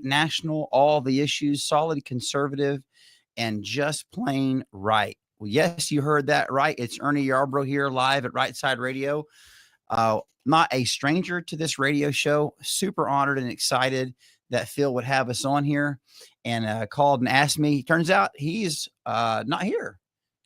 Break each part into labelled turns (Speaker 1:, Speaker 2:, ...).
Speaker 1: national, all the issues, solid conservative, and just plain right. Well, yes, you heard that right. It's Ernie Yarbrough here live at Rightside Radio. Not a stranger to this radio show. Super honored and excited that Phil would have us on here and called and asked me. Turns out he's not here.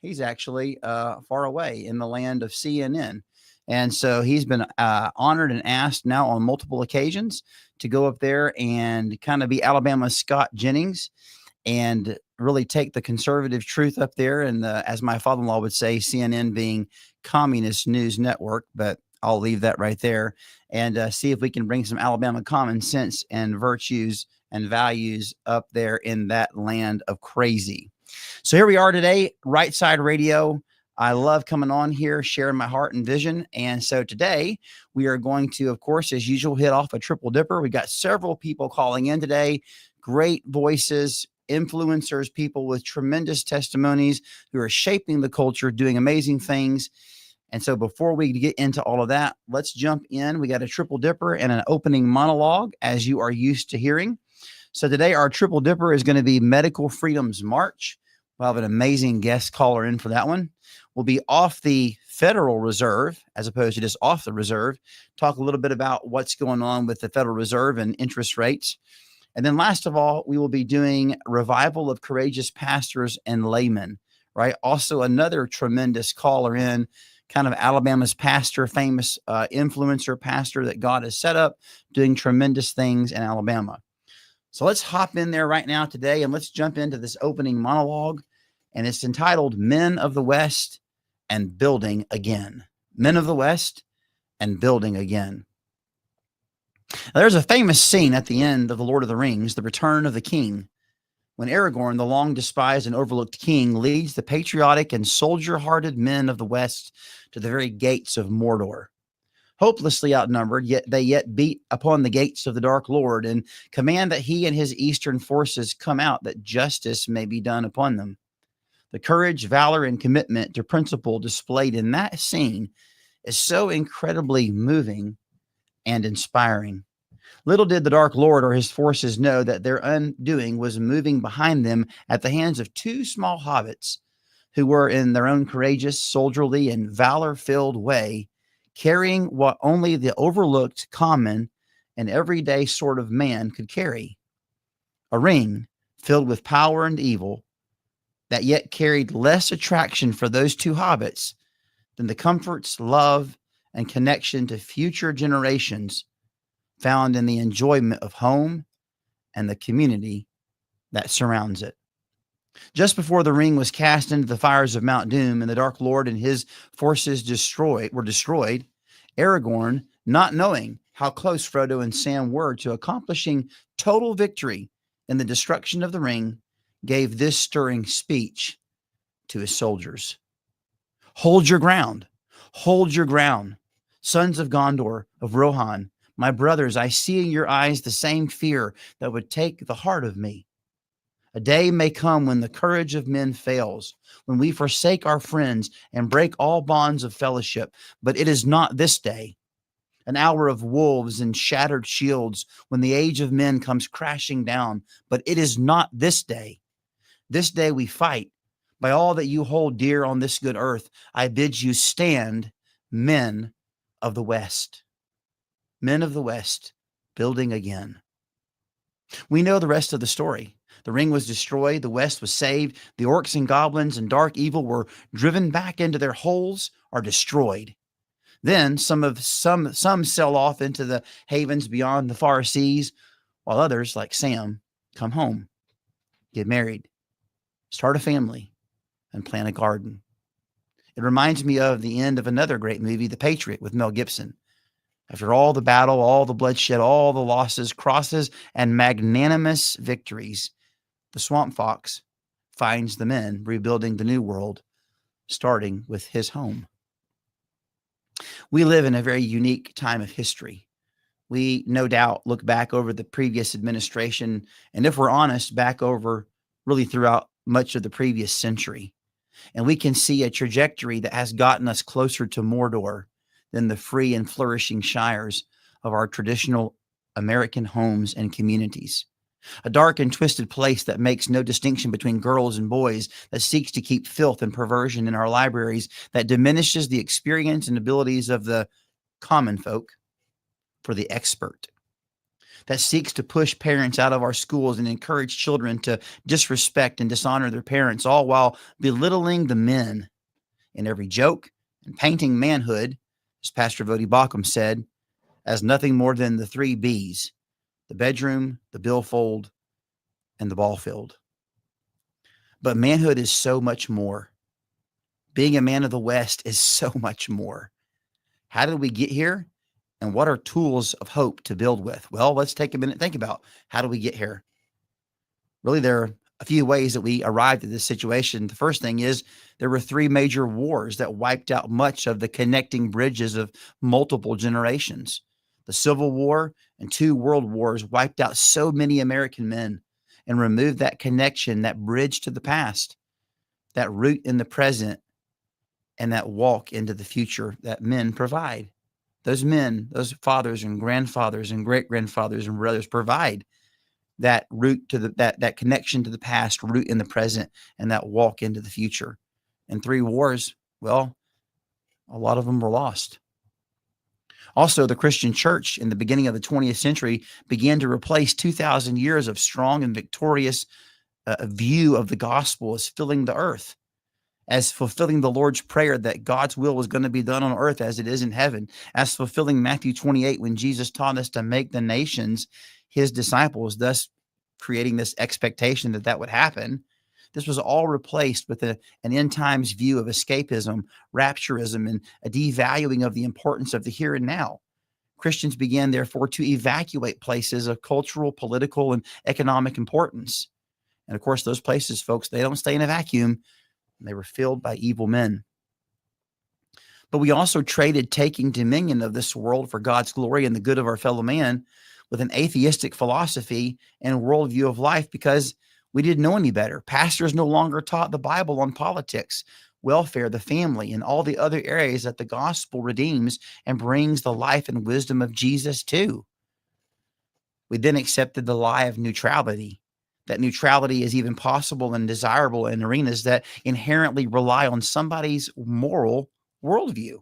Speaker 1: He's actually far away in the land of CNN. And so he's been honored and asked now on multiple occasions to go up there and kind of be Alabama's Scott Jennings and really take the conservative truth up there. And as my father-in-law would say, CNN being communist news network, but I'll leave that right there and see if we can bring some Alabama common sense and virtues and values up there in that land of crazy. So here we are today, Right Side Radio. I love coming on here, sharing my heart and vision. And so today we are going to, of course, as usual, hit off a triple dipper. We got several people calling in today, great voices, influencers, people with tremendous testimonies who are shaping the culture, doing amazing things. And so before we get into all of that, let's jump in. We got a triple dipper and an opening monologue, as you are used to hearing. So today our triple dipper is going to be Medical Freedom's March. We'll have an amazing guest caller in for that one. We'll be off the Federal Reserve as opposed to just off the reserve. Talk a little bit about what's going on with the Federal Reserve and interest rates. And then last of all, we will be doing revival of courageous pastors and laymen, right? Also another tremendous caller in, kind of Alabama's pastor, famous influencer pastor that God has set up, doing tremendous things in Alabama. So let's hop in there right now today and let's jump into this opening monologue. And it's entitled Men of the West and Building Again. Men of the West and Building Again. Now, there's a famous scene at the end of The Lord of the Rings, The Return of the King, when Aragorn, the long despised and overlooked king, leads the patriotic and soldier-hearted men of the West to the very gates of Mordor. Hopelessly outnumbered, yet they beat upon the gates of the Dark Lord and command that he and his eastern forces come out that justice may be done upon them. The courage, valor, and commitment to principle displayed in that scene is so incredibly moving and inspiring. Little did the Dark Lord or his forces know that their undoing was moving behind them at the hands of two small hobbits who were in their own courageous, soldierly, and valor-filled way carrying what only the overlooked, common, and everyday sort of man could carry. A ring filled with power and evil that yet carried less attraction for those two hobbits than the comforts, love, and connection to future generations found in the enjoyment of home and the community that surrounds it. Just before the ring was cast into the fires of Mount Doom and the Dark Lord and his forces were destroyed, Aragorn, not knowing how close Frodo and Sam were to accomplishing total victory in the destruction of the ring, gave this stirring speech to his soldiers. Hold your ground. Hold your ground. Sons of Gondor, of Rohan, my brothers, I see in your eyes the same fear that would take the heart of me. A day may come when the courage of men fails, when we forsake our friends and break all bonds of fellowship. But it is not this day, an hour of wolves and shattered shields, when the age of men comes crashing down. But it is not this day. This day we fight. By all that you hold dear on this good earth, I bid you stand, men of the West. Men of the West, building again. We know the rest of the story. The ring was destroyed. The West was saved. The orcs and goblins and dark evil were driven back into their holes or destroyed. Then some sail off into the havens beyond the far seas, while others, like Sam, come home, get married, start a family, and plant a garden. It reminds me of the end of another great movie, The Patriot, with Mel Gibson. After all the battle, all the bloodshed, all the losses, crosses, and magnanimous victories, the swamp fox finds the men rebuilding the new world, starting with his home. We live in a very unique time of history. We, no doubt, look back over the previous administration, and if we're honest, back over really throughout much of the previous century. And we can see a trajectory that has gotten us closer to Mordor than the free and flourishing shires of our traditional American homes and communities. A dark and twisted place that makes no distinction between girls and boys, that seeks to keep filth and perversion in our libraries, that diminishes the experience and abilities of the common folk for the expert, that seeks to push parents out of our schools and encourage children to disrespect and dishonor their parents, all while belittling the men in every joke and painting manhood, as Pastor Vodi Bauckham said, as nothing more than the three B's: the bedroom, the billfold, and the ball field. But manhood is so much more. Being a man of the West is so much more. How did we get here? And what are tools of hope to build with? Well, let's take a minute and think about, how do we get here? Really, there are a few ways that we arrived at this situation. The first thing is there were three major wars that wiped out much of the connecting bridges of multiple generations. The Civil War and two world wars wiped out so many American men and removed that connection, that bridge to the past, that root in the present, and that walk into the future that men provide. Those men, those fathers and grandfathers and great-grandfathers and brothers provide that root to that connection to the past, root in the present, and that walk into the future. And three wars, well, a lot of them were lost. Also, the Christian church in the beginning of the 20th century began to replace 2,000 years of strong and victorious view of the gospel as filling the earth, as fulfilling the Lord's prayer that God's will was going to be done on earth as it is in heaven, as fulfilling Matthew 28 when Jesus taught us to make the nations his disciples, thus creating this expectation that that would happen. This was all replaced with an end times view of escapism, rapturism, and a devaluing of the importance of the here and now. Christians began, therefore, to evacuate places of cultural, political, and economic importance. And of course, those places, folks, they don't stay in a vacuum. They were filled by evil men. But we also traded taking dominion of this world for God's glory and the good of our fellow man with an atheistic philosophy and worldview of life because we didn't know any better. Pastors no longer taught the Bible on politics, welfare, the family, and all the other areas that the gospel redeems and brings the life and wisdom of Jesus to. We then accepted the lie of neutrality, that neutrality is even possible and desirable in arenas that inherently rely on somebody's moral worldview,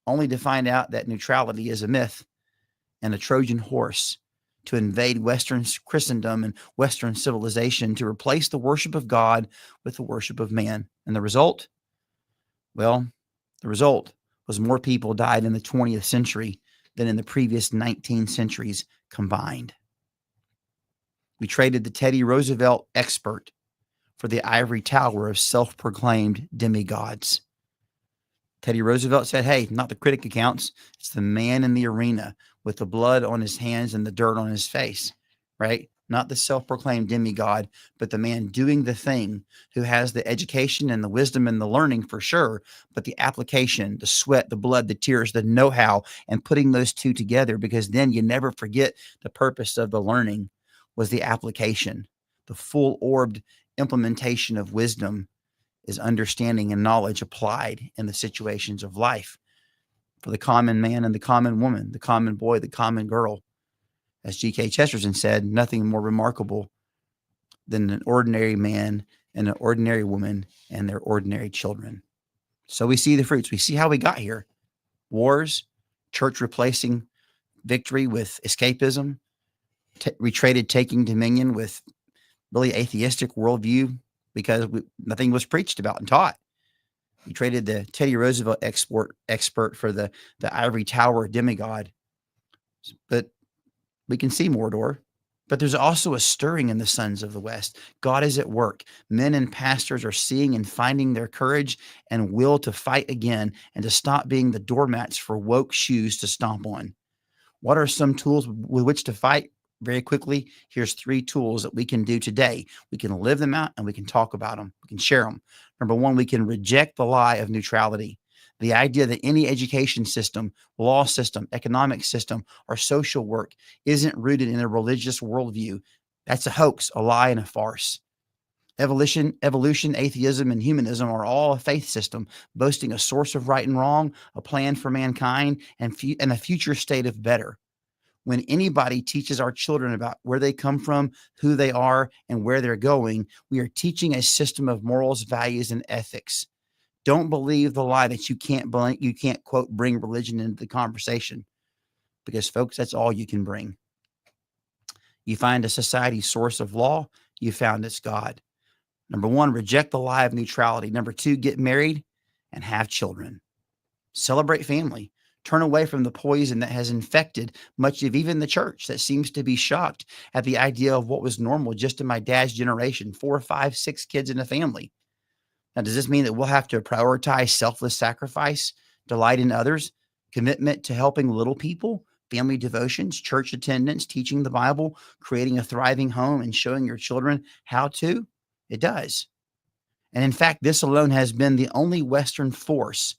Speaker 1: only to find out that neutrality is a myth and a Trojan horse to invade Western Christendom and Western civilization to replace the worship of God with the worship of man. And the result? Well, the result was more people died in the 20th century than in the previous 19 centuries combined. We traded the Teddy Roosevelt expert for the ivory tower of self-proclaimed demigods. Teddy Roosevelt said, hey, not the critic accounts. It's the man in the arena with the blood on his hands and the dirt on his face, right? Not the self-proclaimed demigod, but the man doing the thing who has the education and the wisdom and the learning for sure, but the application, the sweat, the blood, the tears, the know-how, and putting those two together, because then you never forget the purpose of the learning was the application. The full-orbed implementation of wisdom is understanding and knowledge applied in the situations of life for the common man and the common woman, the common boy, the common girl. As G.K. Chesterton said, nothing more remarkable than an ordinary man and an ordinary woman and their ordinary children. So we see the fruits. We see how we got here. Wars, church replacing victory with escapism. We traded taking dominion with really atheistic worldview because nothing was preached about and taught. We traded the Teddy Roosevelt expert for the ivory tower demigod. But we can see Mordor. But there's also a stirring in the sons of the West. God is at work. Men and pastors are seeing and finding their courage and will to fight again and to stop being the doormats for woke shoes to stomp on. What are some tools with which to fight? Very quickly, here's 3 tools that we can do today. We can live them out and we can talk about them. We can share them. Number 1, we can reject the lie of neutrality. The idea that any education system, law system, economic system, or social work isn't rooted in a religious worldview. That's a hoax, a lie, and a farce. Evolution, atheism, and humanism are all a faith system boasting a source of right and wrong, a plan for mankind, and a future state of better. When anybody teaches our children about where they come from, who they are, and where they're going, we are teaching a system of morals, values, and ethics. Don't believe the lie that you can't quote, bring religion into the conversation, because folks, that's all you can bring. You find a society's source of law, you found its God. Number one, reject the lie of neutrality. Number two, get married and have children. Celebrate family. Turn away from the poison that has infected much of even the church, that seems to be shocked at the idea of what was normal just in my dad's generation, 4, 5, 6 kids in a family. Now, does this mean that we'll have to prioritize selfless sacrifice, delight in others, commitment to helping little people, family devotions, church attendance, teaching the Bible, creating a thriving home, and showing your children how to? It does. And in fact, this alone has been the only Western force,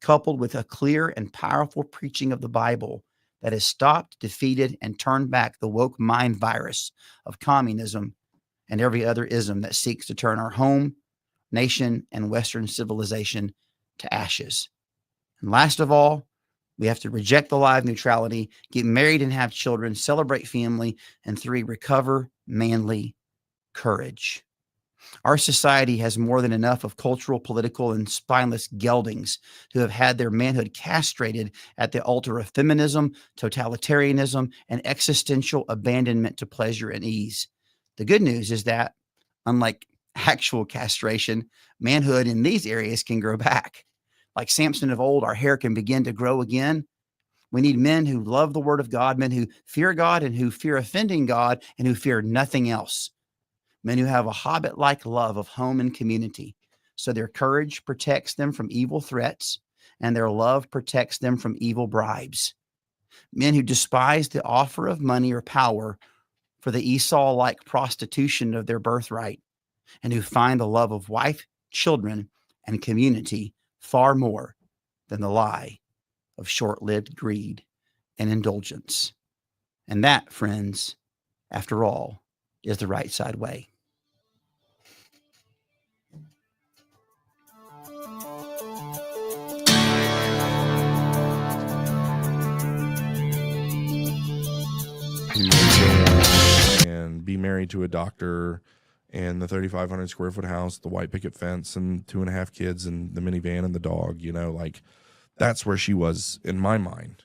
Speaker 1: coupled with a clear and powerful preaching of the Bible, that has stopped, defeated, and turned back the woke mind virus of communism and every other ism that seeks to turn our home, nation, and Western civilization to ashes. And last of all, we have to reject the lie of neutrality, get married and have children, celebrate family, and 3, recover manly courage. Our society has more than enough of cultural, political, and spineless geldings who have had their manhood castrated at the altar of feminism, totalitarianism, and existential abandonment to pleasure and ease. The good news is that, unlike actual castration, manhood in these areas can grow back. Like Samson of old, our hair can begin to grow again. We need men who love the word of God, men who fear God and who fear offending God and who fear nothing else. Men who have a hobbit-like love of home and community, so their courage protects them from evil threats and their love protects them from evil bribes. Men who despise the offer of money or power for the Esau-like prostitution of their birthright, and who find the love of wife, children, and community far more than the lie of short-lived greed and indulgence. And that, friends, after all, is the right side way.
Speaker 2: And be married to a doctor, and the 3,500 square foot house, the white picket fence, and 2.5 kids, and the minivan and the dog, like that's where she was in my mind.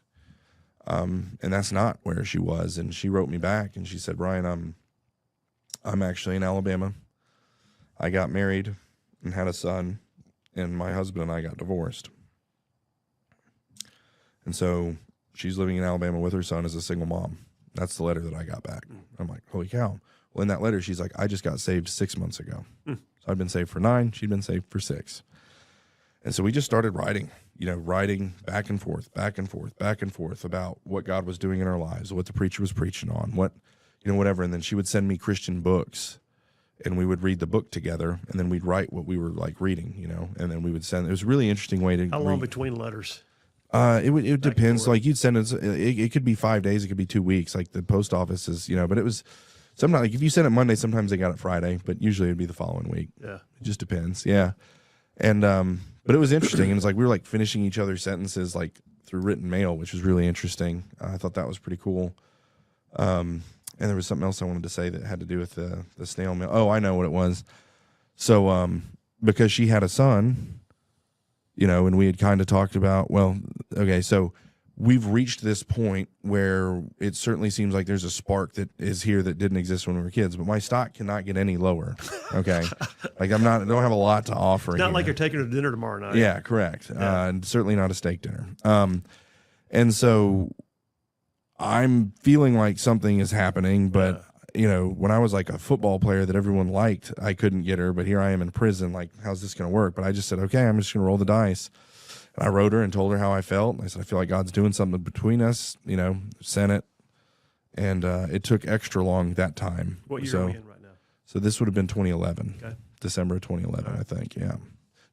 Speaker 2: And that's not where she was. And she wrote me back and she said, Ryan, I'm actually in Alabama. I got married and had a son, and my husband and I got divorced. And so she's living in Alabama with her son as a single mom. That's the letter that I got back. I'm like, holy cow. Well, in that letter, she's like, I just got saved 6 months ago. So I've been saved for 9. She'd been saved for 6. And so we just started writing, writing back and forth about what God was doing in our lives, what the preacher was preaching on, what, whatever. And then she would send me Christian books, and we would read the book together, and then we'd write what we were like reading, and then we would send. It was a really interesting way to.
Speaker 3: How long between letters?
Speaker 2: It depends. Like you'd send it, it could be 5 days, it could be 2 weeks. Like the post office is, but it was sometimes, like if you sent it Monday, sometimes they got it Friday, but usually it'd be the following week.
Speaker 3: Yeah.
Speaker 2: It just depends. Yeah. And, but it was interesting. And it's like, we were like finishing each other's sentences, like through written mail, which was really interesting. I thought that was pretty cool. And there was something else I wanted to say that had to do with the snail mail. Oh, I know what it was. So, because she had a son, and we had kind of talked about, well, okay, so we've reached this point where it certainly seems like there's a spark that is here that didn't exist when we were kids, but my stock cannot get any lower. Okay. Like I don't have a lot to offer.
Speaker 3: It's not like you're taking her to dinner tomorrow night.
Speaker 2: Yeah, correct. Yeah. And certainly not a steak dinner. And so I'm feeling like something is happening, but when I was like a football player that everyone liked, I couldn't get her, but here I am in prison. Like, how's this going to work? But I just said, okay, I'm just going to roll the dice. And I wrote her and told her how I felt. I said, I feel like God's doing something between us, sent it. And it took extra long that time.
Speaker 3: What year are we in right now?
Speaker 2: So this would have been 2011.
Speaker 3: Okay.
Speaker 2: December of 2011, I think, yeah.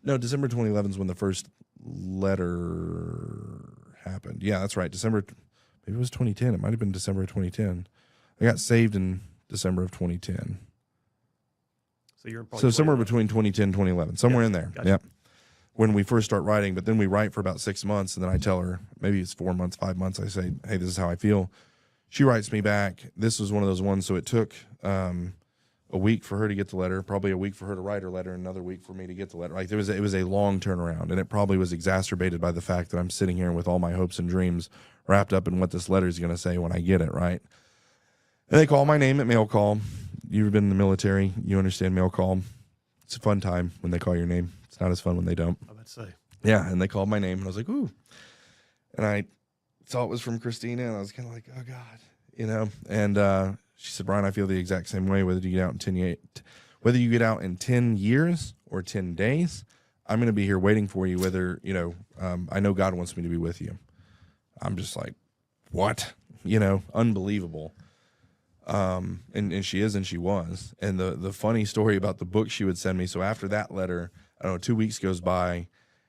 Speaker 2: No, December 2011 is when the first letter happened. Yeah, that's right. Maybe it was 2010. It might have been December of 2010. I got saved in December of 2010.
Speaker 3: So you're in
Speaker 2: somewhere between 2010 and 2011, somewhere in there.
Speaker 3: Gotcha.
Speaker 2: Yep. When we first start writing, but then we write for about 6 months, and then I tell her, maybe it's 4 months, 5 months, I say, hey, this is how I feel. she writes me back. This was one of those ones. So it took a week for her to get the letter, probably a week for her to write her letter, another week for me to get the letter. Like it was a long turnaround, and it probably was exacerbated by the fact that I'm sitting here with all my hopes and dreams wrapped up in what this letter is going to say when I get it, right? And they call my name at mail call. You've been in the military, you understand mail call. It's a fun time when they call your name. It's not as fun when they don't.
Speaker 3: I would say.
Speaker 2: Yeah, and they called my name, and I was like, ooh. And I saw it was from Christina, and I was kind of like, oh, God, you know. And she said, Brian, I feel the exact same way. Whether you get out in 10 years or 10 days, I'm going to be here waiting for you. Whether, you know, I know God wants me to be with you. I'm just like, what? You know, unbelievable. And she is and she was. And the funny story about the book she would send me, so after that letter, I don't know, 2 weeks goes by,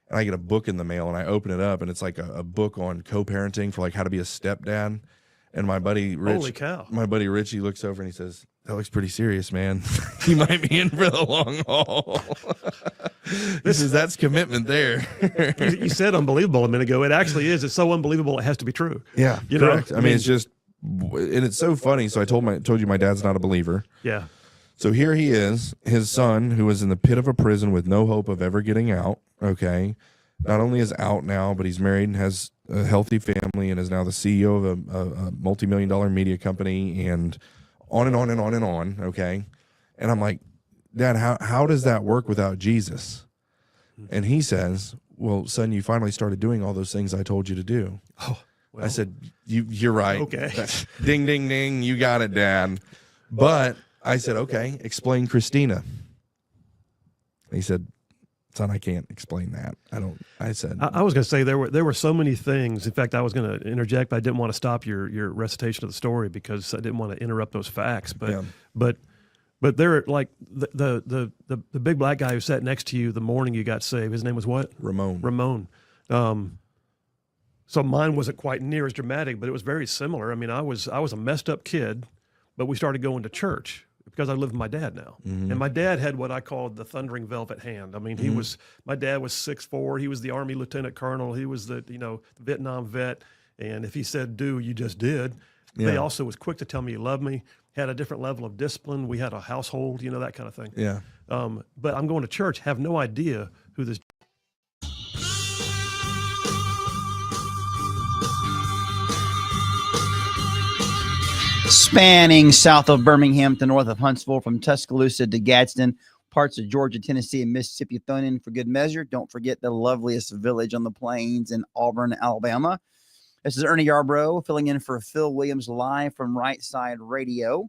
Speaker 2: and I get a book in the mail, and I open it up, and it's like a book on co-parenting for like how to be a stepdad. And my buddy
Speaker 3: Holy cow.
Speaker 2: my buddy Richie looks over and he says, that looks pretty serious, man. You might be in for the long haul. He says, that's commitment there.
Speaker 3: You said unbelievable a minute ago. It actually is. It's so unbelievable it has to be true.
Speaker 2: Yeah,
Speaker 3: You
Speaker 2: correct.
Speaker 3: know,
Speaker 2: I mean, it's just, and it's so funny. So I told you my dad's not a believer.
Speaker 3: Yeah.
Speaker 2: So here he is, his son, who was in the pit of a prison with no hope of ever getting out, okay, not only is out now, but he's married and has a healthy family and is now the CEO of a multi-million-dollar media company, and on and on and on and on, okay? And I'm like, Dad, how does that work without Jesus? And he says, well, son, you finally started doing all those things I told you to do.
Speaker 3: Oh, well,
Speaker 2: I said, you're right.
Speaker 3: Okay.
Speaker 2: Ding, ding, ding. You got it, Dad. But I said, okay, explain Christina. He said, son, I can't explain that. I said,
Speaker 3: I was going to say there were so many things. In fact, I was going to interject, but I didn't want to stop your recitation of the story because I didn't want to interrupt those facts. But
Speaker 2: Yeah.
Speaker 3: but there, like the big black guy who sat next to you the morning you got saved, his name was what?
Speaker 2: Ramon.
Speaker 3: So mine wasn't quite near as dramatic, but it was very similar. I mean, I was a messed up kid, but we started going to church because I live with my dad now.
Speaker 2: Mm-hmm.
Speaker 3: And my dad had what I called the thundering velvet hand. I mean, my dad was 6'4". He was the Army lieutenant colonel. He was the Vietnam vet. And if he said do, you just did.
Speaker 2: Yeah.
Speaker 3: He also was quick to tell me he loved me, had a different level of discipline. We had a household, that kind of thing.
Speaker 2: Yeah.
Speaker 3: But I'm going to church, have no idea who this
Speaker 1: Spanning south of Birmingham to north of Huntsville, from Tuscaloosa to Gadsden, parts of Georgia, Tennessee, and Mississippi thrown in for good measure. Don't forget the loveliest village on the plains in Auburn, Alabama. This is Ernie Yarbrough filling in for Phil Williams live from Rightside Radio.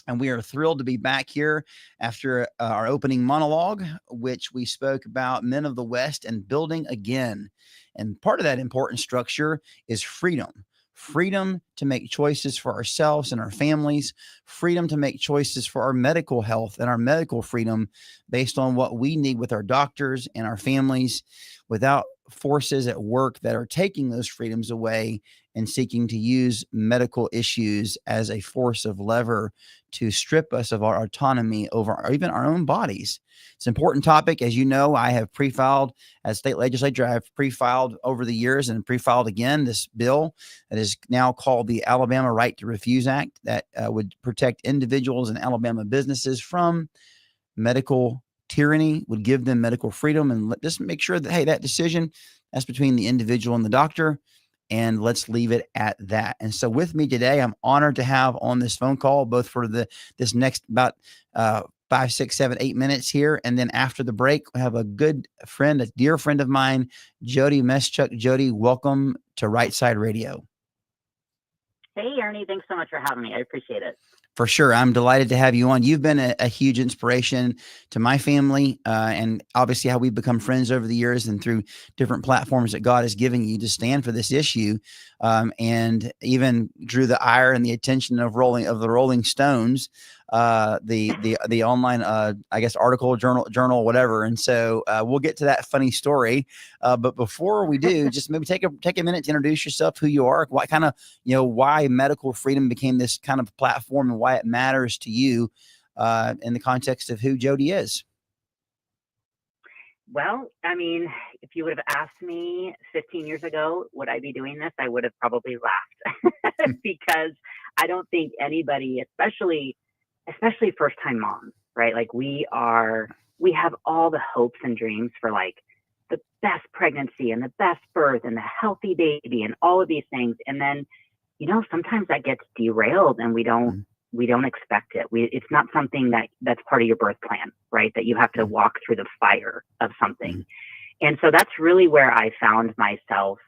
Speaker 1: And we are thrilled to be back here after our opening monologue, which we spoke about men of the West and building again. And part of that important structure is freedom. Freedom to make choices for ourselves and our families, freedom to make choices for our medical health and our medical freedom based on what we need with our doctors and our families, without forces at work that are taking those freedoms away and seeking to use medical issues as a force of lever to strip us of our autonomy over even our own bodies. It's an important topic. As you know, I have pre-filed as state legislature. I have pre-filed over the years and pre-filed again this bill that is now called the Alabama Right to Refuse Act that would protect individuals and Alabama businesses from medical tyranny, would give them medical freedom, and just make sure that, hey, that decision, that's between the individual and the doctor, and let's leave it at that. And so with me today, I'm honored to have on this phone call, both for this next about 5, 6, 7, 8 minutes here, and then after the break, we have a good friend, a dear friend of mine, Jody Meschuk. Jody, welcome to Rightside Radio.
Speaker 4: Hey, Ernie, thanks so much for having me. I appreciate it.
Speaker 1: For sure. I'm delighted to have you on. You've been a huge inspiration to my family, and obviously how we've become friends over the years and through different platforms that God has given you to stand for this issue, and even drew the ire and the attention of the Rolling Stones, the online, I guess, article, journal, whatever. And so we'll get to that funny story. But before we do, just maybe take a minute to introduce yourself, who you are, what kind of, why medical freedom became this kind of platform and why it matters to you in the context of who Jody is.
Speaker 4: Well, I mean, if you would have asked me 15 years ago, would I be doing this? I would have probably laughed because I don't think anybody, especially first time moms, right? Like we have all the hopes and dreams for like the best pregnancy and the best birth and the healthy baby and all of these things. And then, sometimes that gets derailed and we don't expect it. It's not something that's part of your birth plan, right? That you have to walk through the fire of something. And so that's really where I found myself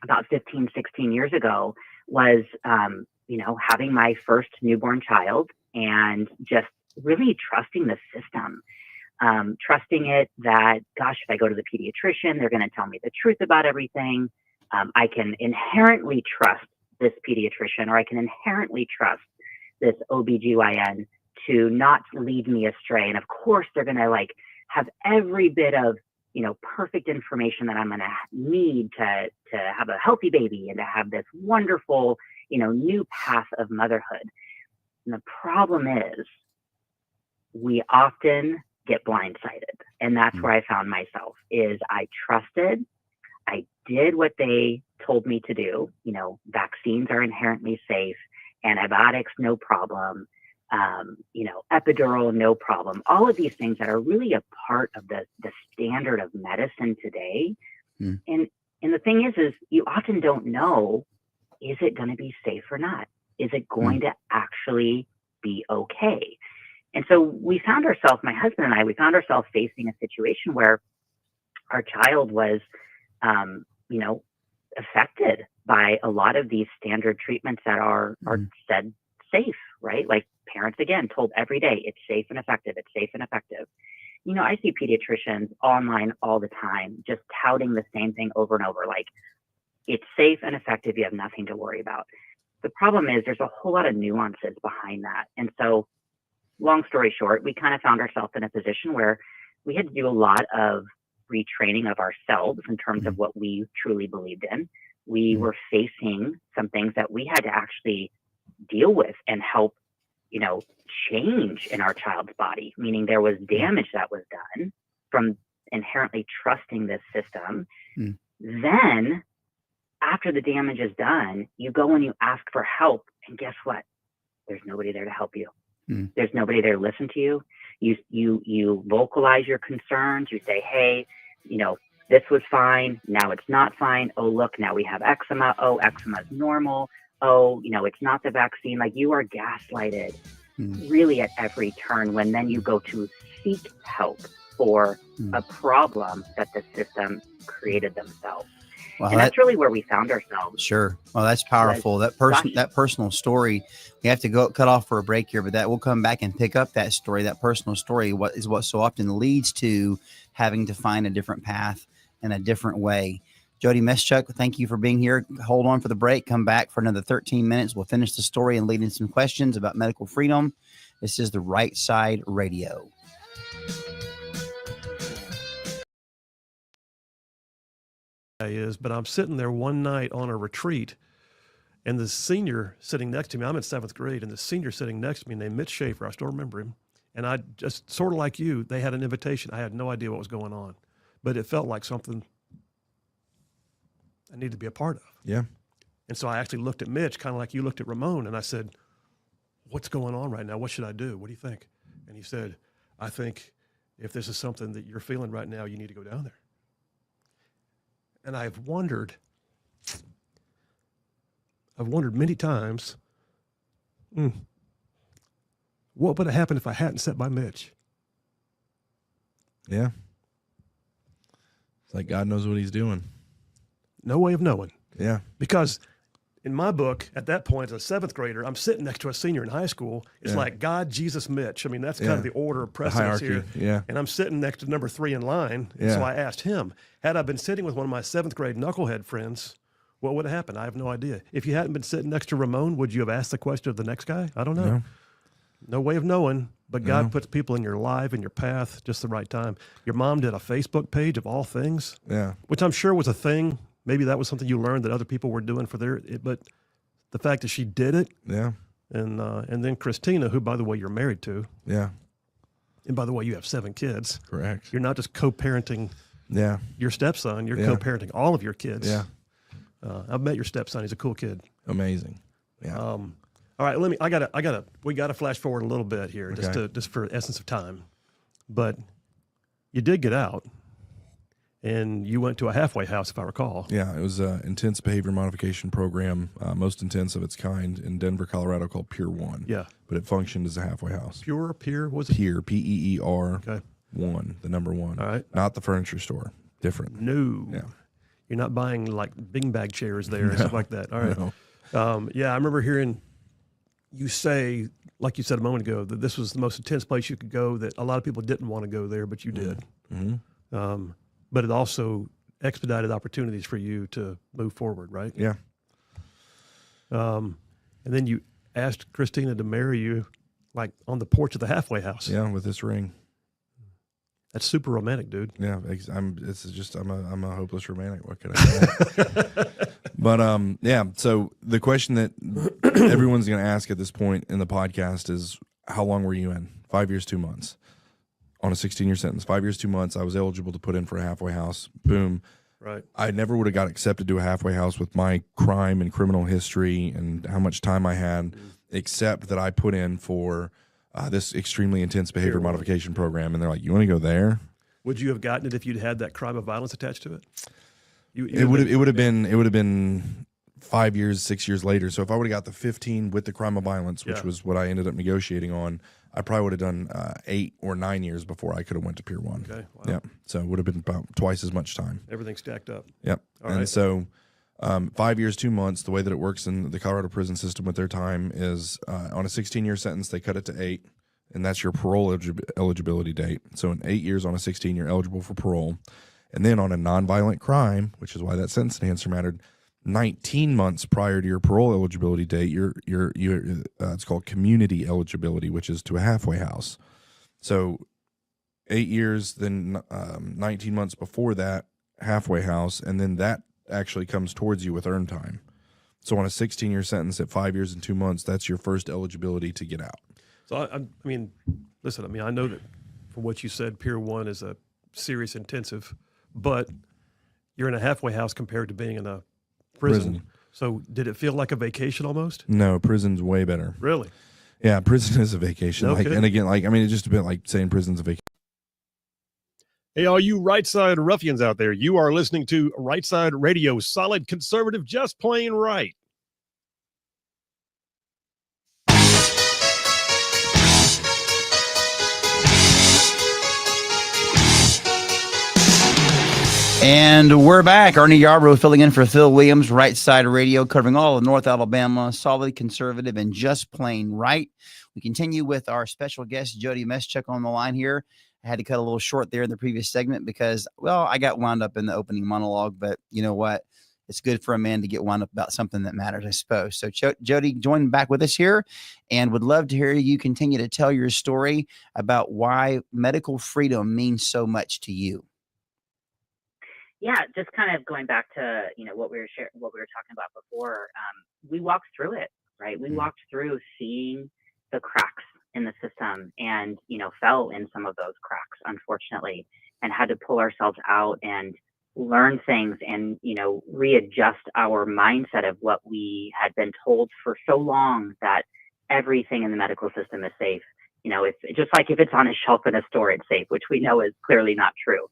Speaker 4: about 15, 16 years ago was, having my first newborn child and just really trusting the system, trusting it that, gosh, if I go to the pediatrician, they're going to tell me the truth about everything. I can inherently trust this pediatrician, or I can inherently trust this OBGYN to not lead me astray. And of course, they're going to like have every bit of, perfect information that I'm going to need to have a healthy baby and to have this wonderful, new path of motherhood. And the problem is we often get blindsided. And that's where I found myself is I trusted, I did what they told me to do. Vaccines are inherently safe. Antibiotics, no problem. Epidural, no problem. All of these things that are really a part of the standard of medicine today. And the thing is you often don't know, is it going to be safe or not? Is it going to actually be okay? And so we found ourselves, my husband and I, facing a situation where our child was, affected by a lot of these standard treatments that are said safe, right? Like parents, again, told every day, it's safe and effective. It's safe and effective. I see pediatricians online all the time, just touting the same thing over and over. Like it's safe and effective. You have nothing to worry about. The problem is there's a whole lot of nuances behind that. And so long story short, we kind of found ourselves in a position where we had to do a lot of retraining of ourselves in terms of what we truly believed in. We were facing some things that we had to actually deal with and help, change in our child's body, meaning there was damage that was done from inherently trusting this system. Then after the damage is done, you go and you ask for help. And guess what? There's nobody there to help you. There's nobody there to listen to you. You vocalize your concerns. You say, hey, this was fine. Now it's not fine. Oh, look, now we have eczema. Oh, eczema is normal. Oh, it's not the vaccine. Like you are gaslighted really at every turn when then you go to seek help for a problem that the system created themselves.
Speaker 1: Well,
Speaker 4: and that's really where we found ourselves.
Speaker 1: Sure. Well, that's powerful. That personal story, we have to cut off for a break here, but that we'll come back and pick up that story, that personal story, what so often leads to having to find a different path in a different way. Jody Meschuk, thank you for being here. Hold on for the break. Come back for another 13 minutes. We'll finish the story and lead in some questions about medical freedom. This is the Rightside Radio.
Speaker 3: But I'm sitting there one night on a retreat, and the senior sitting next to me, I'm in 7th grade, and the senior sitting next to me named Mitch Schaefer, I still remember him, and I just, sort of like you, they had an invitation. I had no idea what was going on, but it felt like something I needed to be a part of.
Speaker 2: Yeah.
Speaker 3: And so I actually looked at Mitch, kind of like you looked at Ramon, and I said, what's going on right now? What should I do? What do you think? And he said, I think if this is something that you're feeling right now, you need to go down there. And I've wondered many times, what would have happened if I hadn't sat by Mitch?
Speaker 2: Yeah. It's like God knows what he's doing.
Speaker 3: No way of knowing.
Speaker 2: Yeah.
Speaker 3: Because in my book, at that point, as a 7th grader, I'm sitting next to a senior in high school. It's like God, Jesus, Mitch. I mean, that's kind of the order of precedence here.
Speaker 2: Yeah.
Speaker 3: And I'm sitting next to number 3 in line. And so I asked him, had I been sitting with one of my 7th grade knucklehead friends, what would have happened? I have no idea. If you hadn't been sitting next to Ramon, would you have asked the question of the next guy? I don't know. No way of knowing, but God puts people in your life, in your path, just the right time. Your mom did a Facebook page of all things, which I'm sure was a thing. Maybe that was something you learned that other people were doing for but the fact that she did it, and then Christina, who, by the way, you're married to, And by the way, you have 7 kids.
Speaker 2: Correct.
Speaker 3: You're not just co-parenting your stepson. You're co-parenting all of your kids.
Speaker 2: Yeah.
Speaker 3: I've met your stepson. He's a cool kid.
Speaker 2: Amazing. Yeah.
Speaker 3: All right. We got to flash forward a little bit here, just for essence of time. But you did get out, and you went to a halfway house, if I recall.
Speaker 2: Yeah, it was an intense behavior modification program, most intense of its kind in Denver, Colorado, called Pier 1.
Speaker 3: Yeah.
Speaker 2: But it functioned as a halfway house.
Speaker 3: Pier, what was it?
Speaker 2: Pier, P-E-E-R,
Speaker 3: Okay.
Speaker 2: 1, the number 1.
Speaker 3: All right.
Speaker 2: Not the furniture store. Different.
Speaker 3: No.
Speaker 2: Yeah.
Speaker 3: You're not buying like bing bag chairs there and stuff like that. All right.
Speaker 2: No.
Speaker 3: I remember hearing you say, like you said a moment ago, that this was the most intense place you could go, that a lot of people didn't want to go there, but you did.
Speaker 2: Mm-hmm.
Speaker 3: But it also expedited opportunities for you to move forward, right?
Speaker 2: Yeah.
Speaker 3: And then you asked Christina to marry you, like on the porch of the halfway house.
Speaker 2: Yeah, with this ring.
Speaker 3: That's super romantic, dude.
Speaker 2: Yeah, I'm a hopeless romantic. What could I say? But yeah. So the question that everyone's going to ask at this point in the podcast is, how long were you in? 5 years, 2 months, on a 16-year sentence. 5 years, 2 months. I was eligible to put in for a halfway house. Boom.
Speaker 3: Right.
Speaker 2: I never would have got accepted to a halfway house with my crime and criminal history and how much time I had, except that I put in for this extremely intense behavior modification program, and they're like, "You want to go there?"
Speaker 3: Would you have gotten it if you'd had that crime of violence attached to it?
Speaker 2: It would have been 5 years, 6 years later. So if I would have got the 15 with the crime of violence, which was what I ended up negotiating on, I probably would have done 8 or 9 years before I could have went to Pier 1.
Speaker 3: Okay. Wow.
Speaker 2: Yeah. So it would have been about twice as much time.
Speaker 3: Everything stacked up.
Speaker 2: Yep.
Speaker 3: All
Speaker 2: and
Speaker 3: right.
Speaker 2: so 5 years, 2 months, the way that it works in the Colorado prison system with their time is on a 16-year sentence, they cut it to 8, and that's your parole eligibility date. So in 8 years on a 16, you're eligible for parole. And then on a nonviolent crime, which is why that sentence enhancer mattered, 19 months prior to your parole eligibility date, you're it's called community eligibility, which is to a halfway house. So 8 years, then 19 months before that, halfway house, and then that actually comes towards you with earn time. So on a 16-year sentence at 5 years and 2 months, that's your first eligibility to get out.
Speaker 3: So I mean, listen. I mean, I know that from what you said, Pier 1 is a serious intensive, but you're in a halfway house compared to being in a prison. So did it feel like a vacation almost?
Speaker 2: No, prison's way better.
Speaker 3: Really?
Speaker 2: Yeah, prison is a vacation.
Speaker 3: No
Speaker 2: like,
Speaker 3: kidding.
Speaker 2: and again, like, I mean, it's just a bit like saying prison's a vacation.
Speaker 5: Hey, all you Rightside ruffians out there, you are listening to Rightside Radio, solid conservative, just plain right.
Speaker 1: And we're back. Ernie Yarbrough filling in for Phil Williams, Rightside Radio, covering all of North Alabama, solid conservative and just plain right. We continue with our special guest, Jody Meschuk, on the line here. I had to cut a little short there in the previous segment because, well, I got wound up in the opening monologue, but you know what? It's good for a man to get wound up about something that matters, I suppose. So Jody joined back with us here and would love to hear you continue to tell your story about why medical freedom means so much to you.
Speaker 4: Yeah, just kind of going back to what we were talking about before. We walked through it, right? We walked through seeing the cracks in the system, and fell in some of those cracks, unfortunately, and had to pull ourselves out and learn things and readjust our mindset of what we had been told for so long, that everything in the medical system is safe. It's just like if it's on a shelf in a store, it's safe, which we know is clearly not true.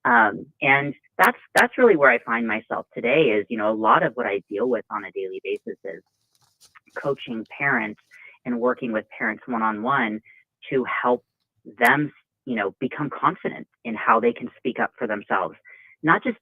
Speaker 4: And that's really where I find myself today is, a lot of what I deal with on a daily basis is coaching parents and working with parents one-on-one to help them, become confident in how they can speak up for themselves, not just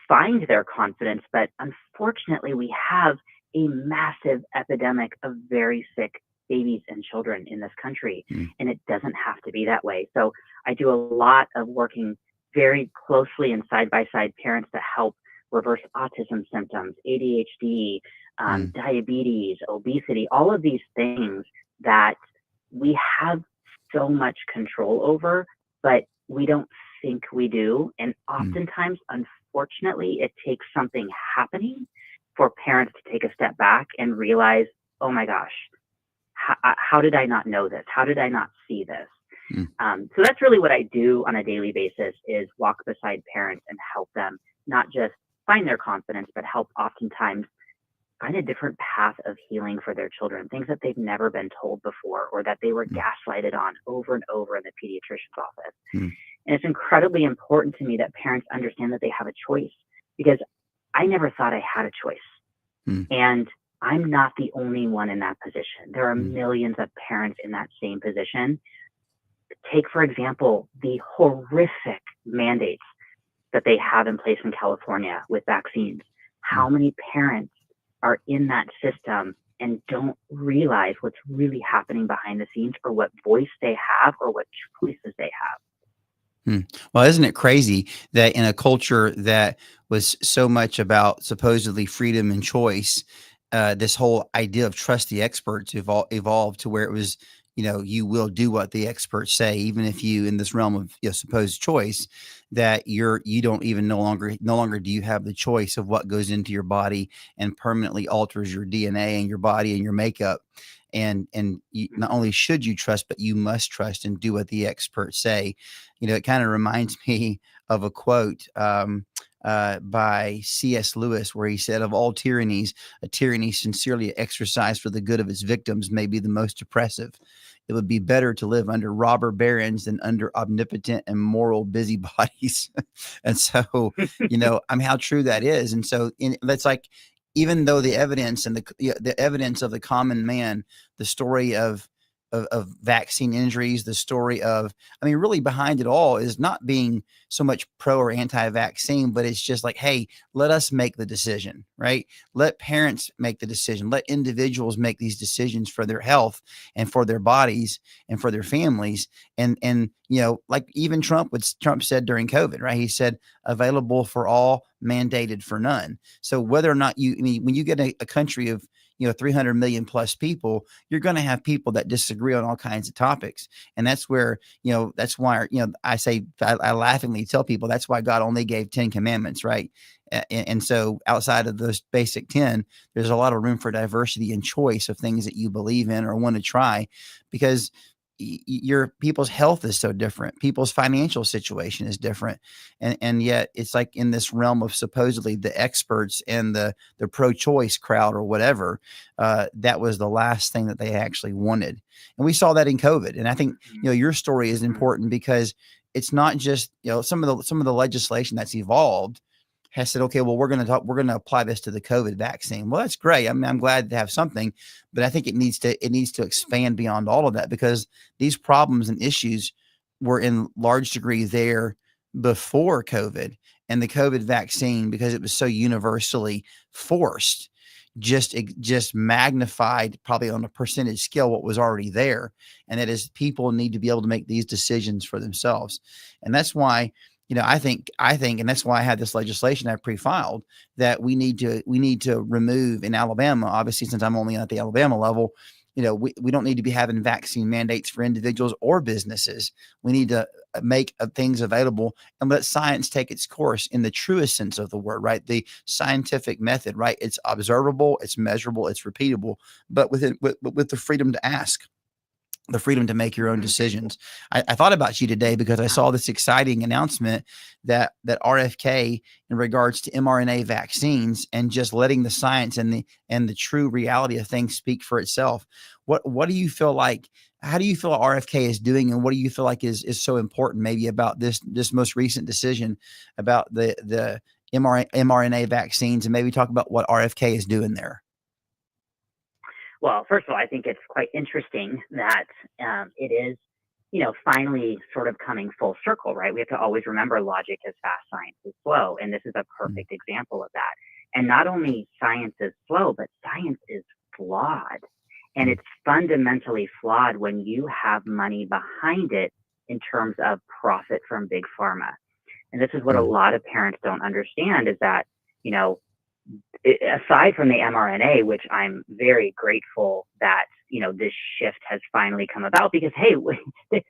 Speaker 4: find their confidence, but unfortunately we have a massive epidemic of very sick babies and children in this country, and it doesn't have to be that way. So I do a lot of working very closely and side-by-side parents to help reverse autism symptoms, ADHD, diabetes, obesity, all of these things that we have so much control over, but we don't think we do. And oftentimes, unfortunately, it takes something happening for parents to take a step back and realize, oh my gosh, how did I not know this? How did I not see this? So that's really what I do on a daily basis, is walk beside parents and help them not just find their confidence, but help oftentimes find a different path of healing for their children, things that they've never been told before, or that they were gaslighted on over and over in the pediatrician's office. And it's incredibly important to me that parents understand that they have a choice, because I never thought I had a choice. And I'm not the only one in that position. There are millions of parents in that same position. Take, for example, the horrific mandates that they have in place in California with vaccines. How many parents are in that system and don't realize what's really happening behind the scenes, or what voice they have, or what choices they have?
Speaker 1: Well, isn't it crazy that in a culture that was so much about supposedly freedom and choice, this whole idea of trust the experts evolved to where it was, you will do what the experts say, even if you, in this realm of supposed choice, that you don't even no longer do you have the choice of what goes into your body and permanently alters your DNA and your body and your makeup. And not only should you trust, but you must trust and do what the experts say. It kind of reminds me of a quote by C.S. Lewis, where he said, "Of all tyrannies, a tyranny sincerely exercised for the good of its victims may be the most oppressive. It would be better to live under robber barons than under omnipotent and moral busybodies." And so, how true that is. And so that's like, even though the evidence and the evidence of the common man, the story of vaccine injuries, the story of, really behind it all is not being so much pro or anti-vaccine, but it's just like, hey, let us make the decision, right? Let parents make the decision. Let individuals make these decisions for their health and for their bodies and for their families. And like even Trump said during COVID, right? He said, available for all, mandated for none. So whether or not when you get a country of 300 million plus people, you're going to have people that disagree on all kinds of topics. And that's where, that's why, I laughingly tell people that's why God only gave 10 commandments, right? And so outside of those basic 10, there's a lot of room for diversity and choice of things that you believe in or want to try, because your people's health is so different. People's financial situation is different. And yet it's like in this realm of supposedly the experts and the pro-choice crowd or whatever, that was the last thing that they actually wanted. And we saw that in COVID. And I think, your story is important because it's not just, some of the legislation that's evolved has said, okay, well, we're going to apply this to the COVID vaccine. Well, that's great. I'm glad to have something, but I think it needs to expand beyond all of that, because these problems and issues were in large degree there before COVID, and the COVID vaccine, because it was so universally forced, just magnified probably on a percentage scale what was already there. And that is, people need to be able to make these decisions for themselves. And that's why, I think, and that's why I had this legislation I pre-filed, that we need to remove in Alabama, obviously, since I'm only at the Alabama level, we don't need to be having vaccine mandates for individuals or businesses. We need to make things available and let science take its course in the truest sense of the word, right? The scientific method, right? It's observable, it's measurable, it's repeatable, but with the freedom to ask, the freedom to make your own decisions. I thought about you today because I saw this exciting announcement that RFK, in regards to mRNA vaccines and just letting the science and the true reality of things speak for itself. What do you feel like? How do you feel RFK is doing, and what do you feel like is so important maybe about this most recent decision about the mRNA vaccines, and maybe talk about what RFK is doing there?
Speaker 4: Well, first of all, I think it's quite interesting that it is, finally sort of coming full circle, right? We have to always remember logic is fast, science is slow. And this is a perfect example of that. And not only science is slow, but science is flawed. And it's fundamentally flawed when you have money behind it in terms of profit from big pharma. And this is what a lot of parents don't understand, is that, aside from the mRNA, which I'm very grateful that, this shift has finally come about, because, hey,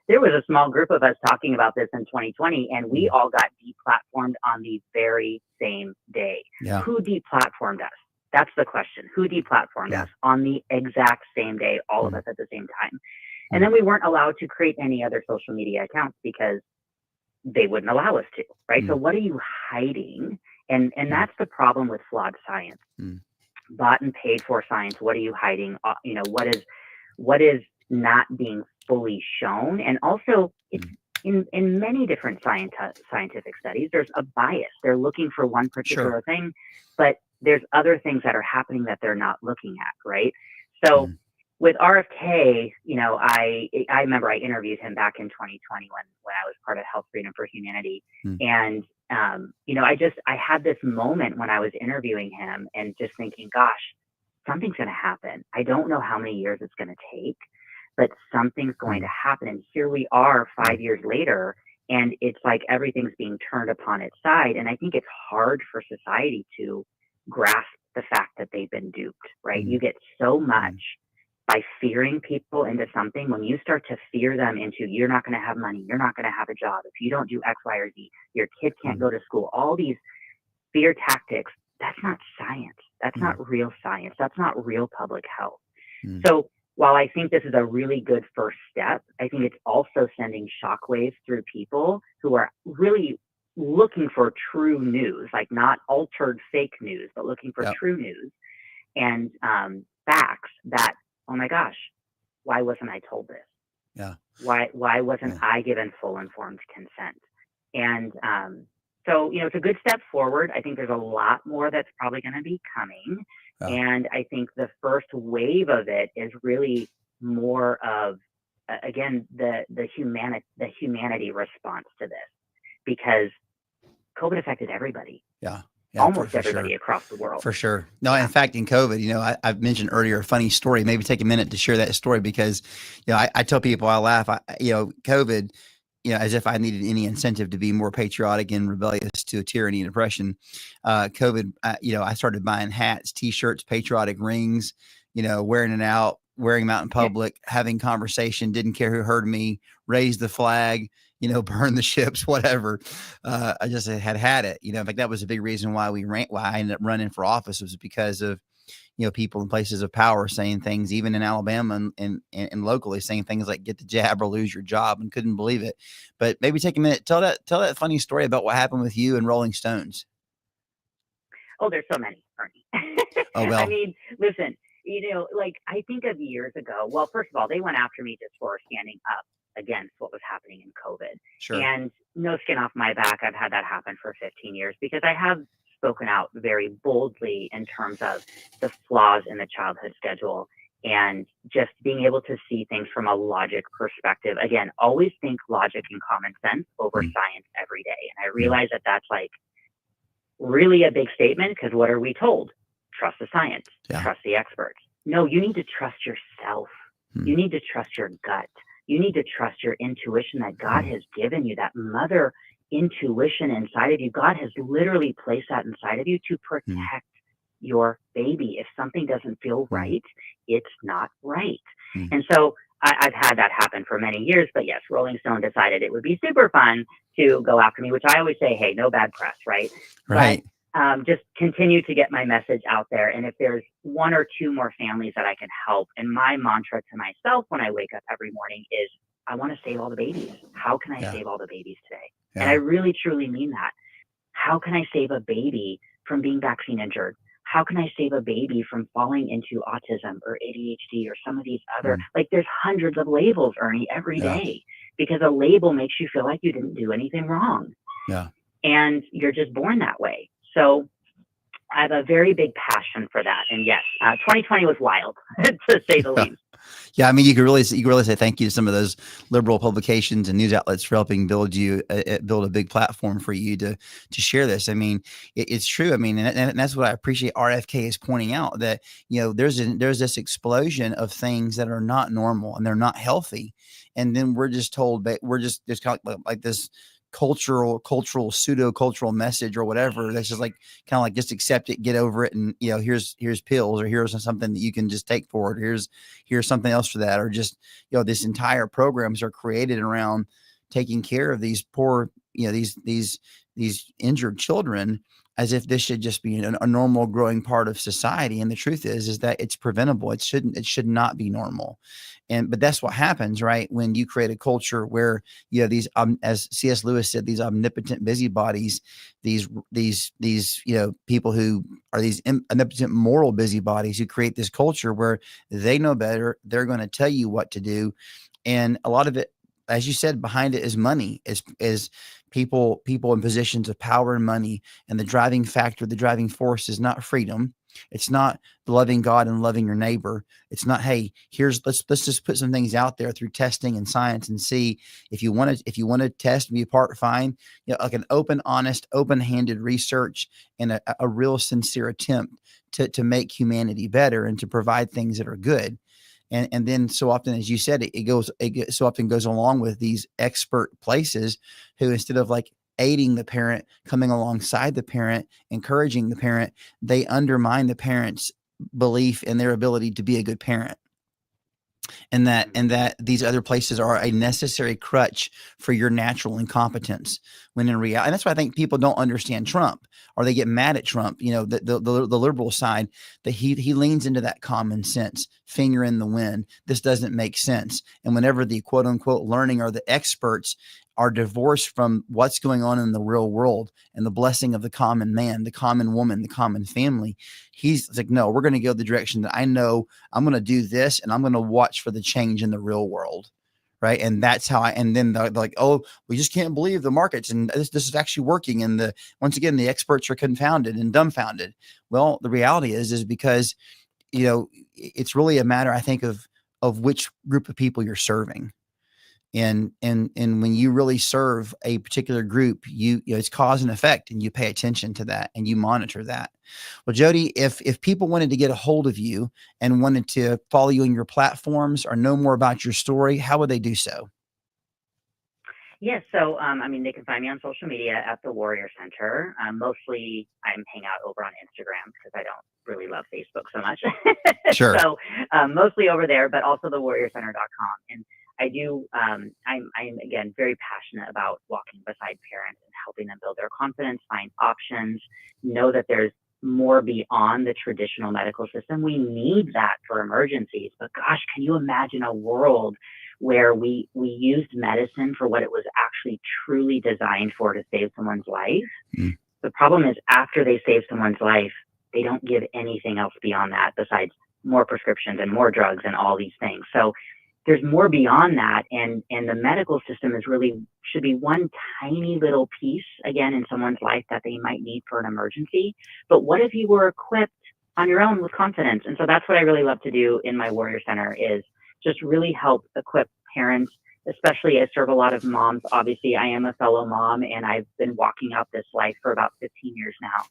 Speaker 4: there was a small group of us talking about this in 2020, and we all got deplatformed on the very same day.
Speaker 1: Yeah.
Speaker 4: Who deplatformed us? That's the question. Who deplatformed us on the exact same day, all of us at the same time? And then we weren't allowed to create any other social media accounts because they wouldn't allow us to, right? So what are you hiding? And that's the problem with flawed science. Bought and paid for science. What are you hiding? You know, what is not being fully shown? And also, it's in many different scientific studies, there's a bias. They're looking for one particular thing, but there's other things that are happening that they're not looking at, right? So with RFK, you know, I remember I interviewed him back in 2020 when I was part of Health Freedom for Humanity. And, you know, I had this moment when I was interviewing him and just thinking, gosh, something's going to happen. I don't know how many years it's going to take, but something's going to happen. And here we are 5 years later, and it's like everything's being turned upon its side. And I think it's hard for society to grasp the fact that they've been duped, right? You get so much by fearing people into something. When you start to fear them into, you're not going to have money, you're not going to have a job, if you don't do X, Y, or Z, your kid can't go to school, all these fear tactics, that's not science. That's not real science. That's not real public health. So while I think this is a really good first step, I think it's also sending shockwaves through people who are really looking for true news, like not altered fake news, but looking for true news and facts that, oh my gosh, why wasn't I told this?
Speaker 1: Yeah.
Speaker 4: Why wasn't I given full informed consent? And so, you know, it's a good step forward. I think there's a lot more that's probably going to be coming. And I think the first wave of it is really more of, again, the humanity response to this, because COVID affected everybody.
Speaker 1: Yeah,
Speaker 4: Almost
Speaker 1: for
Speaker 4: everybody
Speaker 1: sure.
Speaker 4: across the world.
Speaker 1: For sure. No, in fact, in COVID, you know, I've mentioned earlier a funny story. Maybe take a minute to share that story because, you know, I tell people, I laugh. You know, COVID, you know, as if I needed any incentive to be more patriotic and rebellious to tyranny and oppression. COVID, you know, I started buying hats, T-shirts, patriotic rings, you know, wearing it out, wearing them out in public, having conversation, didn't care who heard me, raised the flag, you know, burn the ships, whatever. I just had it, you know. In fact, that was a big reason why I ended up running for office, was because of, you know, people in places of power saying things, even in Alabama and locally, saying things like "get the jab or lose your job," and couldn't believe it. But maybe take a minute, tell that funny story about what happened with you and Rolling Stones.
Speaker 4: Oh, there's so many, Ernie.
Speaker 1: Oh well.
Speaker 4: I mean, listen, you know, like I think of years ago. Well, first of all, they went after me just for standing up against what was happening in COVID.
Speaker 1: Sure.
Speaker 4: And no skin off my back. I've had that happen for 15 years because I have spoken out very boldly in terms of the flaws in the childhood schedule and just being able to see things from a logic perspective. Again, always think logic and common sense over science every day. And I realize that that's like really a big statement, because what are we told? Trust the science, trust the experts. No, you need to trust yourself. You need to trust your gut. You need to trust your intuition that God has given you, that mother intuition inside of you. God has literally placed that inside of you to protect your baby. If something doesn't feel right, it's not right. And so I've had that happen for many years. But yes, Rolling Stone decided it would be super fun to go after me, which I always say, hey, no bad press, right?
Speaker 1: Right.
Speaker 4: But just continue to get my message out there. And if there's one or two more families that I can help, and my mantra to myself when I wake up every morning is, I want to save all the babies. How can I save all the babies today? And I really, truly mean that. How can I save a baby from being vaccine injured? How can I save a baby from falling into autism or ADHD or some of these other, like there's hundreds of labels, Ernie, every day, because a label makes you feel like you didn't do anything wrong.
Speaker 1: Yeah.
Speaker 4: And you're just born that way. So I have a very big passion for that. And yes, 2020 was wild, to say the least.
Speaker 1: Yeah, I mean, you could really say thank you to some of those liberal publications and news outlets for helping build a big platform for you to share this. I mean, it's true. I mean, and that's what I appreciate. RFK is pointing out that, you know, there's this explosion of things that are not normal and they're not healthy, and then we're just told that we're just kind of like this cultural pseudo cultural message or whatever that's just like kind of like just accept it, get over it, and, you know, here's pills, or here's something that you can just take for it, here's something else for that, or just, you know, this entire programs are created around taking care of these poor, you know, these injured children as if this should just be a normal growing part of society. And the truth is that it's preventable. It should not be normal. But that's what happens, right? When you create a culture where you have these, as C.S. Lewis said, these omnipotent busybodies, these, people who are these omnipotent moral busybodies who create this culture where they know better. They're going to tell you what to do. And a lot of it, as you said, behind it is money, is people in positions of power and money. And the driving factor, the driving force is not freedom. It's not loving God and loving your neighbor. It's not, hey, let's just put some things out there through testing and science and see if you want to test and be a part, fine. Like an open, honest, open-handed research and a real sincere attempt to make humanity better and to provide things that are good. And then so often, as you said, it so often goes along with these expert places who, instead of like aiding the parent, coming alongside the parent, encouraging the parent, they undermine the parent's belief in their ability to be a good parent. And that these other places are a necessary crutch for your natural incompetence, when in reality, and that's why I think people don't understand Trump, or they get mad at Trump. The liberal side, that he leans into that common sense, finger in the wind. This doesn't make sense. And whenever the quote unquote learning or the experts are divorced from what's going on in the real world and the blessing of the common man, the common woman, the common family, he's like, no, we're going to go the direction that I know. I'm going to do this, and I'm going to watch for the change in the real world. Right. And that's how and then they're like, oh, we just can't believe the markets. And this is actually working. And once again, the experts are confounded and dumbfounded. Well, the reality is because, it's really a matter, I think, of which group of people you're serving. And when you really serve a particular group, it's cause and effect, and you pay attention to that and you monitor that. Well, Jody, if people wanted to get a hold of you and wanted to follow you on your platforms or know more about your story, how would they do so?
Speaker 4: Yes. So, they can find me on social media at the Warrior Center. Mostly I'm hang out over on Instagram because I don't really love Facebook so much.
Speaker 1: Sure.
Speaker 4: So, mostly over there, but also the warriorcenter.com. And I do, I'm again, very passionate about walking beside parents and helping them build their confidence, find options, know that there's more beyond the traditional medical system. We need that for emergencies, but gosh, can you imagine a world where we used medicine for what it was actually truly designed for, to save someone's life? Mm. The problem is, after they save someone's life, they don't give anything else beyond that besides more prescriptions and more drugs and all these things. So there's more beyond that, and the medical system should be one tiny little piece, again, in someone's life that they might need for an emergency. But what if you were equipped on your own with confidence? And so that's what I really love to do in my Warrior Center, is just really help equip parents, especially I serve a lot of moms. Obviously, I am a fellow mom, and I've been walking out this life for about 15 years now.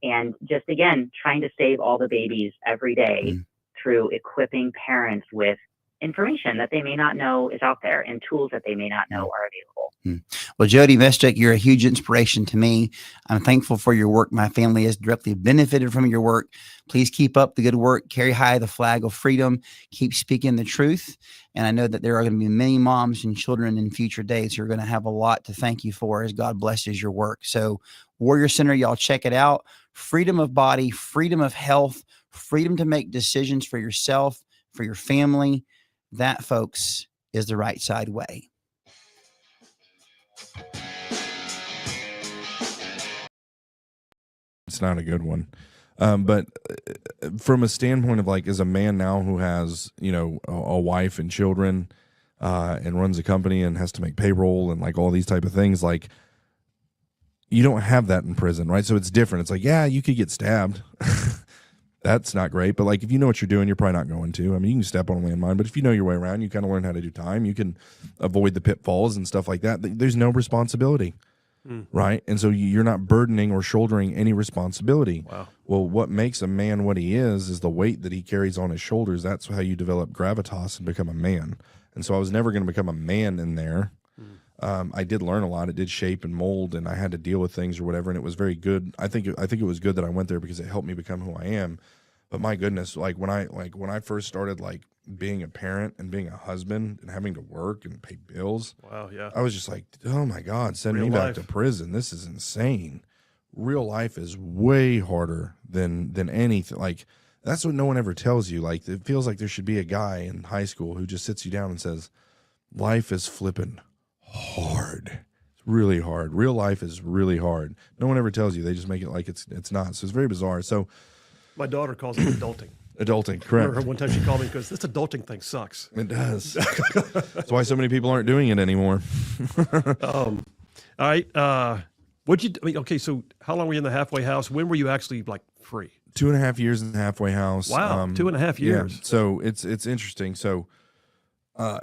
Speaker 4: And just, again, trying to save all the babies every day through equipping parents with information that they may not know is out there and tools that they may not know are available.
Speaker 1: Well, Jody Mestick, you're a huge inspiration to me. I'm thankful for your work. My family has directly benefited from your work. Please keep up the good work. Carry high the flag of freedom. Keep speaking the truth. And I know that there are going to be many moms and children in future days who are going to have a lot to thank you for as God blesses your work. So Warrior Center, y'all check it out. Freedom of body, freedom of health, freedom to make decisions for yourself, for your family. That, folks, is the right side way.
Speaker 2: It's not a good one. But from a standpoint of, like, as a man now who has, a wife and children, and runs a company and has to make payroll and like all these type of things, like, you don't have that in prison, right? So it's different. It's like, yeah, you could get stabbed. That's not great. But like, if you know what you're doing, you're probably not going to. I mean, you can step on a landmine, but if you know your way around, you kind of learn how to do time. You can avoid the pitfalls and stuff like that. There's no responsibility, right? And so you're not burdening or shouldering any responsibility.
Speaker 3: Wow.
Speaker 2: Well, what makes a man what he is the weight that he carries on his shoulders. That's how you develop gravitas and become a man. And so I was never going to become a man in there. I did learn a lot. It did shape and mold, and I had to deal with things or whatever. And it was very good. I think it was good that I went there because it helped me become who I am. But my goodness, like when I first started like being a parent and being a husband and having to work and pay bills.
Speaker 3: Wow, yeah.
Speaker 2: I was just like, oh my God, send
Speaker 3: Real
Speaker 2: me
Speaker 3: life.
Speaker 2: back to prison. This is insane. real life is way harder than anything. Like, that's what no one ever tells you. Like, it feels like there should be a guy in high school who just sits you down and says, life is flipping hard. It's really hard. Real life is really hard. No one ever tells you. They just make it like it's not. So it's very bizarre. So
Speaker 3: my daughter calls it adulting.
Speaker 2: Adulting,
Speaker 3: I
Speaker 2: correct.
Speaker 3: remember one time she called me because this adulting thing sucks.
Speaker 2: It does. That's why so many people aren't doing it anymore.
Speaker 3: All right. Okay, so how long were you in the halfway house? When were you actually like free?
Speaker 2: 2.5 years in the halfway house.
Speaker 3: Wow, 2.5 years.
Speaker 2: Yeah, so it's interesting. So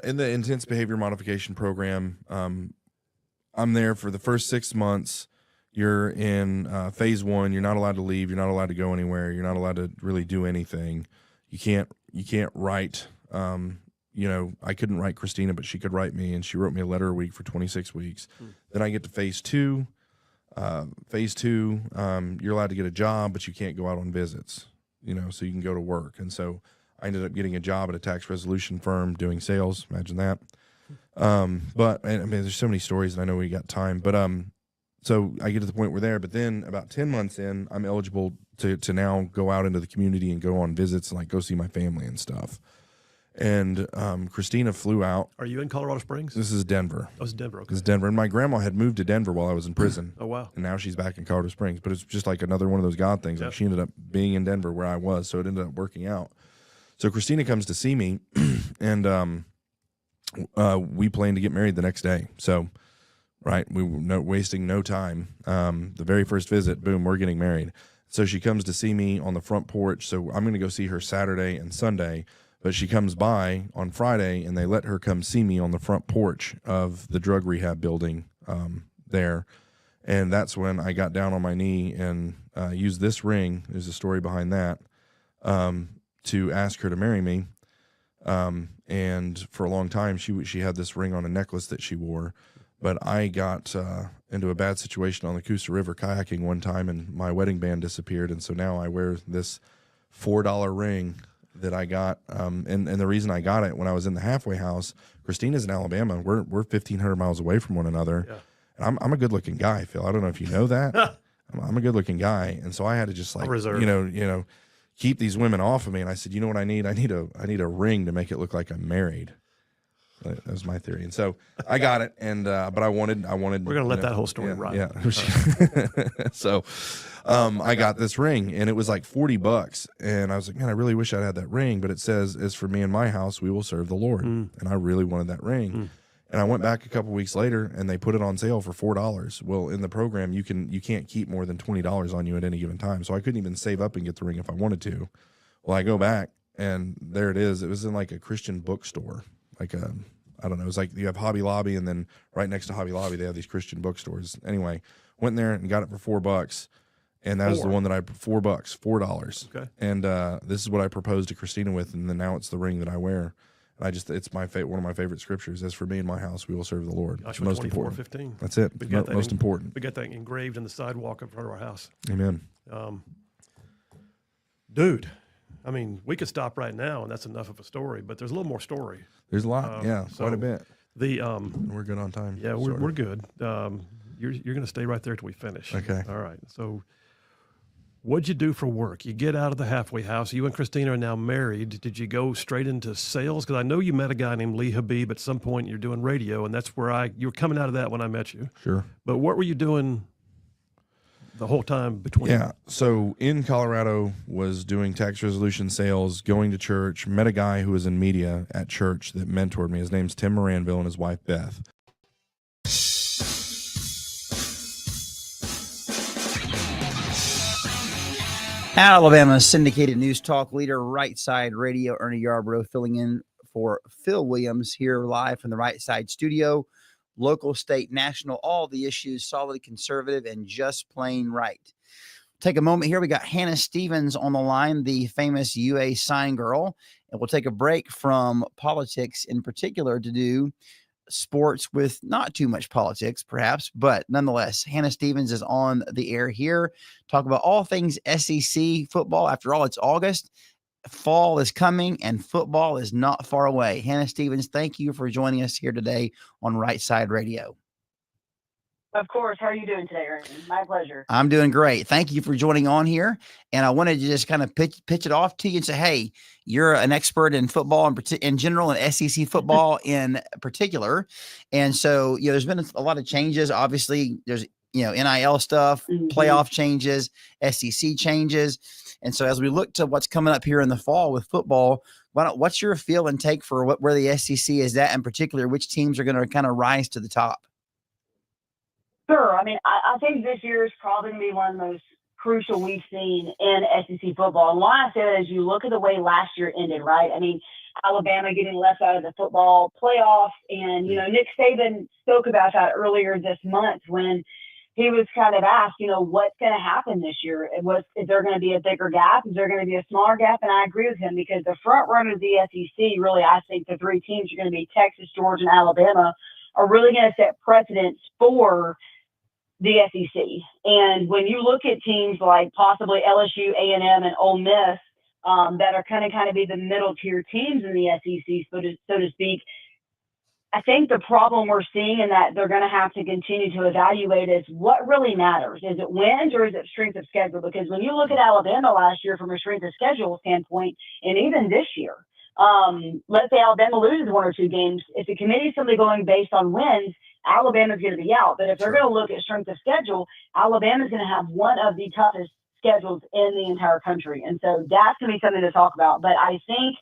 Speaker 2: in the intense behavior modification program, I'm there for the first 6 months. You're in phase 1. You're not allowed to leave. You're not allowed to go anywhere. You're not allowed to really do anything. You can't write. I couldn't write Christina, but she could write me, and she wrote me a letter a week for 26 weeks. Then I get to phase 2. Phase 2, you're allowed to get a job, but you can't go out on visits, so you can go to work. And so I ended up getting a job at a tax resolution firm doing sales. Imagine that. But I mean, there's so many stories, and I know we got time, but, so I get to the point where there, but then about 10 months in, I'm eligible to now go out into the community and go on visits and like go see my family and stuff. And Christina flew out.
Speaker 3: Are you in Colorado Springs?
Speaker 2: This is Denver.
Speaker 3: Oh, it's Denver. Okay.
Speaker 2: This is Denver. And my grandma had moved to Denver while I was in prison.
Speaker 3: Oh, wow.
Speaker 2: And now she's back in Colorado Springs. But it's just like another one of those God things.
Speaker 3: Yeah.
Speaker 2: Like she ended up being in Denver where I was, so it ended up working out. So Christina comes to see me, and we plan to get married the next day. So, right, we were wasting no time. The very first visit, boom, we're getting married. So she comes to see me on the front porch. So I'm going to go see her Saturday and Sunday. But she comes by on Friday, and they let her come see me on the front porch of the drug rehab building there. And that's when I got down on my knee and used this ring. There's a story behind that, to ask her to marry me. And for a long time, she had this ring on a necklace that she wore. But I got into a bad situation on the Coosa River kayaking one time, and my wedding band disappeared. And so now I wear this $4 ring that I got. And the reason I got it when I was in the halfway house, Christina's in Alabama. We're 1,500 miles away from one another. Yeah. And I'm a good looking guy, Phil. I don't know if you know that. I'm a good looking guy. And so I had to just like, keep these women off of me. And I said, you know what I need? I need a ring to make it look like I'm married. That was my theory. And so I got it. And, but I wanted,
Speaker 3: we're going to let that whole story ride.
Speaker 2: Yeah. So, I got this ring, and it was like $40. And I was like, man, I really wish I had that ring, but it says, as for me and my house, we will serve the Lord. And I really wanted that ring. And I went back a couple weeks later, and they put it on sale for $4. Well, in the program, you can't keep more than $20 on you at any given time. So I couldn't even save up and get the ring if I wanted to. Well, I go back, and there it is. It was in like a Christian bookstore. Like I don't know, it's like you have Hobby Lobby, and then right next to Hobby Lobby, they have these Christian bookstores. Anyway, went in there and got it for $4. And that was the one that $4. Okay. And this is what I proposed to Christina with, and then now it's the ring that I wear. And it's one of my favorite scriptures. As for me and my house, we will serve the Lord.
Speaker 3: Joshua
Speaker 2: most
Speaker 3: 24,
Speaker 2: important.
Speaker 3: 15.
Speaker 2: That's it. Most important.
Speaker 3: We got that engraved in the sidewalk in front of our house.
Speaker 2: Amen.
Speaker 3: Dude, I mean, we could stop right now, and that's enough of a story. But there's a little more story.
Speaker 2: There's a lot. Quite a bit. We're good on time.
Speaker 3: Yeah, we're good. You're going to stay right there till we finish.
Speaker 2: Okay.
Speaker 3: All right. So, what'd you do for work? You get out of the halfway house. You and Christina are now married. Did you go straight into sales? Because I know you met a guy named Lee Habib at some point. You're doing radio, and that's where you were coming out of that when I met you.
Speaker 2: Sure.
Speaker 3: But what were you doing the whole time between?
Speaker 2: Yeah. So in Colorado, was doing tax resolution sales, going to church, met a guy who was in media at church that mentored me. His name's Tim Moranville, and his wife, Beth.
Speaker 1: Alabama's syndicated news talk leader, Rightside Radio, Ernie Yarbrough, filling in for Phil Williams here live from the Rightside studio. Local, state, national, all the issues, solidly conservative and just plain right. Take a moment here. We got Hannah Stevens on the line, the famous UA sign girl, and we'll take a break from politics in particular to do sports with not too much politics, perhaps, but nonetheless, Hannah Stevens is on the air here. Talk about all things SEC football. After all, it's August. Fall is coming, and football is not far away. Hannah Stevens, thank you for joining us here today on Rightside Radio.
Speaker 4: Of course. How are you doing today, Ernie? My pleasure.
Speaker 1: I'm doing great. Thank you for joining on here. And I wanted to just kind of pitch it off to you and say, hey, you're an expert in football in general and SEC football in particular. And so, there's been a lot of changes. Obviously, there's, NIL stuff, playoff changes, SEC changes. And so as we look to what's coming up here in the fall with football, what's your feel and take for where the SEC is at in particular, which teams are going to kind of rise to the top?
Speaker 4: Sure. I mean, I think this year is probably going to be one of the most crucial we've seen in SEC football. And why I say that is you look at the way last year ended, right? I mean, Alabama getting left out of the football playoffs. And, Nick Saban spoke about that earlier this month when he was kind of asked, what's going to happen this year? Is there going to be a bigger gap? Is there going to be a smaller gap? And I agree with him because the front runner of the SEC, really, I think the three teams are going to be Texas, Georgia, and Alabama, are really going to set precedents for the SEC. And when you look at teams like possibly LSU, A&M, and Ole Miss that are kind of be the middle tier teams in the SEC, so to speak, I think the problem we're seeing and that they're going to have to continue to evaluate is what really matters. Is it wins or is it strength of schedule? Because when you look at Alabama last year from a strength of schedule standpoint, and even this year, let's say Alabama loses one or two games. If the committee is simply going based on wins, Alabama's going to be out. But if they're going to look at strength of schedule, Alabama's going to have one of the toughest schedules in the entire country. And so that's going to be something to talk about. But I think,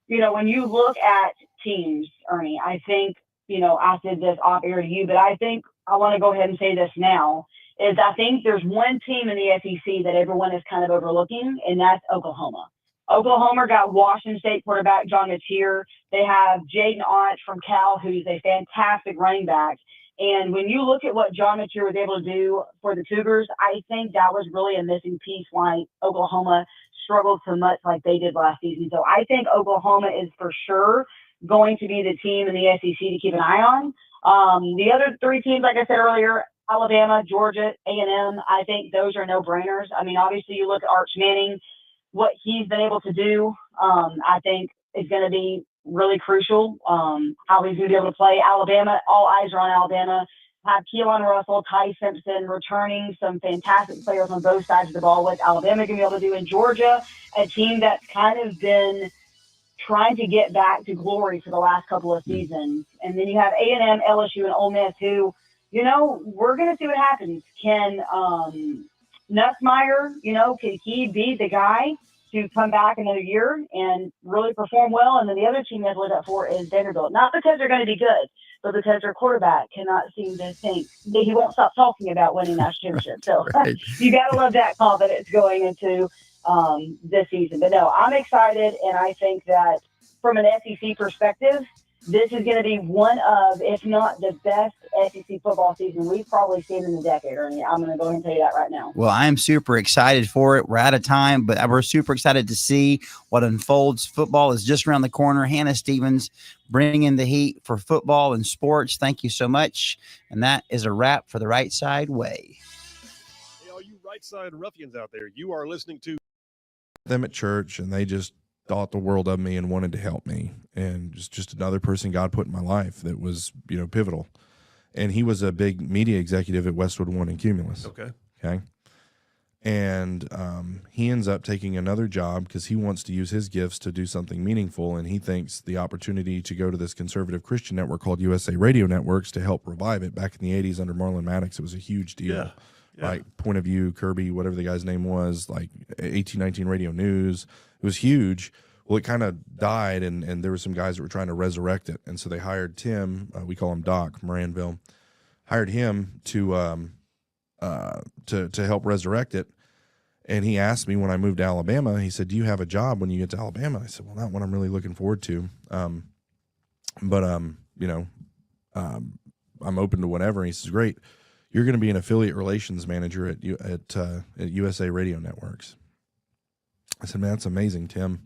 Speaker 4: when you look at teams, Ernie, I think, I said this off air to you, but I think I want to go ahead and say this now, is I think there's one team in the SEC that everyone is kind of overlooking, and that's Oklahoma. Oklahoma got Washington State quarterback John Matier. They have Jaden Ott from Cal, who's a fantastic running back. And when you look at what John Matier was able to do for the Cougars, I think that was really a missing piece why Oklahoma struggled so much like they did last season. So I think Oklahoma is for sure going to be the team in the SEC to keep an eye on. The other three teams, like I said earlier, Alabama, Georgia, A&M, I think those are no-brainers. I mean, obviously you look at Arch Manning, what he's been able to do, I think is going to be really crucial. How he's going to be able to play. Alabama, all eyes are on Alabama. Have Keelan Russell, Ty Simpson returning, some fantastic players on both sides of the ball. What Alabama going to be able to do in Georgia, a team that's kind of been trying to get back to glory for the last couple of seasons. And then you have A&M, LSU, and Ole Miss who, we're going to see what happens. Can Nussmeier, can he be the guy to come back another year and really perform well? And then the other team that's looked up for is Vanderbilt. Not because they're going to be good, but because their quarterback cannot seem to think. He won't stop talking about winning that championship. So right. You got to love that confidence going into this season. But no, I'm excited, and I think that from an SEC perspective, this is going to be one of, if not the best SEC football season we've probably seen in a decade, Ernie. I'm going to go ahead and tell you that right now.
Speaker 1: Well, I am super excited for it. We're out of time, but we're super excited to see what unfolds. Football is just around the corner. Hannah Stevens bringing the heat for football and sports. Thank you so much. And that is a wrap for the Right Side Way.
Speaker 5: Hey, all you Right Side ruffians out there, you are listening to
Speaker 2: them at church, and they just thought the world of me and wanted to help me, and just another person God put in my life that was pivotal. And he was a big media executive at Westwood One and Cumulus. Okay, and he ends up taking another job because he wants to use his gifts to do something meaningful, and he thinks the opportunity to go to this conservative Christian network called USA Radio Networks to help revive it. Back in the 80s under Marlon Maddox, it was a huge deal.
Speaker 3: Yeah.
Speaker 2: Like Point of View, Kirby, whatever the guy's name was, like 1819 Radio News. It was huge. Well, it kind of died, and there were some guys that were trying to resurrect it. And so they hired Tim, we call him Doc, Moranville, hired him to help resurrect it. And he asked me when I moved to Alabama, he said, do you have a job when you get to Alabama? I said, well, not one I'm really looking forward to. But I'm open to whatever. And he says, great. You're going to be an affiliate relations manager at USA Radio Networks. I said, man, that's amazing, Tim.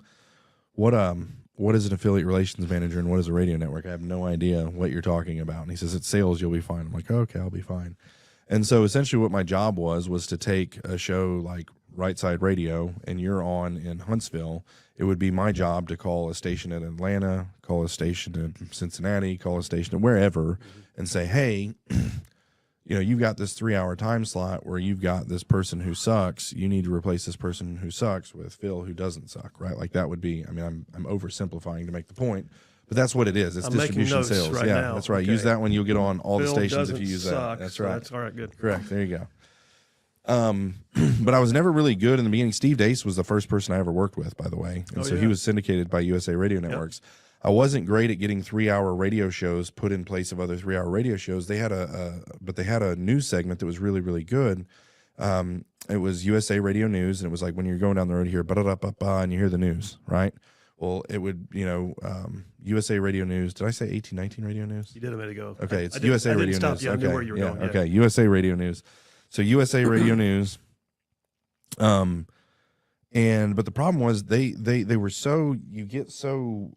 Speaker 2: What is an affiliate relations manager and what is a radio network? I have no idea what you're talking about. And he says, it's sales, you'll be fine. I'm like, okay, I'll be fine. And so essentially what my job was to take a show like Rightside Radio, and you're on in Huntsville. It would be my job to call a station in Atlanta, call a station in Cincinnati, call a station in wherever, and say, hey, you've got this 3-hour time slot where you've got this person who sucks. You need to replace this person who sucks with Phil who doesn't suck, right? Like that would be, I'm oversimplifying to make the point, but that's what it is. It's
Speaker 3: I'm making
Speaker 2: distribution
Speaker 3: notes
Speaker 2: sales.
Speaker 3: right
Speaker 2: yeah,
Speaker 3: now.
Speaker 2: that's right.
Speaker 3: Okay.
Speaker 2: Use that when you'll get on all
Speaker 3: Phil
Speaker 2: the stations if
Speaker 3: doesn't
Speaker 2: you use
Speaker 3: suck,
Speaker 2: that. That's
Speaker 3: so
Speaker 2: right.
Speaker 3: That's all right. Good.
Speaker 2: Correct. There you go. But I was never really good in the beginning. Steve Dace was the first person I ever worked with, by the way. And so he was syndicated by USA Radio Networks. Yep. I wasn't great at getting 3-hour radio shows put in place of other 3-hour radio shows. They had but they had a news segment that was really, really good. It was USA Radio News, and it was like when you're going down the road here, and you hear the news, right? Well, it would, USA Radio News. Did I say 1819 Radio News?
Speaker 3: You did a minute ago.
Speaker 2: Okay, it's USA Radio News.
Speaker 3: Stop you. I knew where you were going.
Speaker 2: Okay, USA Radio News. So USA Radio News. But the problem was they were so, you get so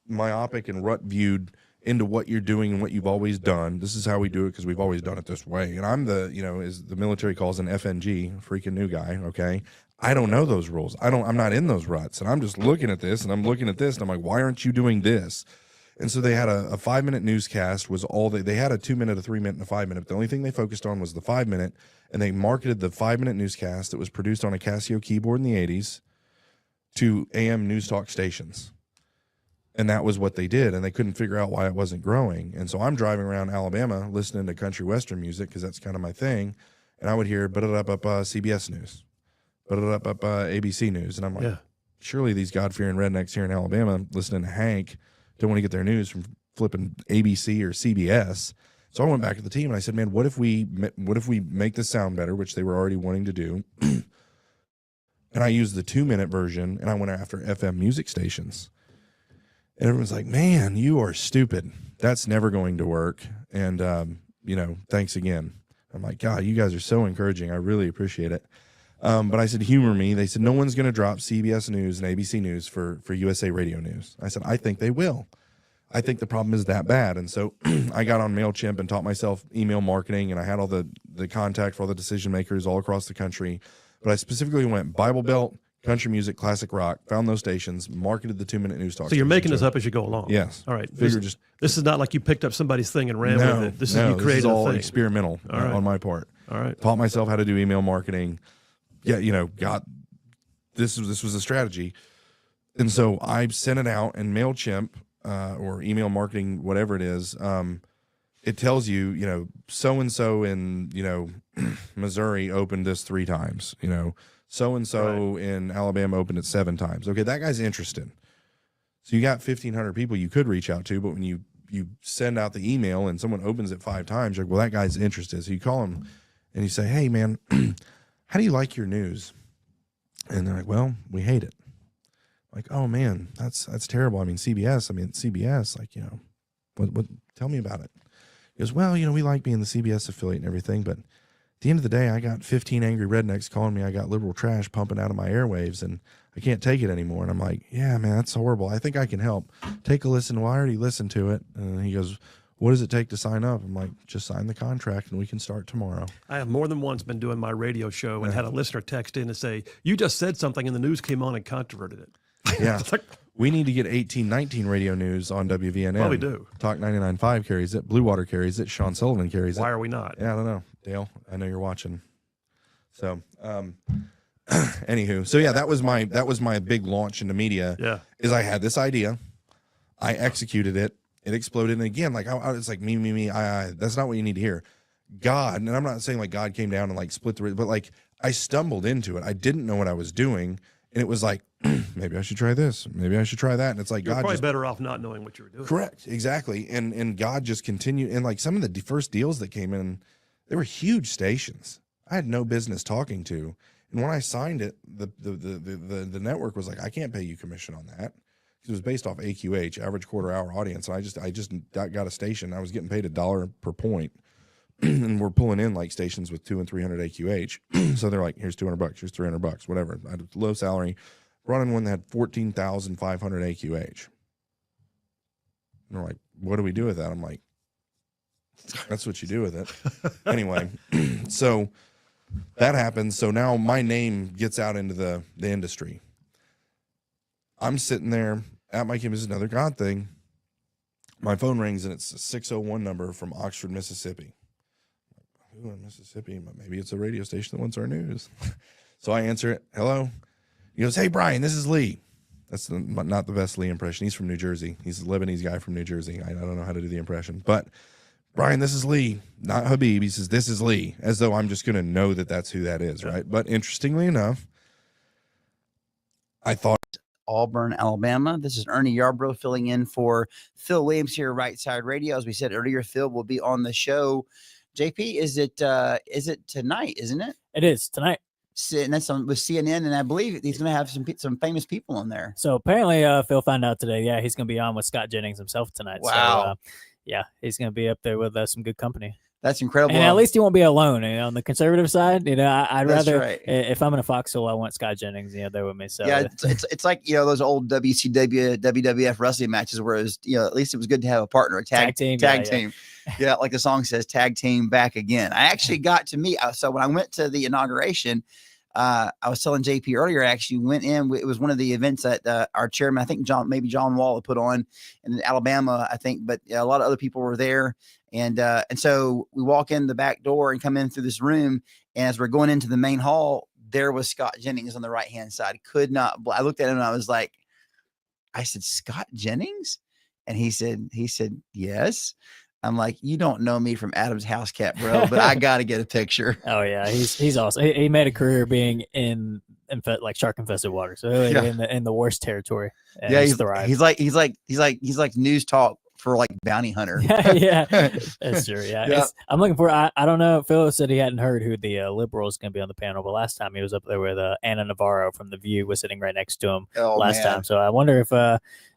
Speaker 2: myopic and rut viewed into what you're doing and what you've always done. This is how we do it because we've always done it this way. And I'm as the military calls an FNG, freaking new guy. Okay. I don't know those rules. I'm not in those ruts. And I'm just looking at this and I'm looking at this and I'm like, why aren't you doing this? And so they had a 5-minute newscast was all they had a 2-minute, a 3-minute, and a 5-minute. The only thing they focused on was the 5-minute, and they marketed the 5-minute newscast that was produced on a Casio keyboard in the 80s to AM news talk stations. And that was what they did, and they couldn't figure out why it wasn't growing. And so I'm driving around Alabama listening to country western music because that's kind of my thing, and I would hear CBS News, ABC News, and I'm like, surely these God-fearing rednecks here in Alabama listening to Hank don't want to get their news from flipping ABC or CBS. So I went back to the team and I said, man, what if we make this sound better, which they were already wanting to do. And I used the 2-minute version and I went after FM music stations. And everyone's like, man, you are stupid. That's never going to work. And, thanks again. I'm like, God, you guys are so encouraging. I really appreciate it. But I said, humor me. They said, no one's going to drop CBS News and ABC News for USA Radio News. I said, I think they will. I think the problem is that bad. And so I got on MailChimp and taught myself email marketing, and I had all the contact for all the decision makers all across the country. But I specifically went Bible Belt, country music, classic rock, found those stations, marketed the 2-minute news talk.
Speaker 3: So you're making this up as you go along.
Speaker 2: Yes.
Speaker 3: All right. This is not like you picked up somebody's thing and ran with it. This is you created
Speaker 2: this is all
Speaker 3: a thing.
Speaker 2: experimental on my part.
Speaker 3: All right.
Speaker 2: Taught myself how to do email marketing. Yeah, this was a strategy. And so I sent it out, and MailChimp or email marketing, whatever it is, it tells you, so-and-so in, Missouri opened this 3 times, so-and-so in Alabama opened it 7 times. Okay, that guy's interested. So you got 1,500 people you could reach out to, but when you send out the email and someone opens it 5 times, you're like, well, that guy's interested. So you call him and you say, hey, man, how do you like your news? And they're like, well, we hate it. Like, oh man, that's terrible. CBS, like, what, tell me about it. He goes, well, we like being the CBS affiliate and everything, but at the end of the day, I got 15 angry rednecks calling me I got liberal trash pumping out of my airwaves and I can't take it anymore. And I'm like, yeah, man, that's horrible. I think I can help. Take a listen. Well, I already listened to it. And he goes, what does it take to sign up? I'm like, just sign the contract and we can start tomorrow.
Speaker 3: I have more than once been doing my radio show and had a listener text in and say, you just said something and the news came on and controverted it.
Speaker 2: Yeah. We need to get 1819 radio news on WVNN.
Speaker 3: Probably do.
Speaker 2: Talk 99.5 carries it. Blue Water carries it. Sean Sullivan carries it.
Speaker 3: Why are we not?
Speaker 2: Yeah, I don't know. Dale, I know you're watching. So, anywho, so yeah, that was my big launch into media.
Speaker 3: Yeah.
Speaker 2: Is I had this idea, I executed it, it exploded, and again, like it's like me, I. That's not what you need to hear. God, and I'm not saying like God came down and like split the, but like I stumbled into it. I didn't know what I was doing, and it was like, maybe I should try this, maybe I should try that, and it's like
Speaker 3: You're
Speaker 2: God
Speaker 3: probably
Speaker 2: just
Speaker 3: better off not knowing what you were doing.
Speaker 2: correct, exactly, and God just continued, and like some of the first deals that came in, they were huge stations I had no business talking to, and when I signed it, the network was like, I can't pay you commission on that. It was based off AQH, average quarter hour audience. And I just got a station. I was getting paid $1 per point. And we're pulling in like stations with 200 and 300 AQH. So they're like, here's $200, here's $300, whatever. I had low salary. Brought in one that had 14,500 AQH. And they're like, what do we do with that? I'm like, that's what you do with it. Anyway, so that happens. So now my name gets out into the industry. I'm sitting there at my campus, another God thing. My phone rings and it's a 601 number from Oxford, Mississippi. Who in Mississippi? But maybe it's a radio station that wants our news. So I answer it. Hello. He goes, hey, Brian, this is Lee. That's not the best Lee impression. He's from New Jersey. He's a Lebanese guy from New Jersey. I don't know how to do the impression. But, Brian, this is Lee, not Habib. He says, this is Lee, as though I'm just going to know that that's who that is, right? But interestingly enough, I thought
Speaker 1: Auburn, Alabama. This is Ernie Yarbrough filling in for Phil Williams here at Right Side Radio. As we said earlier, Phil will be on the show. JP, is it tonight, isn't it?
Speaker 6: It is tonight.
Speaker 1: And that's with CNN, and I believe he's going to have some famous people on there.
Speaker 6: So apparently, Phil found out today. Yeah, he's going to be on with Scott Jennings himself tonight.
Speaker 1: Wow.
Speaker 6: So, yeah, he's going to be up there with some good company.
Speaker 1: That's incredible.
Speaker 6: And at least he won't be alone. On the conservative side, I'd
Speaker 1: That's
Speaker 6: rather,
Speaker 1: right.
Speaker 6: if I'm in a foxhole, I want Scott Jennings, there with me. So
Speaker 1: yeah, it's like, those old WCW, WWF wrestling matches where it was, at least it was good to have a partner, a tag team. Yeah, like the song says, tag team back again. I actually got to meet. So when I went to the inauguration, I was telling JP earlier, I actually went in. It was one of the events that our chairman, I think John Wall had put on in Alabama, I think, but a lot of other people were there. And so we walk in the back door and come in through this room. And as we're going into the main hall, there was Scott Jennings on the right-hand side. I looked at him and I said, Scott Jennings? And he said, yes. I'm like, you don't know me from Adam's House Cat, bro, but I got to get a picture.
Speaker 6: Oh yeah. He's awesome. He made a career being in like shark infested water. So in the worst territory.
Speaker 1: Yeah. He's like news talk for like bounty hunter.
Speaker 6: Yeah, that's true. Yeah. I'm looking for, I don't know. Phil said he hadn't heard who the liberal is going to be on the panel, but last time he was up there with Anna Navarro from The View was sitting right next to him last time. So I wonder if,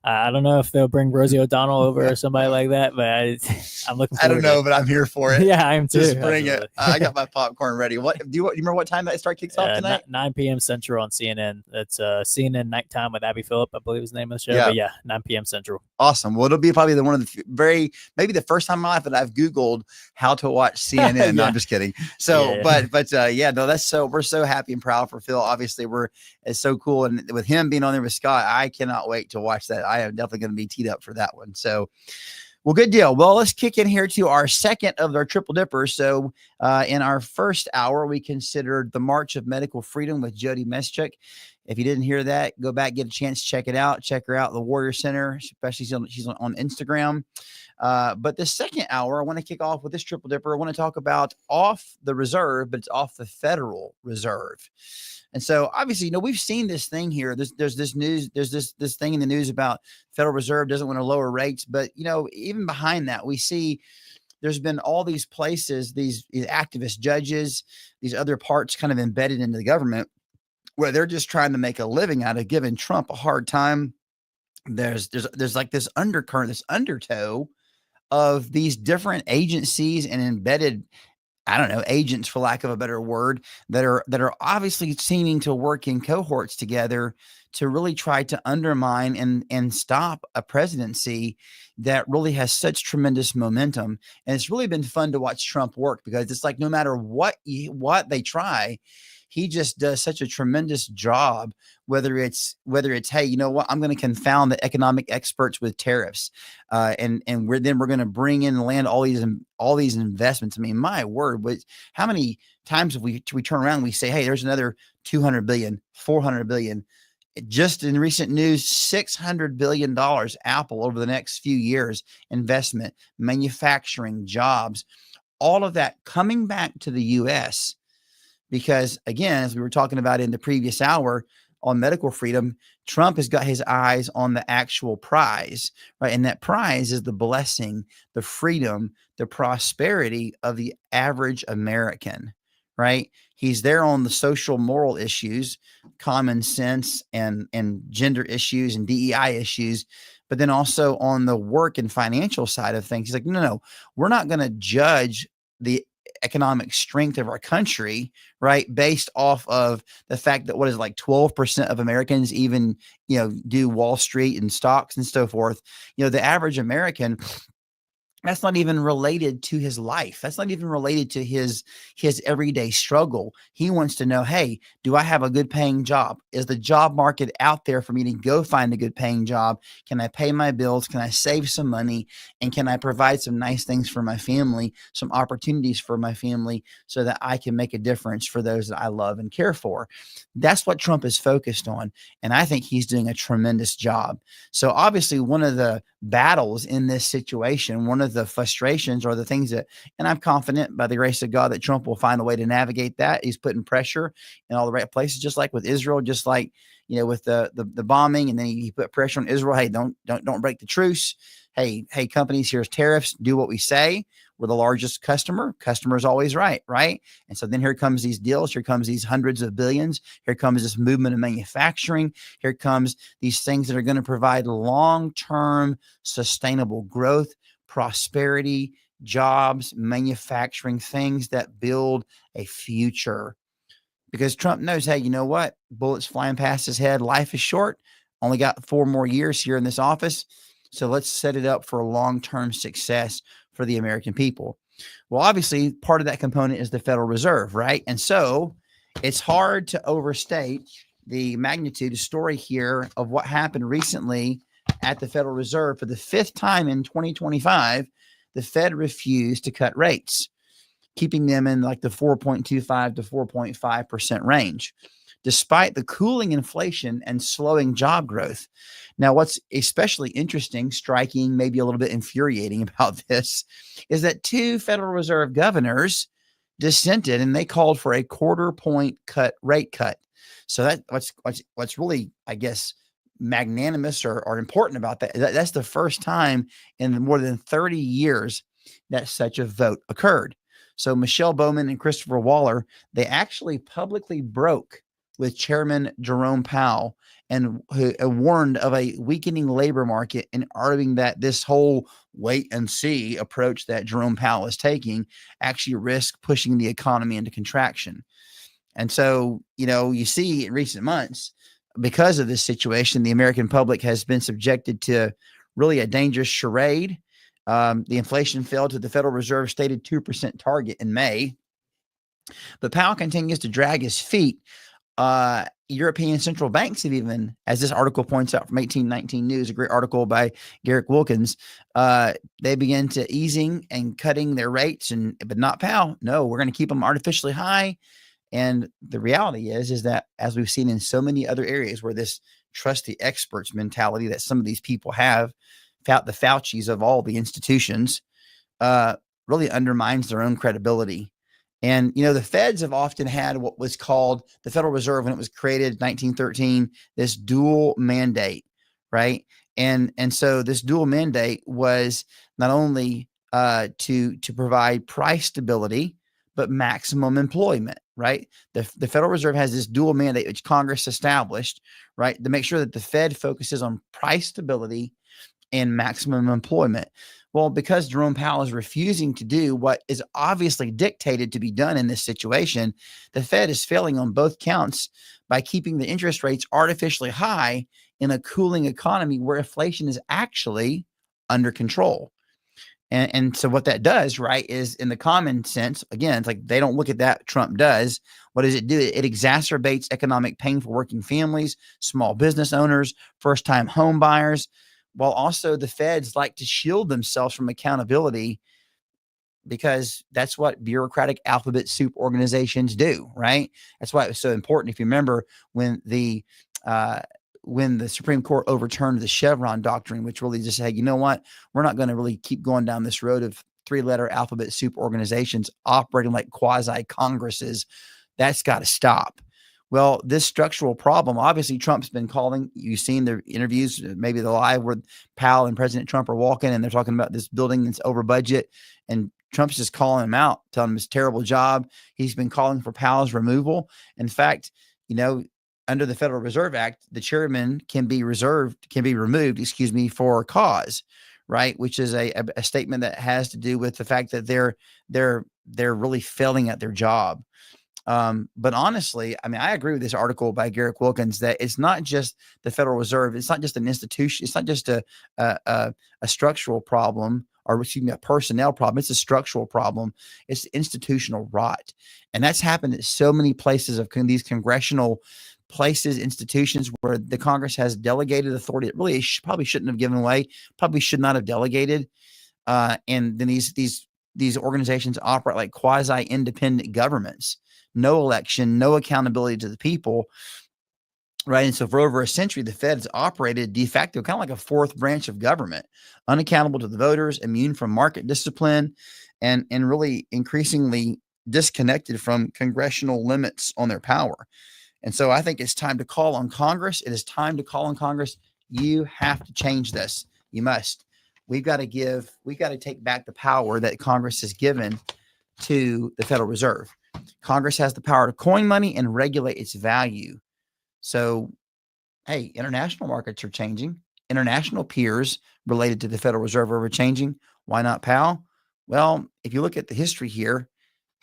Speaker 6: I don't know if they'll bring Rosie O'Donnell over or somebody like that, but I'm looking forward
Speaker 1: I don't know, but I'm here for it.
Speaker 6: Yeah, I am too.
Speaker 1: Just bring it. I got my popcorn ready. What do you remember what time that start kicks off tonight?
Speaker 6: 9 p.m. Central on CNN. That's CNN Nighttime with Abby Phillip, I believe is the name of the show.
Speaker 1: Yeah.
Speaker 6: But yeah, 9 p.m. Central.
Speaker 1: Awesome. Well, it'll be probably one of the maybe the first time in my life that I've Googled how to watch CNN. Yeah. No, I'm just kidding. So, we're so happy and proud for Phil. Obviously, it's so cool. And with him being on there with Scott, I cannot wait to watch that. I am definitely going to be teed up for that one. So, well, good deal. Well, let's kick in here to our second of our triple dippers. So in our first hour, we considered the March of Medical Freedom with Jody Meschuk. If you didn't hear that, go back, get a chance, check it out. Check her out, the Warrior Center, especially she's on Instagram. But the second hour, I want to kick off with this triple dipper. I want to talk about off the reserve, but it's off the Federal Reserve. And so obviously, we've seen this thing here. There's this news, there's this thing in the news about Federal Reserve doesn't want to lower rates. But, even behind that, we see there's been all these places, these activist judges, these other parts kind of embedded into the government where they're just trying to make a living out of giving Trump a hard time. There's like this undercurrent, this undertow of these different agencies and embedded, I don't know, agents, for lack of a better word, that are obviously seeming to work in cohorts together to really try to undermine and stop a presidency that really has such tremendous momentum. And it's really been fun to watch Trump work, because it's like no matter what they try, he just does such a tremendous job, whether it's, hey, you know what, I'm going to confound the economic experts with tariffs. And we're going to bring in and land all these investments. I mean, my word, how many times have we turn around and we say, hey, there's another 200 billion, 400 billion, just in recent news, $600 billion Apple over the next few years, investment, manufacturing, jobs, all of that coming back to the U.S. Because again, as we were talking about in the previous hour on medical freedom, Trump has got his eyes on the actual prize, right? And that prize is the blessing, the freedom, the prosperity of the average American, right? He's there on the social moral issues, common sense and gender issues and DEI issues, but then also on the work and financial side of things. He's like, no, we're not going to judge the economic strength of our country, right, based off of the fact that 12% of Americans even, do Wall Street and stocks and so forth. The average American, That's not even related to his life. That's not even related to his everyday struggle. He wants to know, hey, do I have a good paying job? Is the job market out there for me to go find a good paying job? Can I pay my bills? Can I save some money? And can I provide some nice things for my family, some opportunities for my family so that I can make a difference for those that I love and care for? That's what Trump is focused on. And I think he's doing a tremendous job. So obviously one of the battles in this situation, one of the frustrations or the things that, and I'm confident by the grace of God that Trump will find a way to navigate that. He's putting pressure in all the right places, just like with Israel, just like, with the bombing, and then he put pressure on Israel. Hey, don't break the truce. Hey, companies, here's tariffs. Do what we say. We're the largest customer. Customer is always right. And so then here comes these deals. Here comes these hundreds of billions. Here comes this movement of manufacturing. Here comes these things that are going to provide long-term sustainable growth, prosperity, jobs, manufacturing, things that build a future. Because Trump knows, hey, you know what? Bullets flying past his head. Life is short. Only got 4 more years here in this office. So let's set it up for long-term success for the American people. Well, obviously, part of that component is the Federal Reserve, right? And so it's hard to overstate the magnitude of story here of what happened recently at the Federal Reserve. For the 5th time in 2025, the Fed refused to cut rates, keeping them in like the 4.25 to 4.5% range, despite the cooling inflation and slowing job growth. Now, what's especially interesting, striking, maybe a little bit infuriating about this is that 2 Federal Reserve governors dissented and they called for a 1/4 point rate cut. So what's really, I guess, magnanimous or important about that's the first time in more than 30 years that such a vote occurred. So Michelle Bowman and Christopher Waller, they actually publicly broke with Chairman Jerome Powell and who warned of a weakening labor market and arguing that this whole wait and see approach that Jerome Powell is taking actually risks pushing the economy into contraction. And so, you see in recent months, because of this situation, the American public has been subjected to really a dangerous charade. The inflation fell to the Federal Reserve stated 2% target in May, but Powell continues to drag his feet. European central banks have even, as this article points out from 1819 News, a great article by Garrick Wilkins, they begin to easing and cutting their rates, but not Powell. No, we're going to keep them artificially high. And the reality is that, as we've seen in so many other areas where this trust the experts mentality that some of these people have, the Faucis of all the institutions, really undermines their own credibility. And, the feds have often had what was called the Federal Reserve when it was created in 1913, this dual mandate, right? And so this dual mandate was not only to provide price stability, but maximum employment, right? The Federal Reserve has this dual mandate, which Congress established, right, to make sure that the Fed focuses on price stability and maximum employment. Well, because Jerome Powell is refusing to do what is obviously dictated to be done in this situation, the Fed is failing on both counts by keeping the interest rates artificially high in a cooling economy where inflation is actually under control. And so what that does, right, is in the common sense, again, it's like they don't look at that. Trump does. What does it do? It exacerbates economic pain for working families, small business owners, first-time home buyers, while also the feds like to shield themselves from accountability because that's what bureaucratic alphabet soup organizations do, right? That's why it was so important. If you remember when the Supreme Court overturned the Chevron doctrine, which really just said, you know what, we're not going to really keep going down this road of 3-letter alphabet soup organizations operating like quasi-Congresses. That's got to stop. Well, this structural problem, obviously Trump's been calling, you've seen the interviews, maybe the live where Powell and President Trump are walking and they're talking about this building that's over budget, and Trump's just calling him out, telling him it's a terrible job. He's been calling for Powell's removal. In fact, under the Federal Reserve Act, the chairman can be removed, for a cause, right? Which is a statement that has to do with the fact that they're really failing at their job. But honestly, I mean, I agree with this article by Garrick Wilkins that it's not just the Federal Reserve. It's not just an institution. It's not just a structural problem or excuse me, a personnel problem. It's a structural problem. It's institutional rot. And that's happened at so many places of these congressional places, institutions where the Congress has delegated authority. It really probably shouldn't have given away, probably should not have delegated. And then these organizations operate like quasi-independent governments, no election, no accountability to the people. Right. And so for over a century, the Fed's operated de facto kind of like a fourth branch of government, unaccountable to the voters, immune from market discipline, and really increasingly disconnected from congressional limits on their power. And so I think it's time to call on Congress. It is time to call on Congress. You have to change this. You must. We've got to take back the power that Congress has given to the Federal Reserve. Congress has the power to coin money and regulate its value. So, hey, international markets are changing. International peers related to the Federal Reserve are changing. Why not Powell? Well, if you look at the history here,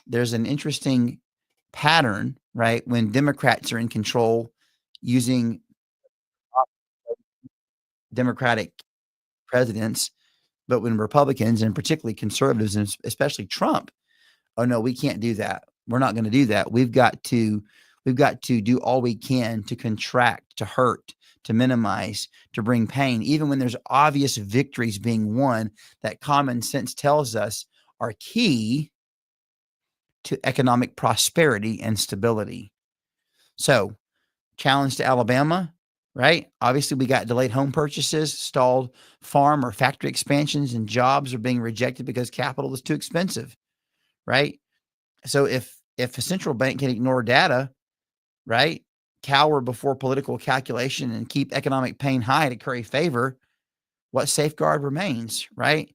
Speaker 1: there's an interesting pattern, right? When Democrats are in control using Democratic presidents, but when Republicans and particularly conservatives and especially Trump, oh no, we can't do that. We're not going to do that. We've got to do all we can to contract, to hurt, to minimize, to bring pain, even when there's obvious victories being won that common sense tells us are key to economic prosperity and stability. So, challenge to Alabama, right? Obviously, we got delayed home purchases, stalled farm or factory expansions, and jobs are being rejected because capital is too expensive, right? So if a central bank can ignore data, right, cower before political calculation and keep economic pain high to curry favor, what safeguard remains, right?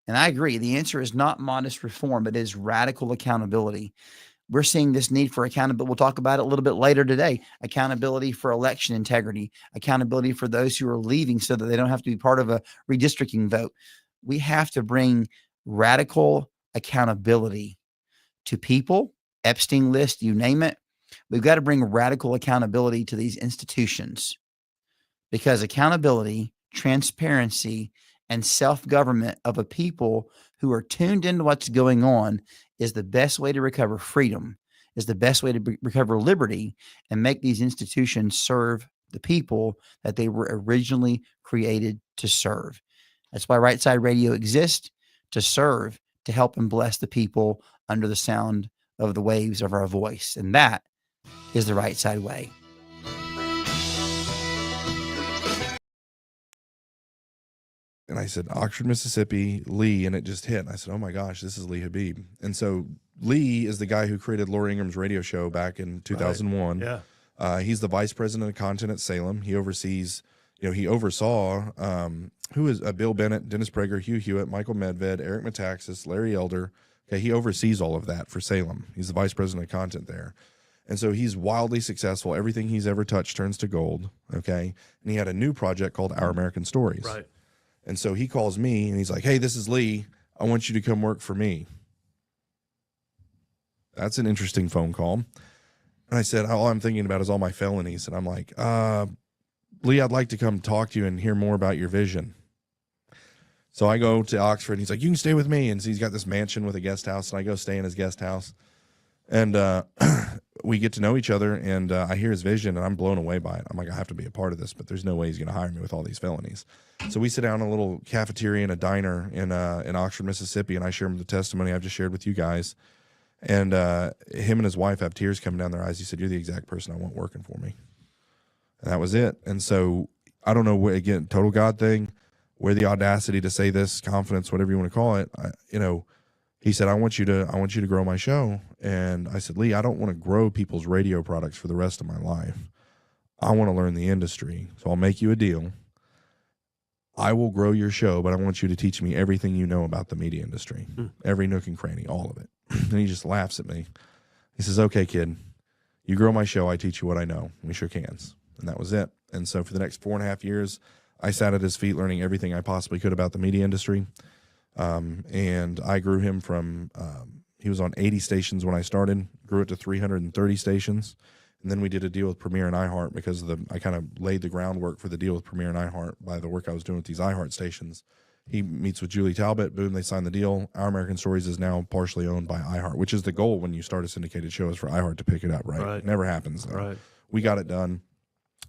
Speaker 1: And I agree. The answer is not modest reform, but is radical accountability. We're seeing this need for accountability. We'll talk about it a little bit later today. Accountability for election integrity, accountability for those who are leaving so that they don't have to be part of a redistricting vote. We have to bring radical accountability to people, Epstein list, you name it. We've got to bring radical accountability to these institutions because accountability, transparency, and self-government of a people who are tuned into what's going on is the best way to recover freedom, is the best way to recover liberty and make these institutions serve the people that they were originally created to serve. That's why Rightside Radio exists, to serve, to help and bless the people under the sound of the waves of our voice. And that is the Rightside way.
Speaker 2: And I said, Oxford, Mississippi, Lee, and it just hit. And I said, oh my gosh, this is Lee Habib. And so Lee is the guy who created Laura Ingram's radio show back in 2001.
Speaker 3: Right. Yeah.
Speaker 2: He's the vice president of content at Salem. He oversees, he oversaw who is Bill Bennett, Dennis Prager, Hugh Hewitt, Michael Medved, Eric Metaxas, Larry Elder. Okay, he oversees all of that for Salem. He's the vice president of content there. And so he's wildly successful. Everything he's ever touched turns to gold. Okay. And he had a new project called Our American Stories.
Speaker 3: Right.
Speaker 2: And so he calls me and he's like, hey, this is Lee. I want you to come work for me. That's an interesting phone call. And I said, all I'm thinking about is all my felonies. And I'm like, Lee, I'd like to come talk to you and hear more about your vision. So I go to Oxford and he's like, you can stay with me. And so he's got this mansion with a guest house and I go stay in his guest house. And we get to know each other and I hear his vision and I'm blown away by it. I'm like, I have to be a part of this, but there's no way he's going to hire me with all these felonies. So we sit down in a little cafeteria and a diner in Oxford, Mississippi, and I share him the testimony I've just shared with you guys. And him and his wife have tears coming down their eyes. He said, you're the exact person I want working for me. And that was it. And so I don't know where, again, total God thing, where the audacity to say this, confidence, whatever you want to call it, he said, I want you to grow my show. And I said, Lee, I don't want to grow people's radio products for the rest of my life. I want to learn the industry. So I'll make you a deal. I will grow your show, but I want you to teach me everything you know about the media industry, every nook and cranny, all of it. And he just laughs at me. He says, okay, kid, you grow my show. I teach you what I know. We shook hands. And that was it. And so for the next 4.5 years, I sat at his feet learning everything I possibly could about the media industry. And I grew him from, he was on 80 stations when I started, grew it to 330 stations. And then we did a deal with Premiere and iHeart because I kind of laid the groundwork for the deal with Premiere and iHeart by the work I was doing with these iHeart stations. He meets with Julie Talbot. Boom, they sign the deal. Our American Stories is now partially owned by iHeart, which is the goal when you start a syndicated show, is for iHeart to pick it up, right? It never happens, though.
Speaker 3: Right.
Speaker 2: We got it done.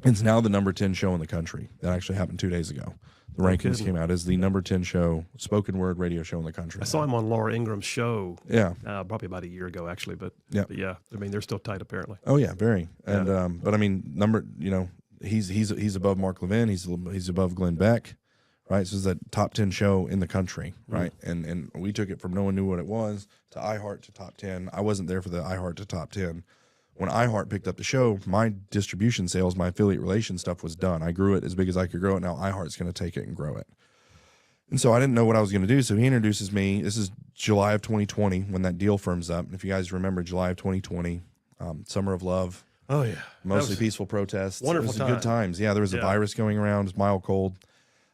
Speaker 2: It's now the number 10 show in the country. That actually happened 2 days ago. The rankings came out as the number 10 show, spoken word radio show in the country.
Speaker 3: I saw him on Laura Ingram's show.
Speaker 2: Yeah.
Speaker 3: Probably about a year ago, actually. But
Speaker 2: yeah.
Speaker 3: I mean, they're still tight, apparently.
Speaker 2: Oh, yeah, very. And, but I mean, he's above Mark Levin. He's above Glenn Beck, right? So it's that top 10 show in the country, right? And we took it from no one knew what it was to iHeart to top 10. I wasn't there for the iHeart to top 10. When iHeart picked up the show, my distribution sales, my affiliate relations stuff was done. I grew it as big as I could grow it. Now iHeart's going to take it and grow it. And so I didn't know what I was going to do. So he introduces me. This is July of 2020 when that deal firms up. And if you guys remember, July of 2020, Summer of Love.
Speaker 3: Oh, yeah.
Speaker 2: Mostly peaceful protests.
Speaker 3: Wonderful
Speaker 2: it was good times. Yeah, there was a virus going around. It was mild cold.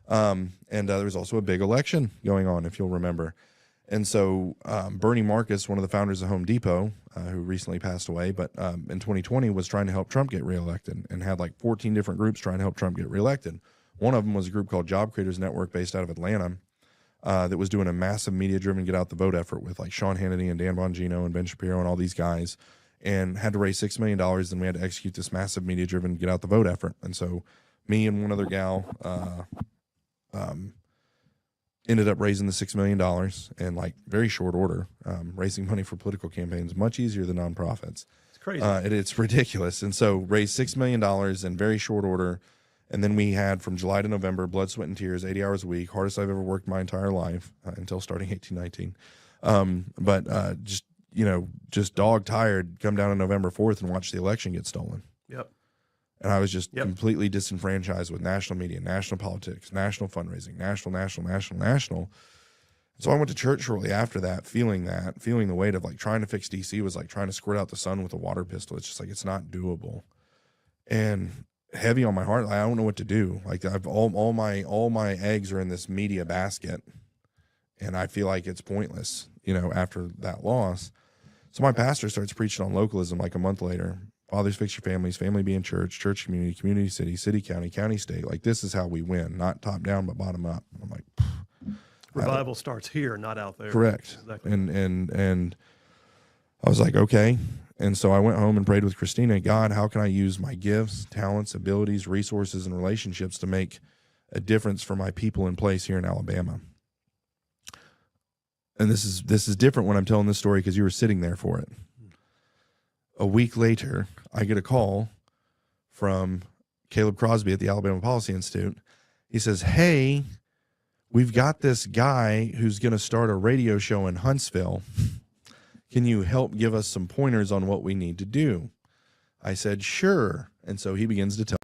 Speaker 2: And there was also a big election going on, if you'll remember. And so Bernie Marcus, one of the founders of Home Depot, who recently passed away, but in 2020 was trying to help Trump get reelected and had like 14 different groups trying to help Trump get reelected. One of them was a group called Job Creators Network based out of Atlanta that was doing a massive media-driven get out the vote effort with like Sean Hannity and Dan Bongino and Ben Shapiro and all these guys, and had to raise $6 million. And we had to execute this massive media-driven get out the vote effort. And so me and one other gal ended up raising the $6 million in like very short order. Raising money for political campaigns much easier than nonprofits.
Speaker 3: It's crazy.
Speaker 2: It's ridiculous. And so raised $6 million in very short order. And then we had from July to November, blood, sweat, and tears, 80 hours a week, hardest I've ever worked my entire life until starting 1819. But just dog tired, come down on November 4th and watch the election get stolen.
Speaker 3: Yep.
Speaker 2: And I was just completely disenfranchised with national media, national politics, national fundraising, national. So I went to church shortly after that, feeling the weight of like trying to fix DC was like trying to squirt out the sun with a water pistol. It's just like, it's not doable. And heavy on my heart, I don't know what to do. Like I've all my eggs are in this media basket, and I feel like it's pointless, after that loss. So my pastor starts preaching on localism like a month later. Fathers, fix your families, family being church, church community, community city, city county, county state. Like this is how we win, not top down, but bottom up. I'm like,
Speaker 3: revival starts here, not out there.
Speaker 2: Correct.
Speaker 3: Exactly.
Speaker 2: And I was like, okay. And so I went home and prayed with Christina. God, how can I use my gifts, talents, abilities, resources, and relationships to make a difference for my people in place here in Alabama? And this is different when I'm telling this story because you were sitting there for it. A week later, I get a call from Caleb Crosby at the Alabama Policy Institute. He says, hey, we've got this guy who's going to start a radio show in Huntsville. Can you help give us some pointers on what we need to do? I said, sure. And so he begins to tell.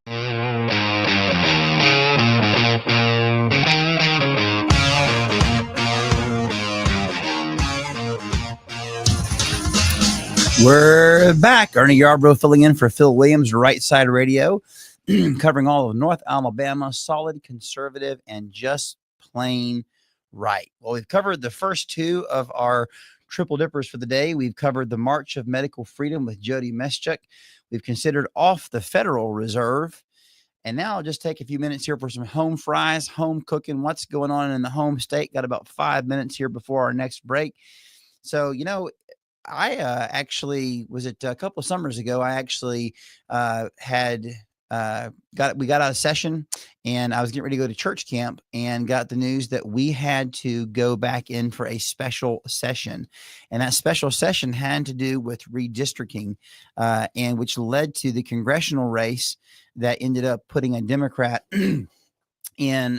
Speaker 1: We're back. Ernie Yarbrough filling in for Phil Williams, Rightside Radio, covering all of North Alabama, solid, conservative, and just plain right. Well, we've covered the first two of our triple dippers for the day. We've covered the March of Medical Freedom with Jody Meschuk. We've considered off the Federal Reserve. And now I'll just take a few minutes here for some home fries, home cooking, what's going on in the home state. Got about 5 minutes here before our next break. So, I actually was it a couple of summers ago. I actually we got out of session, and I was getting ready to go to church camp and got the news that we had to go back in for a special session. And that special session had to do with redistricting, and which led to the congressional race that ended up putting a Democrat in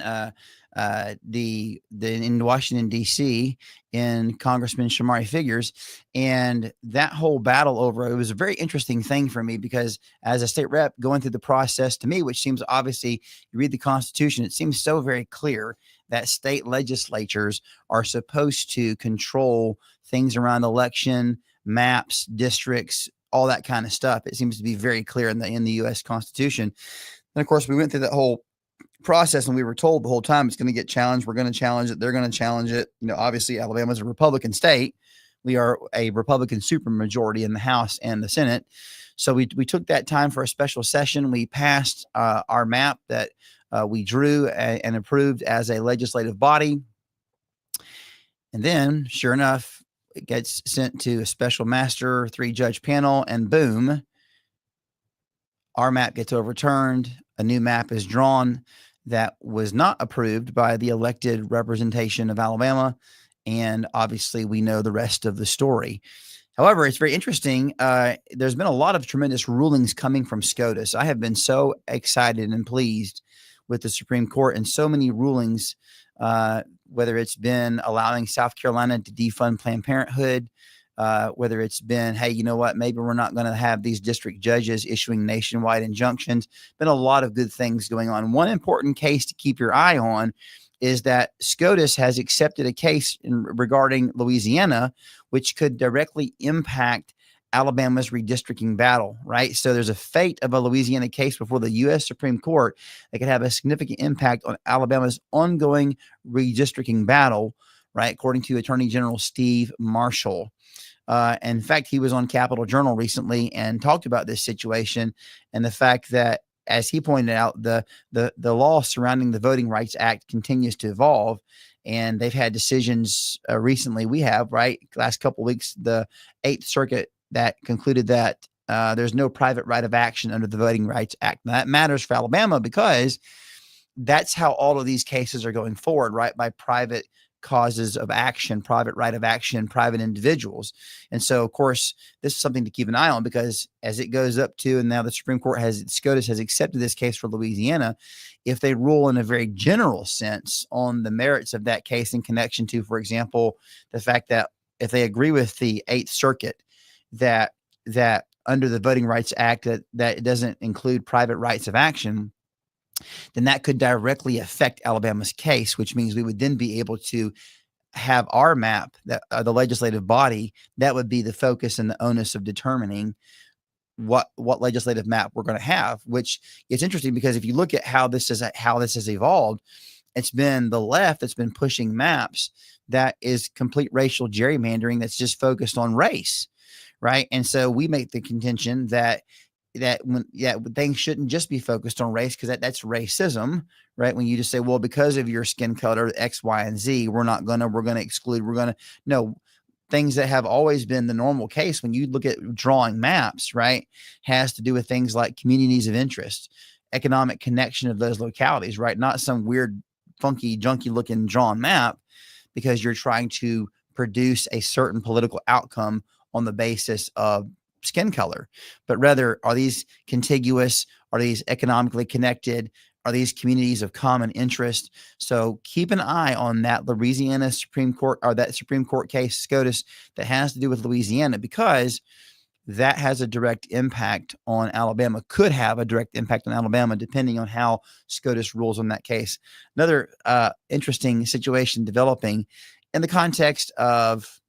Speaker 1: in Washington, D.C. in Congressman Shamari Figures. And that whole battle over it was a very interesting thing for me, because as a state rep going through the process, to me, which seems obviously, you read the Constitution, it seems so very clear that state legislatures are supposed to control things around election, maps, districts, all that kind of stuff. It seems to be very clear in the U.S. Constitution. And of course, we went through that whole process, and we were told the whole time it's going to get challenged. We're going to challenge it. They're going to challenge it. Obviously Alabama is a Republican state. We are a Republican supermajority in the House and the Senate. So we took that time for a special session. We passed our map that we drew and approved as a legislative body. And then, sure enough, it gets sent to a special master 3-judge panel, and boom, our map gets overturned. A new map is drawn that was not approved by the elected representation of Alabama. And obviously, we know the rest of the story. However, it's very interesting. There's been a lot of tremendous rulings coming from SCOTUS. I have been so excited and pleased with the Supreme Court and so many rulings, whether it's been allowing South Carolina to defund Planned Parenthood, whether it's been, hey, you know what, maybe we're not going to have these district judges issuing nationwide injunctions. Been a lot of good things going on. One important case to keep your eye on is that SCOTUS has accepted a case regarding Louisiana, which could directly impact Alabama's redistricting battle, right? So there's a fate of a Louisiana case before the U.S. Supreme Court that could have a significant impact on Alabama's ongoing redistricting battle, right? According to Attorney General Steve Marshall. In fact, he was on Capitol Journal recently and talked about this situation and the fact that, as he pointed out, the law surrounding the Voting Rights Act continues to evolve, and they've had decisions recently. We have, right, last couple of weeks, the 8th Circuit that concluded that there's no private right of action under the Voting Rights Act. Now, that matters for Alabama because that's how all of these cases are going forward, right, by private causes of action, private right of action, private individuals. And so, of course, this is something to keep an eye on, because as it goes up to, and now the Supreme Court SCOTUS has accepted this case for Louisiana, if they rule in a very general sense on the merits of that case in connection to, for example, the fact that if they agree with the 8th Circuit that under the Voting Rights Act that it doesn't include private rights of action, then that could directly affect Alabama's case, which means we would then be able to have our map, that the legislative body, that would be the focus and the onus of determining what legislative map we're going to have. Which is interesting, because if you look at how this has evolved, it's been the left that's been pushing maps that is complete racial gerrymandering that's just focused on race, right? And so we make the contention that things shouldn't just be focused on race, because that's racism, right? When you just say, well, because of your skin color, X, Y, and Z, we're going to exclude, no, things that have always been the normal case when you look at drawing maps, right, has to do with things like communities of interest, economic connection of those localities, right? Not some weird, funky, junky looking drawn map because you're trying to produce a certain political outcome on the basis of skin color, but rather, are these contiguous? Are these economically connected? Are these communities of common interest? So keep an eye on that Louisiana Supreme Court, or that Supreme Court case, SCOTUS, that has to do with Louisiana, because that has a direct impact on Alabama, could have a direct impact on Alabama, depending on how SCOTUS rules on that case. Another interesting situation developing in the context of,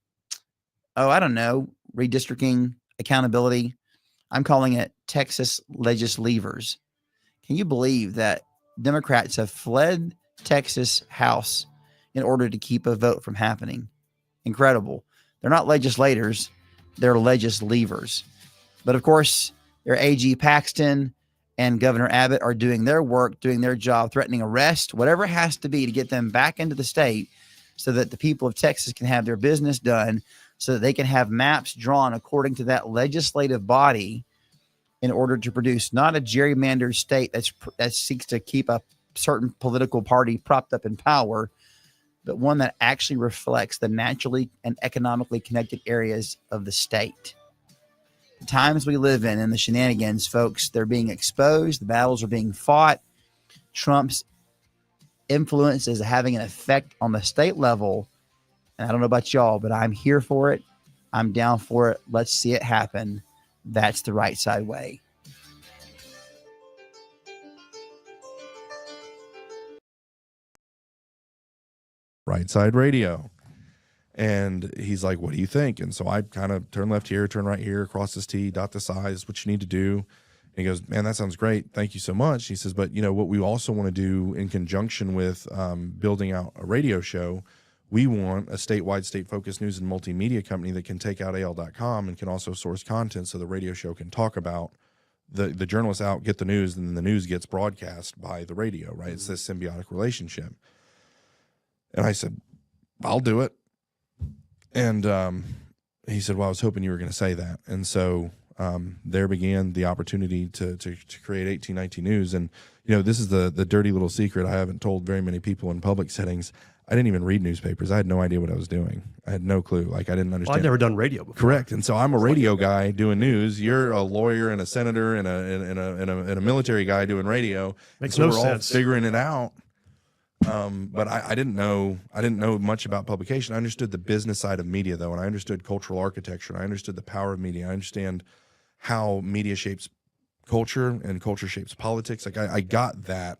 Speaker 1: redistricting, accountability. I'm calling it Texas legislators. Can you believe that Democrats have fled Texas House in order to keep a vote from happening? Incredible. They're not legislators, they're legislators. But of course, their AG Paxton and Governor Abbott are doing their work, doing their job, threatening arrest, whatever it has to be to get them back into the state so that the people of Texas can have their business done, so that they can have maps drawn according to that legislative body in order to produce not a gerrymandered state that seeks to keep a certain political party propped up in power, but one that actually reflects the naturally and economically connected areas of the state. The times we live in and the shenanigans, folks, they're being exposed. The battles are being fought. Trump's influence is having an effect on the state level. And I don't know about y'all, but I'm here for it. I'm down for it. Let's see it happen. That's the right side way.
Speaker 2: Rightside Radio. And he's like, what do you think? And so I kind of turn left here, turn right here, cross this T, dot this I is what you need to do. And he goes, man, that sounds great. Thank you so much. He says, but what we also want to do in conjunction with building out a radio show, we want a statewide, state-focused news and multimedia company that can take out AL.com and can also source content so the radio show can talk about the journalists out, get the news, and then the news gets broadcast by the radio, right? It's this symbiotic relationship. And I said, I'll do it. And he said, well, I was hoping you were going to say that. And so there began the opportunity to create 1819 News. And, this is the dirty little secret I haven't told very many people in public settings. I didn't even read newspapers. I had no idea what I was doing. I had no clue. Like, I didn't understand.
Speaker 3: Well, I'd never done radio before.
Speaker 2: Correct. And so I'm a radio guy doing news. You're a lawyer and a senator and a military guy doing radio.
Speaker 3: Makes
Speaker 2: so
Speaker 3: no
Speaker 2: we're
Speaker 3: sense.
Speaker 2: all figuring it out. But I didn't know much about publication. I understood the business side of media, though, and I understood cultural architecture. And I understood the power of media. I understand how media shapes culture and culture shapes politics. Like, I got that.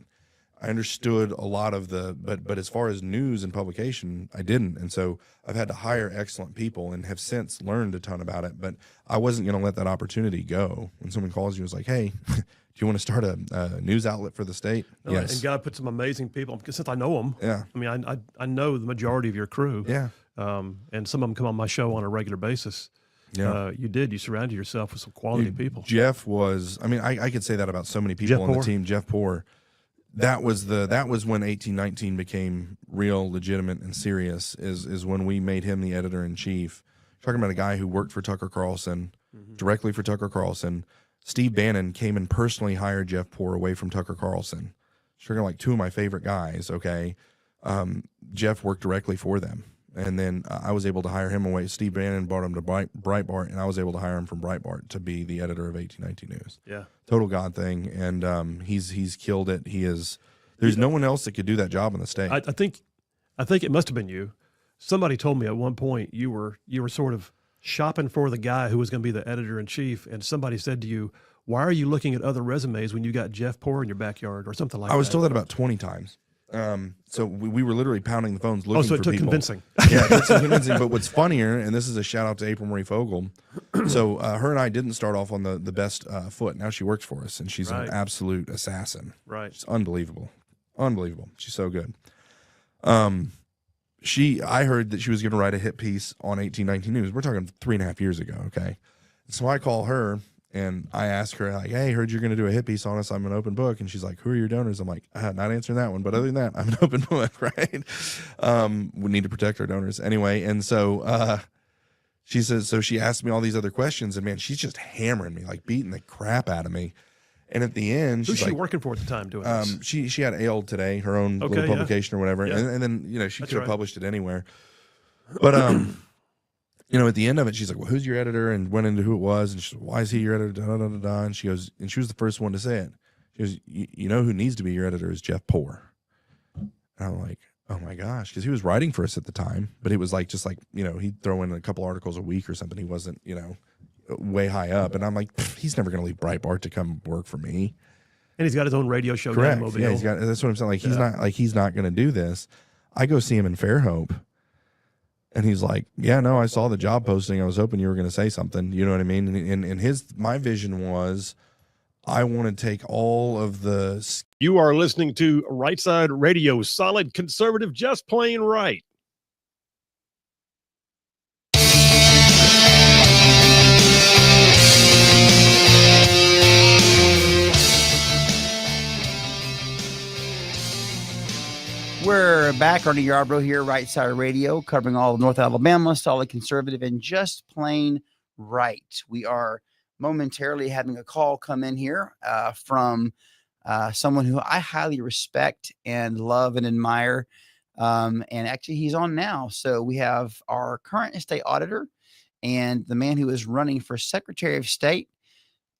Speaker 2: I understood a lot of but as far as news and publication, I didn't. And so I've had to hire excellent people and have since learned a ton about it. But I wasn't going to let that opportunity go. When someone calls you, it's like, hey, do you want to start a news outlet for the state?
Speaker 3: No,
Speaker 2: Yes.
Speaker 3: And God put some amazing people, because since I know them,
Speaker 2: Yeah.
Speaker 3: I mean, I know the majority of your crew.
Speaker 2: Yeah.
Speaker 3: And some of them come on my show on a regular basis.
Speaker 2: Yeah.
Speaker 3: You surrounded yourself with some quality people.
Speaker 2: Jeff was, I mean, I could say that about so many people on the team. Jeff Poor. That was when 1819 became real, legitimate, and serious. Is when we made him the editor in chief. Talking about a guy who worked for Tucker Carlson, directly for Tucker Carlson. Steve Bannon came and personally hired Jeff Poor away from Tucker Carlson. Talking like two of my favorite guys. Okay, Jeff worked directly for them, and then I was able to hire him away. Steve Bannon brought him to Breitbart, and I was able to hire him from Breitbart to be the editor of 1819 News.
Speaker 3: Yeah.
Speaker 2: Total God thing, and he's killed it. He is. There's no one else that could do that job in the state.
Speaker 3: I think it must have been you. Somebody told me at one point you were sort of shopping for the guy who was going to be the editor in chief, and somebody said to you, "Why are you looking at other resumes when you got Jeff Poor in your backyard?" or something like that.
Speaker 2: I was told that about 20 times. So we were literally pounding the phones looking
Speaker 3: so
Speaker 2: for
Speaker 3: it took
Speaker 2: people.
Speaker 3: convincing.
Speaker 2: Yeah, it took some convincing. But what's funnier, and this is a shout out to April Marie Fogel. So her and I didn't start off on the best foot. Now she works for us, and she's an absolute assassin.
Speaker 3: Right.
Speaker 2: She's unbelievable. She's so good. I heard that she was going to write a hit piece on 1819 News. We're talking 3.5 years ago. Okay. So I call her and I ask her, like, hey, heard you're going to do a hit piece on us. I'm an open book. And she's like, who are your donors? I'm like, not answering that one. But other than that, I'm an open book, right? We need to protect our donors anyway. And so she says, so she asked me all these other questions. And man, she's just hammering me, like beating the crap out of me. And at the end,
Speaker 3: who's
Speaker 2: she's
Speaker 3: she
Speaker 2: like,
Speaker 3: working for at the time doing this?
Speaker 2: She had Ale Today, her own little
Speaker 3: yeah.
Speaker 2: publication or whatever.
Speaker 3: Yeah.
Speaker 2: And then, she
Speaker 3: That's
Speaker 2: could have
Speaker 3: right.
Speaker 2: published it anywhere. But, at the end of it, she's like, well, who's your editor? And went into who it was. And she said, why is he your editor? Da, da, da, da, da. And she goes, and she was the first one to say it. She goes, you know who needs to be your editor is Jeff Poor. And I'm like, oh my gosh. Because he was writing for us at the time. But it was like, just like, he'd throw in a couple articles a week or something. He wasn't, way high up. And I'm like, he's never going to leave Breitbart to come work for me.
Speaker 3: And he's got his own radio show.
Speaker 2: Correct.
Speaker 3: Mobile.
Speaker 2: Yeah, that's what I'm saying. Like he's not going to do this. I go see him in Fairhope, and he's like, "Yeah, no, I saw the job posting. I was hoping you were going to say something." You know what I mean? And my vision was, I want to take all of the.
Speaker 5: You are listening to Rightside Radio, solid conservative, just plain right.
Speaker 1: We're back, Ernie Yarbrough here, Rightside Radio, covering all of North Alabama, solid conservative, and just plain right. We are momentarily having a call come in here from someone who I highly respect and love and admire. And actually, he's on now. So we have our current state auditor and the man who is running for Secretary of State,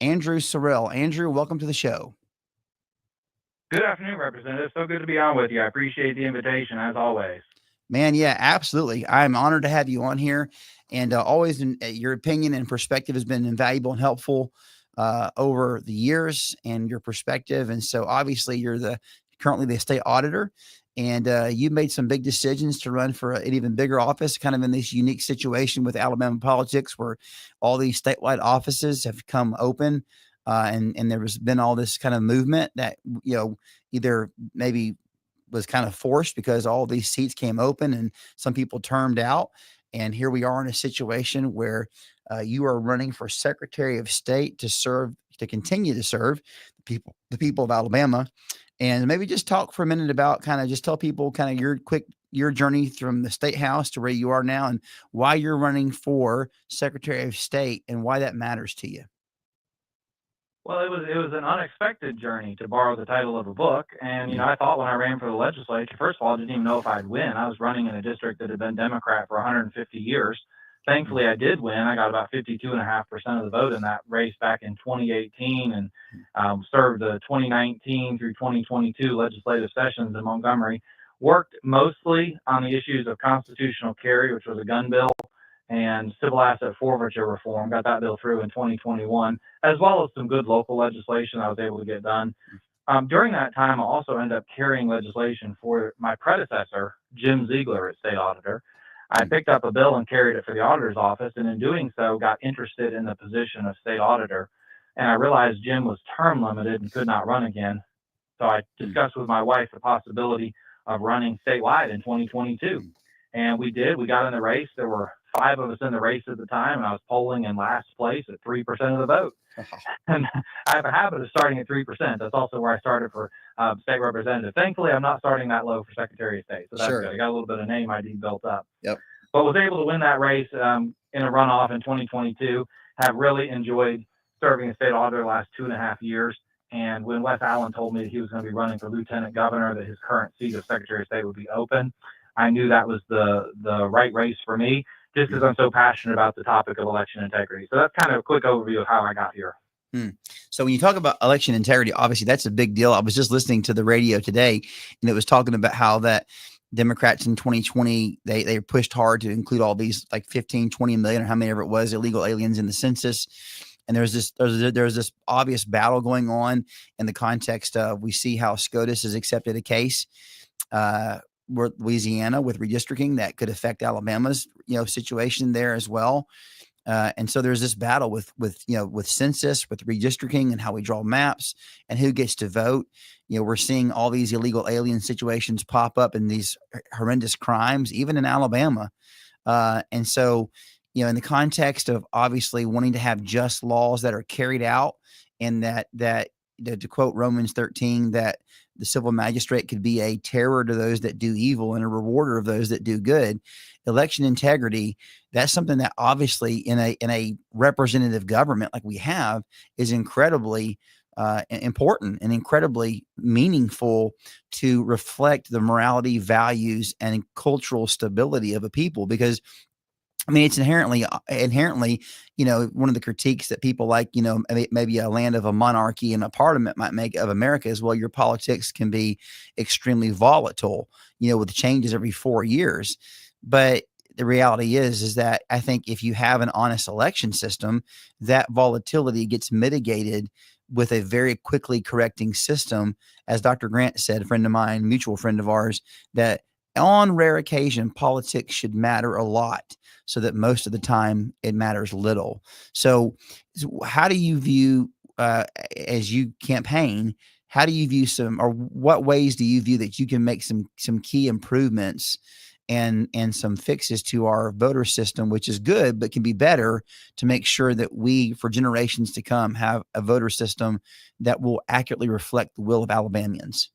Speaker 1: Andrew Sorrell. Andrew, welcome to the show.
Speaker 7: Good afternoon, Representative. So good to be on with you. I appreciate the invitation, as always.
Speaker 1: Man, yeah, absolutely. I'm honored to have you on here. And always your opinion and perspective has been invaluable and helpful over the years, and your perspective. And so obviously you're currently the state auditor, and you made some big decisions to run for an even bigger office, kind of in this unique situation with Alabama politics where all these statewide offices have come open. And there has been all this kind of movement that, either maybe was kind of forced because all these seats came open and some people termed out. And here we are in a situation where you are running for Secretary of State to continue to serve the people of Alabama. And maybe just talk for a minute about just tell people your journey from the state house to where you are now and why you're running for Secretary of State and why that matters to you.
Speaker 7: Well, it was an unexpected journey, to borrow the title of a book. And, I thought when I ran for the legislature, first of all, I didn't even know if I'd win. I was running in a district that had been Democrat for 150 years. Thankfully, I did win. I got about 52.5% of the vote in that race back in 2018 and served the 2019 through 2022 legislative sessions in Montgomery. Worked mostly on the issues of constitutional carry, which was a gun bill, and civil asset forfeiture reform. Got that bill through in 2021, as well as some good local legislation I was able to get done. During that time, I also ended up carrying legislation for my predecessor, Jim Ziegler, as state auditor. I picked up a bill and carried it for the auditor's office, and in doing so, got interested in the position of state auditor. And I realized Jim was term limited and could not run again. So I discussed with my wife the possibility of running statewide in 2022. And we did. We got in the race. There were 5 of us in the race at the time, and I was polling in last place at 3% of the vote. And I have a habit of starting at 3%. That's also where I started for state representative. Thankfully, I'm not starting that low for Secretary of State. So that's good. I got a little bit of name ID built up.
Speaker 1: Yep.
Speaker 7: But was able to win that race in a runoff in 2022. Have really enjoyed serving as state auditor the last 2.5 years. And when Wes Allen told me that he was going to be running for lieutenant governor, that his current seat of Secretary of State would be open, I knew that was the right race for me, just as I'm so passionate about the topic of election integrity. So that's kind of a quick overview of how I got here.
Speaker 1: So when you talk about election integrity, obviously that's a big deal. I was just listening to the radio today, and it was talking about how that Democrats in 2020, they pushed hard to include all these like 15, 20 million or how many ever it was illegal aliens in the census. And there's this obvious battle going on in the context of, we see how SCOTUS has accepted a case with Louisiana with redistricting that could affect Alabama's situation there as well. And so there's this battle with census, with redistricting and how we draw maps and who gets to vote. We're seeing all these illegal alien situations pop up in these horrendous crimes, even in Alabama. And so, in the context of obviously wanting to have just laws that are carried out, and that to quote Romans 13, that the civil magistrate could be a terror to those that do evil and a rewarder of those that do good. Election integrity, that's something that obviously in a representative government like we have is incredibly important and incredibly meaningful to reflect the morality, values, and cultural stability of a people. Because it's inherently, one of the critiques that people like, maybe a land of a monarchy and a parliament might make of America is, well, your politics can be extremely volatile, with changes every 4 years. But the reality is that I think if you have an honest election system, that volatility gets mitigated with a very quickly correcting system. As Dr. Grant said, a friend of mine, mutual friend of ours, that on rare occasion, politics should matter a lot, so that most of the time it matters little. So how do you view, as you campaign, how do you view or what ways do you view that you can make some key improvements and some fixes to our voter system, which is good, but can be better, to make sure that we, for generations to come, have a voter system that will accurately reflect the will of Alabamians?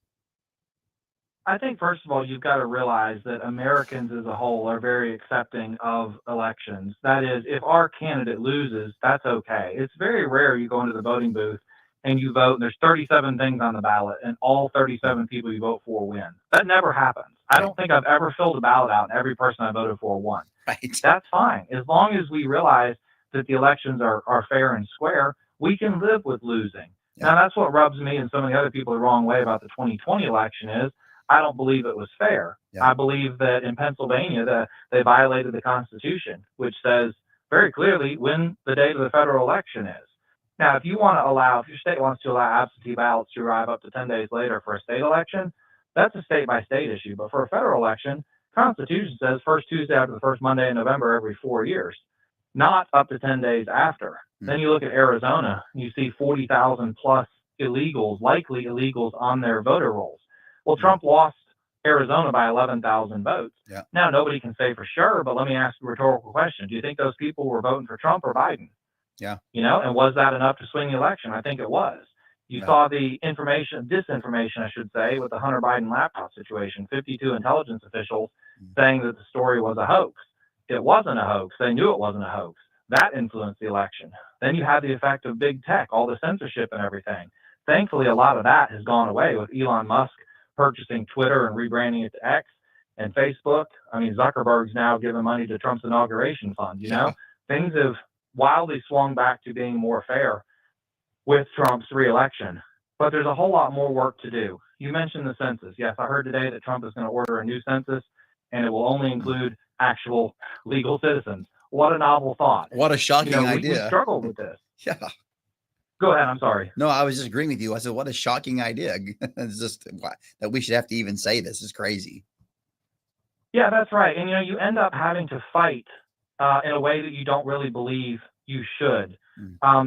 Speaker 7: I think, first of all, you've got to realize that Americans as a whole are very accepting of elections. That is, if our candidate loses, that's okay. It's very rare you go into the voting booth and you vote, and there's 37 things on the ballot, and all 37 people you vote for win. That never happens. I don't think I've ever filled a ballot out and every person I voted for won.
Speaker 1: Right.
Speaker 7: That's fine. As long as we realize that the elections are fair and square, we can live with losing. Yeah. Now, that's what rubs me and some of the other people the wrong way about the 2020 election is, I don't believe it was fair. Yeah. I believe that in Pennsylvania, they violated the Constitution, which says very clearly when the date of the federal election is. Now, if your state wants to allow absentee ballots to arrive up to 10 days later for a state election, that's a state-by-state issue. But for a federal election, Constitution says first Tuesday after the first Monday in November every 4 years, not up to 10 days after. Mm-hmm. Then you look at Arizona, you see 40,000 plus likely illegals on their voter rolls. Well, Trump lost Arizona by 11,000 votes. Yeah. Now, nobody can say for sure, but let me ask a rhetorical question. Do you think those people were voting for Trump or Biden?
Speaker 1: Yeah.
Speaker 7: And was that enough to swing the election? I think it was. You saw the disinformation, I should say, with the Hunter Biden laptop situation. 52 intelligence officials saying that the story was a hoax. It wasn't a hoax. They knew it wasn't a hoax. That influenced the election. Then you had the effect of big tech, all the censorship and everything. Thankfully, a lot of that has gone away with Elon Musk purchasing Twitter and rebranding it to X and Facebook. I mean, Zuckerberg's now giving money to Trump's inauguration fund. You know, things have wildly swung back to being more fair with Trump's reelection. But there's a whole lot more work to do. You mentioned the census. Yes, I heard today that Trump is going to order a new census, and it will only include actual legal citizens. What a novel thought.
Speaker 1: What a shocking idea.
Speaker 7: We struggled with this.
Speaker 1: Yeah.
Speaker 7: Go ahead. I'm sorry.
Speaker 1: No, I was just agreeing with you. I said, what a shocking idea. It's just that we should have to even say this is crazy.
Speaker 7: Yeah, that's right. And, you end up having to fight in a way that you don't really believe you should.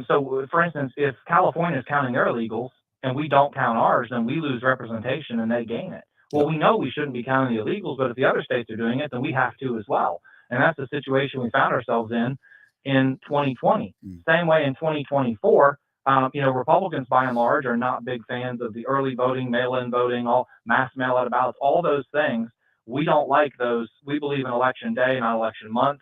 Speaker 7: So, for instance, if California is counting their illegals and we don't count ours, then we lose representation and they gain it. Well, we know we shouldn't be counting the illegals, but if the other states are doing it, then we have to as well. And that's the situation we found ourselves in 2020. Same way in 2024. Republicans by and large are not big fans of the early voting, mail-in voting, all mass mail-out ballots, all those things. We don't like those. We believe in election day, not election month.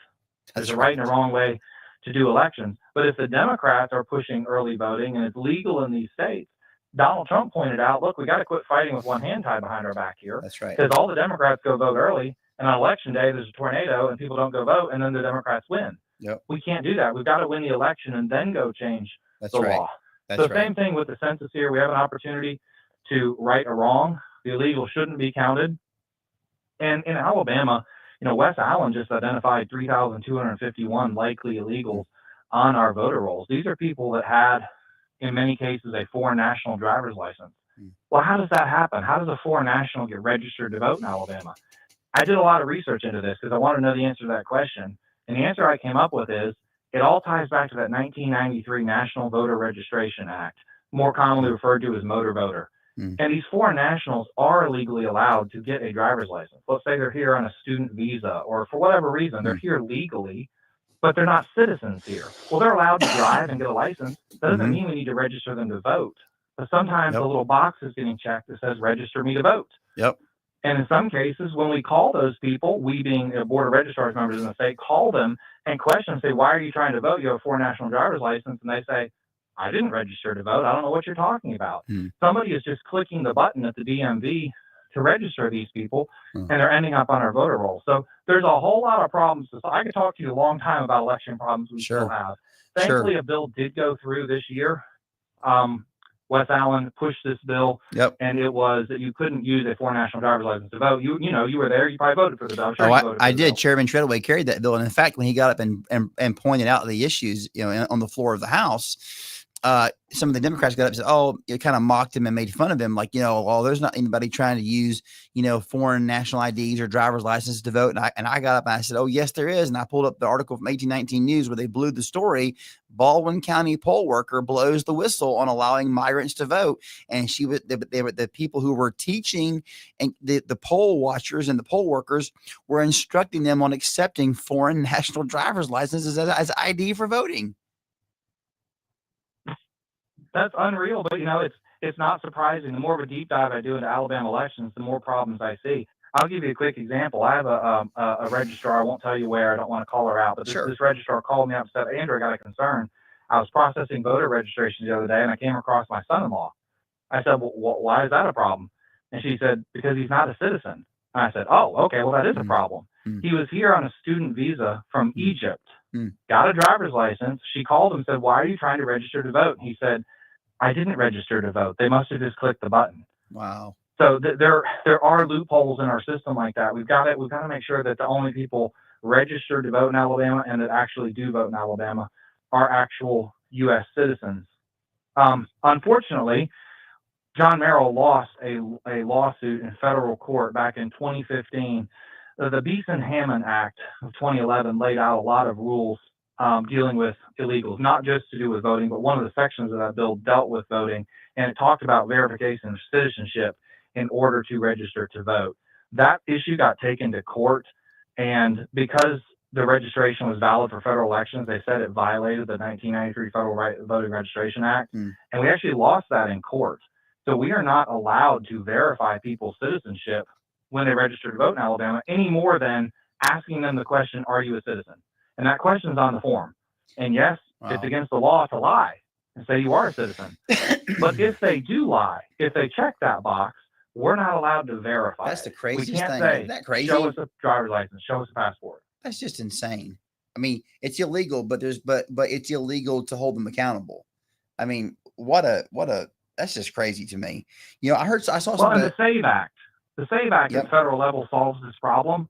Speaker 7: There's a right and a wrong way to do elections. But if the Democrats are pushing early voting and it's legal in these states, Donald Trump pointed out, look, we got to quit fighting with one hand tied behind our back here.
Speaker 1: That's right.
Speaker 7: Because all the Democrats go vote early, and on election day there's a tornado and people don't go vote, and then the Democrats win.
Speaker 1: Yep.
Speaker 7: We can't do that. We've got to win the election and then go change the law. So same thing with the census here. We have an opportunity to right a wrong. The illegal shouldn't be counted. And in Alabama, Wes Allen just identified 3,251 likely illegals on our voter rolls. These are people that had, in many cases, a foreign national driver's license. Well, how does that happen? How does a foreign national get registered to vote in Alabama? I did a lot of research into this because I want to know the answer to that question. And the answer I came up with is it all ties back to that 1993 National Voter Registration Act, more commonly referred to as motor voter. And these foreign nationals are legally allowed to get a driver's license. Let's say they're here on a student visa, or for whatever reason, they're here legally, but they're not citizens here. Well, they're allowed to drive and get a license. That doesn't mean we need to register them to vote. But sometimes a little box is getting checked that says, register me to vote.
Speaker 1: Yep.
Speaker 7: And in some cases, when we call those people, we being Board of Registrars members in the state, call them and question, say, why are you trying to vote? You have a foreign national driver's license. And they say, I didn't register to vote. I don't know what you're talking about. Somebody is just clicking the button at the DMV to register these people, and they're ending up on our voter roll. So there's a whole lot of problems. So I could talk to you a long time about election problems we still have. Thankfully, a bill did go through this year. Wes Allen pushed this bill, and it was that you couldn't use a foreign national driver's license to vote. You were there. You probably voted for the bill.
Speaker 1: I did. Chairman Treadway carried that bill, and in fact, when he got up and pointed out the issues, on the floor of the House, some of the Democrats got up and said, "Oh," it kind of mocked him and made fun of him, like, well, there's not anybody trying to use, foreign national IDs or driver's licenses to vote. And I got up and I said, "Oh, yes, there is." And I pulled up the article from 1819 News where they blew the story. Baldwin County poll worker blows the whistle on allowing migrants to vote. And they were the people who were teaching, and the poll watchers and the poll workers were instructing them on accepting foreign national driver's licenses as ID for voting.
Speaker 7: That's unreal, but it's not surprising. The more of a deep dive I do into Alabama elections, the more problems I see. I'll give you a quick example. I have a registrar. I won't tell you where. I don't want to call her out, but this registrar called me up and said, "Andrew, I got a concern. I was processing voter registrations the other day, and I came across my son-in-law." I said, "Well, why is that a problem?" And she said, "Because he's not a citizen." And I said, "Oh, okay. Well, that is a problem. He was here on a student visa from Egypt, got a driver's license." She called him and said, "Why are you trying to register to vote?" And he said, "I didn't register to vote. They must have just clicked the button."
Speaker 1: Wow.
Speaker 7: So there are loopholes in our system like that. We've got to make sure that the only people registered to vote in Alabama and that actually do vote in Alabama are actual U.S. citizens. Unfortunately, John Merrill lost a lawsuit in federal court back in 2015. The Beeson-Hammond Act of 2011 laid out a lot of rules dealing with illegals, not just to do with voting, but one of the sections of that bill dealt with voting, and it talked about verification of citizenship in order to register to vote. That issue got taken to court, and because the registration was valid for federal elections. They said it violated the 1993 Federal Voting Registration Act, and we actually lost that in court. So we are not allowed to verify people's citizenship when they register to vote in Alabama any more than asking them the question, are you a citizen? And that question's on the form. And yes, it's against the law to lie and say you are a citizen. But if they do lie, if they check that box, we're not allowed to verify.
Speaker 1: That's the craziest
Speaker 7: we can't
Speaker 1: thing.
Speaker 7: Say,
Speaker 1: Isn't that crazy?
Speaker 7: Show us a driver's license, show us a passport.
Speaker 1: That's just insane. I mean, it's illegal, but it's illegal to hold them accountable. I mean, that's just crazy to me. You know, I saw something.
Speaker 7: Well, and the SAVE Act at the federal level solves this problem,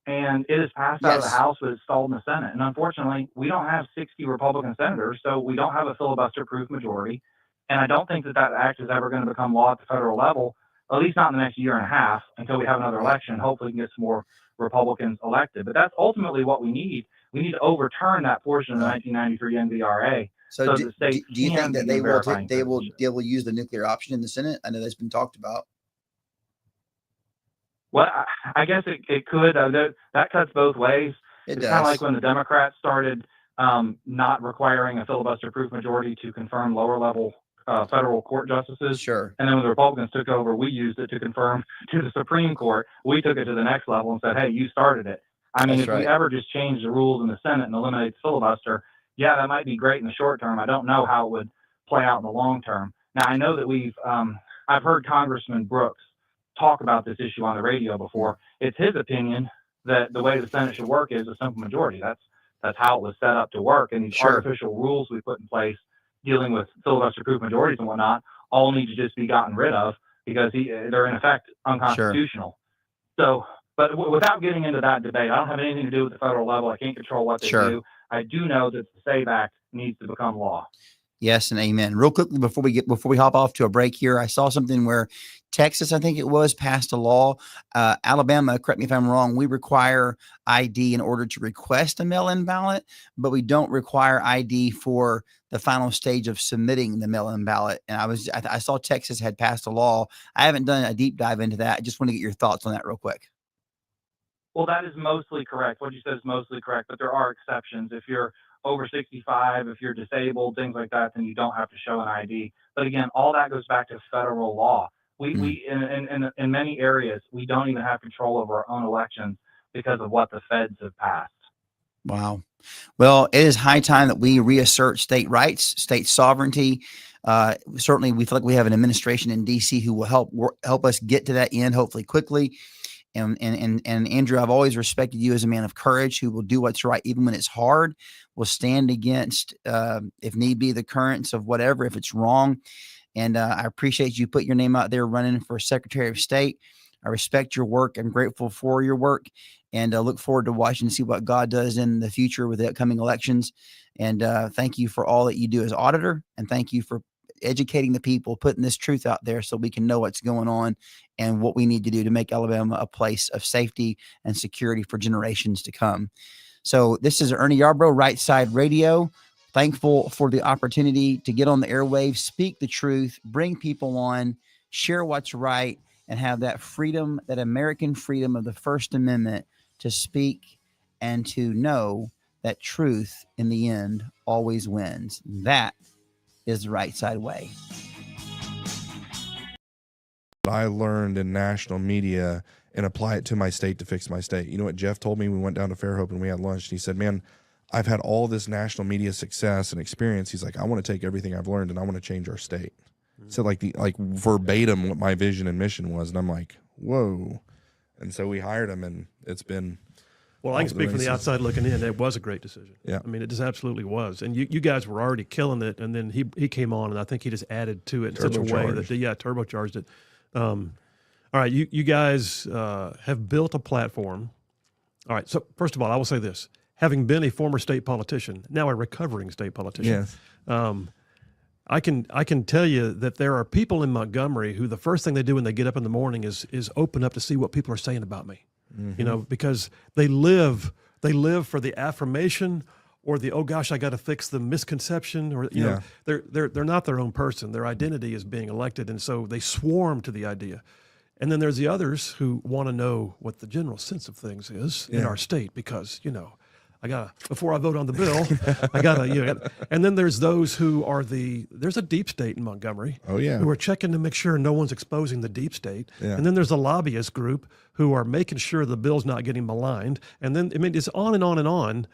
Speaker 7: and it is passed out of the House, but it's stalled in the Senate. And unfortunately, we don't have 60 Republican senators, so we don't have a filibuster-proof majority. And I don't think that act is ever going to become law at the federal level, at least not in the next year and a half, until we have another election. Hopefully, we can get some more Republicans elected. But that's ultimately what we need. We need to overturn that portion of the 1993 NVRA.
Speaker 1: So do you think that they will use the nuclear option in the Senate? I know that's been talked about.
Speaker 7: Well, I guess it could. That cuts both ways. It's kind of like when the Democrats started not requiring a filibuster-proof majority to confirm lower-level federal court justices.
Speaker 1: Sure.
Speaker 7: And then when the Republicans took over, we used it to confirm to the Supreme Court. We took it to the next level and said, hey, you started it. I mean, if we ever just change the rules in the Senate and eliminate the filibuster, yeah, that might be great in the short term. I don't know how it would play out in the long term. Now, I know that I've heard Congressman Brooks talk about this issue on the radio before. It's his opinion that the way the Senate should work is a simple majority. That's how it was set up to work. And these artificial rules we put in place dealing with filibuster-proof majorities and whatnot all need to just be gotten rid of because they're in effect unconstitutional. So, but without getting into that debate, I don't have anything to do with the federal level. I can't control what they do. I do know that the SAVE Act needs to become law.
Speaker 1: Yes and amen. Real quickly before we hop off to a break here, I saw something where Texas, I think it was, passed a law. Alabama, correct me if I'm wrong, we require ID in order to request a mail-in ballot, but we don't require ID for the final stage of submitting the mail-in ballot. And I saw Texas had passed a law. I haven't done a deep dive into that. I just want to get your thoughts on that real quick.
Speaker 7: Well, that is mostly correct. What you said is mostly correct, but there are exceptions. If you're over 65, if you're disabled, things like that, then you don't have to show an ID. But again, all that goes back to federal law. We in many areas, we don't even have control over our own elections because of what the feds have passed.
Speaker 1: Wow. Well, it is high time that we reassert state rights, state sovereignty. Certainly, we feel like we have an administration in D.C. who will help us get to that end, hopefully quickly. And Andrew, I've always respected you as a man of courage who will do what's right, even when it's hard, will stand against, if need be, the currents of whatever, if it's wrong. And I appreciate you put your name out there running for Secretary of State. I respect your work. I'm grateful for your work and look forward to watching to see what God does in the future with the upcoming elections. And thank you for all that you do as auditor. And thank you for educating the people, putting this truth out there so we can know what's going on and what we need to do to make Alabama a place of safety and security for generations to come. So this is Ernie Yarbrough, Rightside Radio. Thankful for the opportunity to get on the airwaves, speak the truth, bring people on, share what's right, and have that freedom, that American freedom of the First Amendment to speak and to know that truth in the end always wins. That is the right side way.
Speaker 2: I learned in national media and apply it to my state to fix my state. You know what Jeff told me? We went down to Fairhope and we had lunch. And he said, man, I've had all this national media success and experience. He's like, I want to take everything I've learned and I want to change our state. So like verbatim what my vision and mission was. And I'm like, whoa. And so we hired him and it's been.
Speaker 3: Well, I can speak from the outside looking in. It was a great decision.
Speaker 2: Yeah.
Speaker 3: I mean, it just absolutely was. And you guys were already killing it. And then he came on and I think he just added to it in such a way that, turbocharged it. All right. You guys have built a platform. All right. So first of all, I will say this. Having been a former state politician, now a recovering state politician,
Speaker 2: yes.
Speaker 3: I can tell you that there are people in Montgomery who the first thing they do when they get up in the morning is open up to see what people are saying about me. Mm-hmm. You know, because they live for the affirmation or the, oh gosh, I got to fix the misconception, or you know, they're not their own person. Their identity is being elected, and so they swarm to the idea. And then there's the others who want to know what the general sense of things is in our state, because, you know, before I vote on the bill, I gotta, you know, and then there's those who are there's a deep state in Montgomery.
Speaker 2: Oh, yeah.
Speaker 3: Who are checking to make sure no one's exposing the deep state.
Speaker 2: Yeah.
Speaker 3: And then there's a lobbyist group who are making sure the bill's not getting maligned. And then, I mean, it's on and on and on.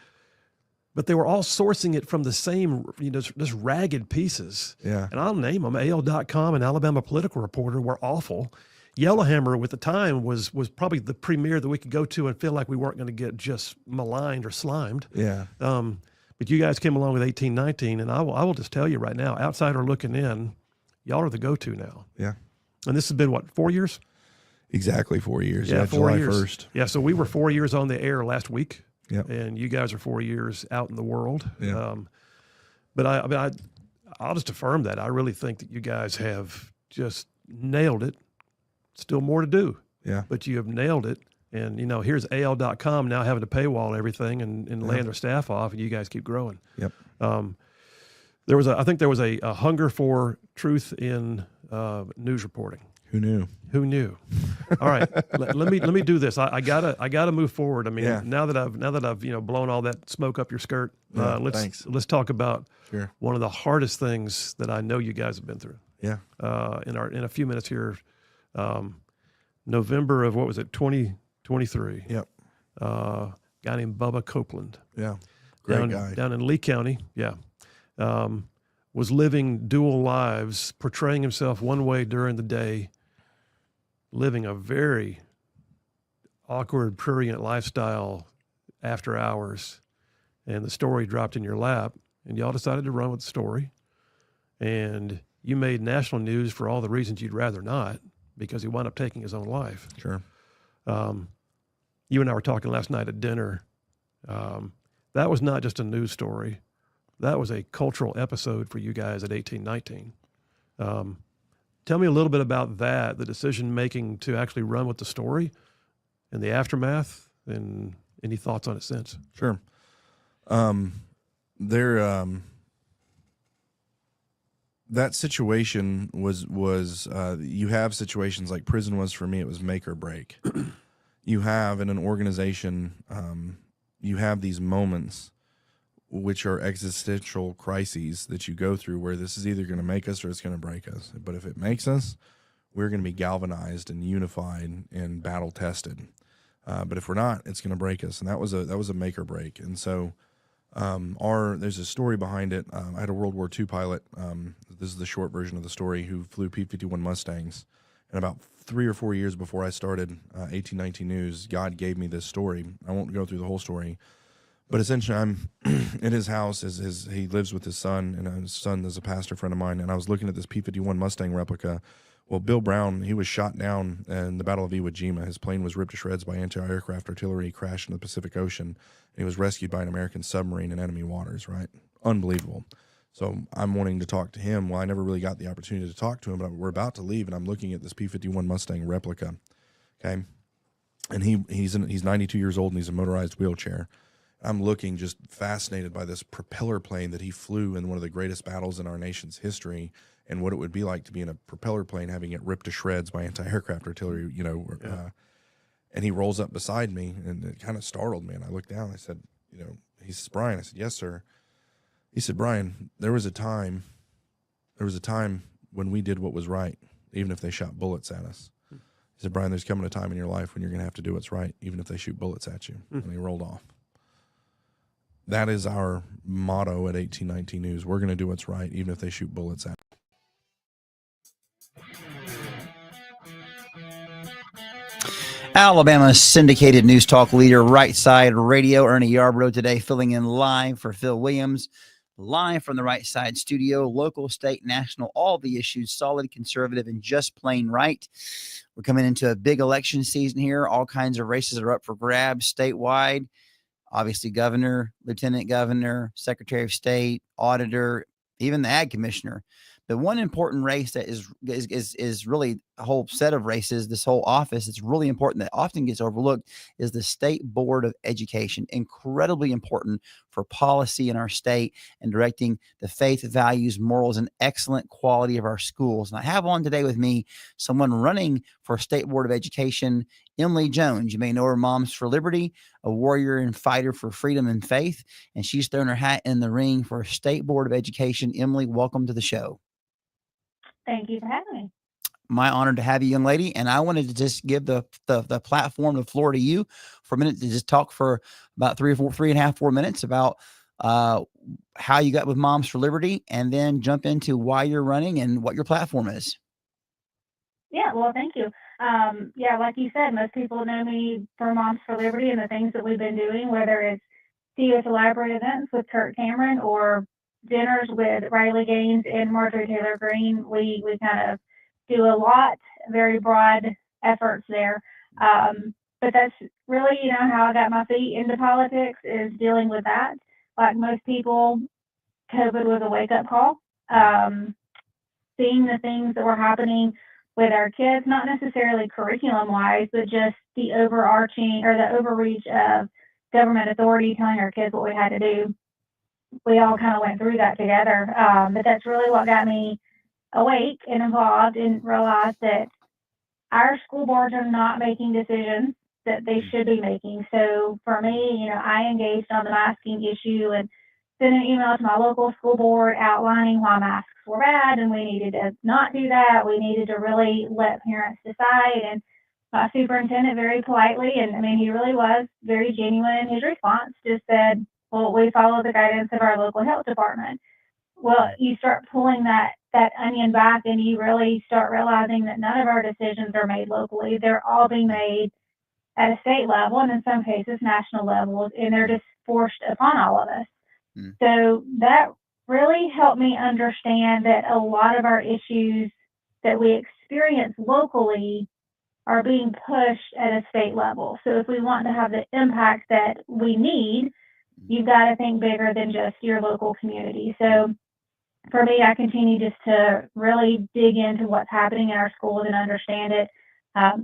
Speaker 3: But they were all sourcing it from the same, you know, just ragged pieces.
Speaker 2: Yeah.
Speaker 3: And I'll name them. AL.com and Alabama Political Reporter were awful. Yellowhammer with the time was probably the premier that we could go to and feel like we weren't going to get just maligned or slimed.
Speaker 2: Yeah.
Speaker 3: But you guys came along with 1819, and I will just tell you right now, outsider looking in, y'all are the go-to now.
Speaker 2: Yeah.
Speaker 3: And this has been, what, 4 years?
Speaker 2: Exactly 4 years.
Speaker 3: Yeah, 4
Speaker 2: July
Speaker 3: years.
Speaker 2: 1st.
Speaker 3: Yeah, so we were 4 years on the air last week.
Speaker 2: Yep.
Speaker 3: And you guys are 4 years out in the world.
Speaker 2: Yeah.
Speaker 3: But I'll just affirm that. I really think that you guys have just nailed it. Still more to do.
Speaker 2: Yeah.
Speaker 3: But you have nailed it. And, you know, here's AL.com now having to paywall everything and laying their staff off, and you guys keep growing.
Speaker 2: Yep.
Speaker 3: I think there was a hunger for truth in news reporting.
Speaker 2: Who knew?
Speaker 3: Who knew? All right, let me do this. I gotta move forward. I mean,
Speaker 2: Yeah.
Speaker 3: now that I've you know blown all that smoke up your skirt,
Speaker 2: Yeah,
Speaker 3: let's talk about
Speaker 2: Sure.
Speaker 3: one of the hardest things that I know you guys have been through.
Speaker 2: Yeah.
Speaker 3: In a few minutes here, November of what was it, 2023?
Speaker 2: Yep.
Speaker 3: Guy named Bubba Copeland.
Speaker 2: Yeah. Great guy.
Speaker 3: Down in Lee County. Yeah. Was living dual lives, portraying himself one way during the day, living a very awkward, prurient lifestyle after hours. And the story dropped in your lap, and y'all decided to run with the story. And you made national news for all the reasons you'd rather not, because he wound up taking his own life.
Speaker 2: Sure.
Speaker 3: You and I were talking last night at dinner. That was not just a news story. That was a cultural episode for you guys at 1819. Tell me a little bit about that, the decision-making to actually run with the story and the aftermath, and any thoughts on it since.
Speaker 2: Sure. That situation was you have situations like prison was for me. It was make or break. You have in an organization, you have these moments which are existential crises that you go through where this is either going to make us or it's going to break us. But if it makes us, we're going to be galvanized and unified and battle tested. But if we're not, it's going to break us. And that was a make or break. And so there's a story behind it. I had a World War II pilot. This is the short version of the story, who flew P-51 Mustangs. And about 3 or 4 years before I started 1819 News, God gave me this story. I won't go through the whole story. But essentially, I'm in his house. He lives with his son, and his son is a pastor friend of mine. And I was looking at this P-51 Mustang replica. Well, Bill Brown, he was shot down in the Battle of Iwo Jima. His plane was ripped to shreds by anti-aircraft artillery, crashed in the Pacific Ocean, and he was rescued by an American submarine in enemy waters, right? Unbelievable. So I'm wanting to talk to him. Well, I never really got the opportunity to talk to him, but we're about to leave, and I'm looking at this P-51 Mustang replica, okay? And he's 92 years old, and he's in a motorized wheelchair. I'm looking just fascinated by this propeller plane that he flew in one of the greatest battles in our nation's history, and what it would be like to be in a propeller plane having it ripped to shreds by anti-aircraft artillery, you know.
Speaker 3: Yeah.
Speaker 2: And he rolls up beside me, and it kind of startled me. And I looked down, I said, you know, he says, Brian. I said, yes, sir. He said, Brian, there was a time when we did what was right, even if they shot bullets at us. He said, Brian, there's coming a time in your life when you're going to have to do what's right, even if they shoot bullets at you. And he rolled off. That is our motto at 1819 News. We're going to do what's right, even if they shoot bullets at us.
Speaker 1: Alabama's syndicated news talk leader, Rightside Radio. Ernie Yarbrough today filling in live for Phil Williams, live from the Rightside studio, local, state, national, all the issues, solid, conservative, and just plain right. We're coming into a big election season here. All kinds of races are up for grabs statewide. Obviously, governor, lieutenant governor, secretary of state, auditor, even the ag commissioner. But one important race that is really a whole set of races, this whole office, it's really important, that often gets overlooked, is the State Board of Education. Incredibly important for policy in our state and directing the faith, values, morals, and excellent quality of our schools. And I have on today with me someone running for State Board of Education, Emily Jones. You may know her, Moms for Liberty, a warrior and fighter for freedom and faith, and she's thrown her hat in the ring for State Board of Education. Emily, welcome to the show.
Speaker 8: Thank you for having me.
Speaker 1: My honor to have you, young lady. And I wanted to just give the platform, the floor to you for a minute to just talk for about 4 minutes about how you got with Moms for Liberty, and then jump into why you're running and what your platform is.
Speaker 8: Yeah, well, thank you. Yeah, like you said, most people know me for Moms for Liberty and the things that we've been doing, whether it's See You at the Library events with Kurt Cameron or dinners with Riley Gaines and Marjorie Taylor Greene. We kind of do a lot, very broad efforts there. But that's really, how I got my feet into politics, is dealing with that. Like most people, COVID was a wake-up call. Seeing the things that were happening with our kids, not necessarily curriculum-wise, but just the overarching or the overreach of government authority telling our kids what we had to do. We all kind of went through that together. But that's really what got me awake and involved, and realized that our school boards are not making decisions that they should be making. So for me, I engaged on the masking issue and sent an email to my local school board outlining why masks were bad and we needed to not do that. We needed to really let parents decide. And my superintendent very politely, and he really was very genuine in his response, just said, well, we follow the guidance of our local health department. Well, you start pulling that onion back, and you really start realizing that none of our decisions are made locally. They're all being made at a state level, and in some cases national levels, and they're just forced upon all of us. So that really helped me understand that a lot of our issues that we experience locally are being pushed at a state level. So if we want to have the impact that we need, you've got to think bigger than just your local community. So for me, I continue just to really dig into what's happening in our schools and understand it.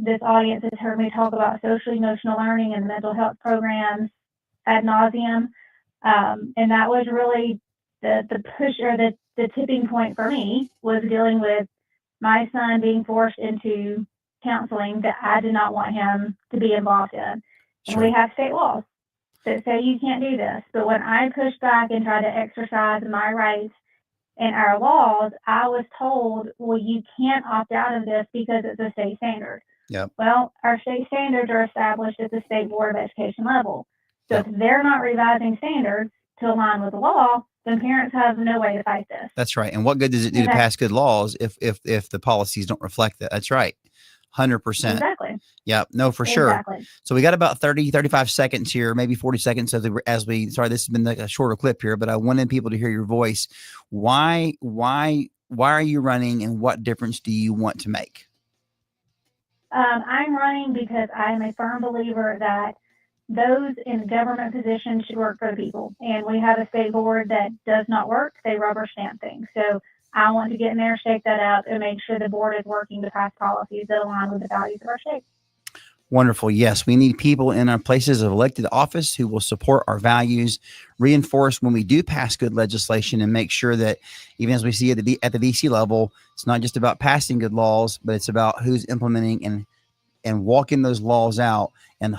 Speaker 8: This audience has heard me talk about social emotional learning and mental health programs ad nauseum. And that was really the push, or the tipping point for me, was dealing with my son being forced into counseling that I did not want him to be involved in. And we have state laws that say you can't do this. But when I pushed back and tried to exercise my rights and our laws, I was told, well, you can't opt out of this because it's a state standard.
Speaker 1: Yep.
Speaker 8: Well, our state standards are established at the State Board of Education level. So if they're not revising standards to align with the law, then parents have no way to fight this.
Speaker 1: That's right. And what good does it do to pass good laws if the policies don't reflect that? That's right. 100%.
Speaker 8: Exactly.
Speaker 1: Yeah, no, for sure.
Speaker 8: Exactly.
Speaker 1: So we got about 35 seconds here, maybe 40 seconds sorry, this has been like a shorter clip here, but I wanted people to hear your voice. Why are you running, and what difference do you want to make?
Speaker 8: I'm running because I am a firm believer that those in government positions should work for the people. And we have a state board that does not work. They rubber stamp things. So I want to get in there, shake that up, and make sure the board is working to pass policies that align with the values of our state.
Speaker 1: Wonderful. Yes, we need people in our places of elected office who will support our values, reinforce when we do pass good legislation, and make sure that, even as we see at the DC level, it's not just about passing good laws, but it's about who's implementing and walking those laws out and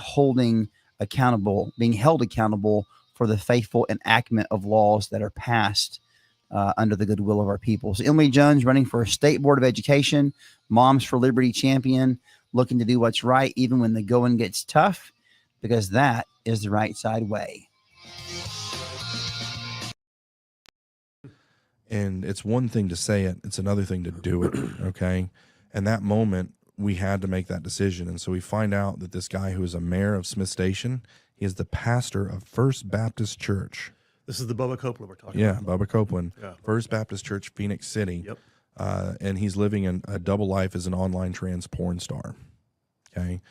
Speaker 1: being held accountable for the faithful enactment of laws that are passed under the goodwill of our people. So Emily Jones, running for State Board of Education, Moms for Liberty champion, looking to do what's right even when the going gets tough, because that is the right side way.
Speaker 2: And it's one thing to say it, it's another thing to do it, okay? And that moment, we had to make that decision. And so we find out that this guy who is a mayor of Smith Station, he is the pastor of First Baptist Church.
Speaker 3: This is the Bubba Copeland we're talking about.
Speaker 2: Yeah, Bubba Copeland.
Speaker 3: Yeah.
Speaker 2: First Baptist Church, Phoenix City.
Speaker 3: Yep.
Speaker 2: And he's living in a double life as an online trans porn star. Okay.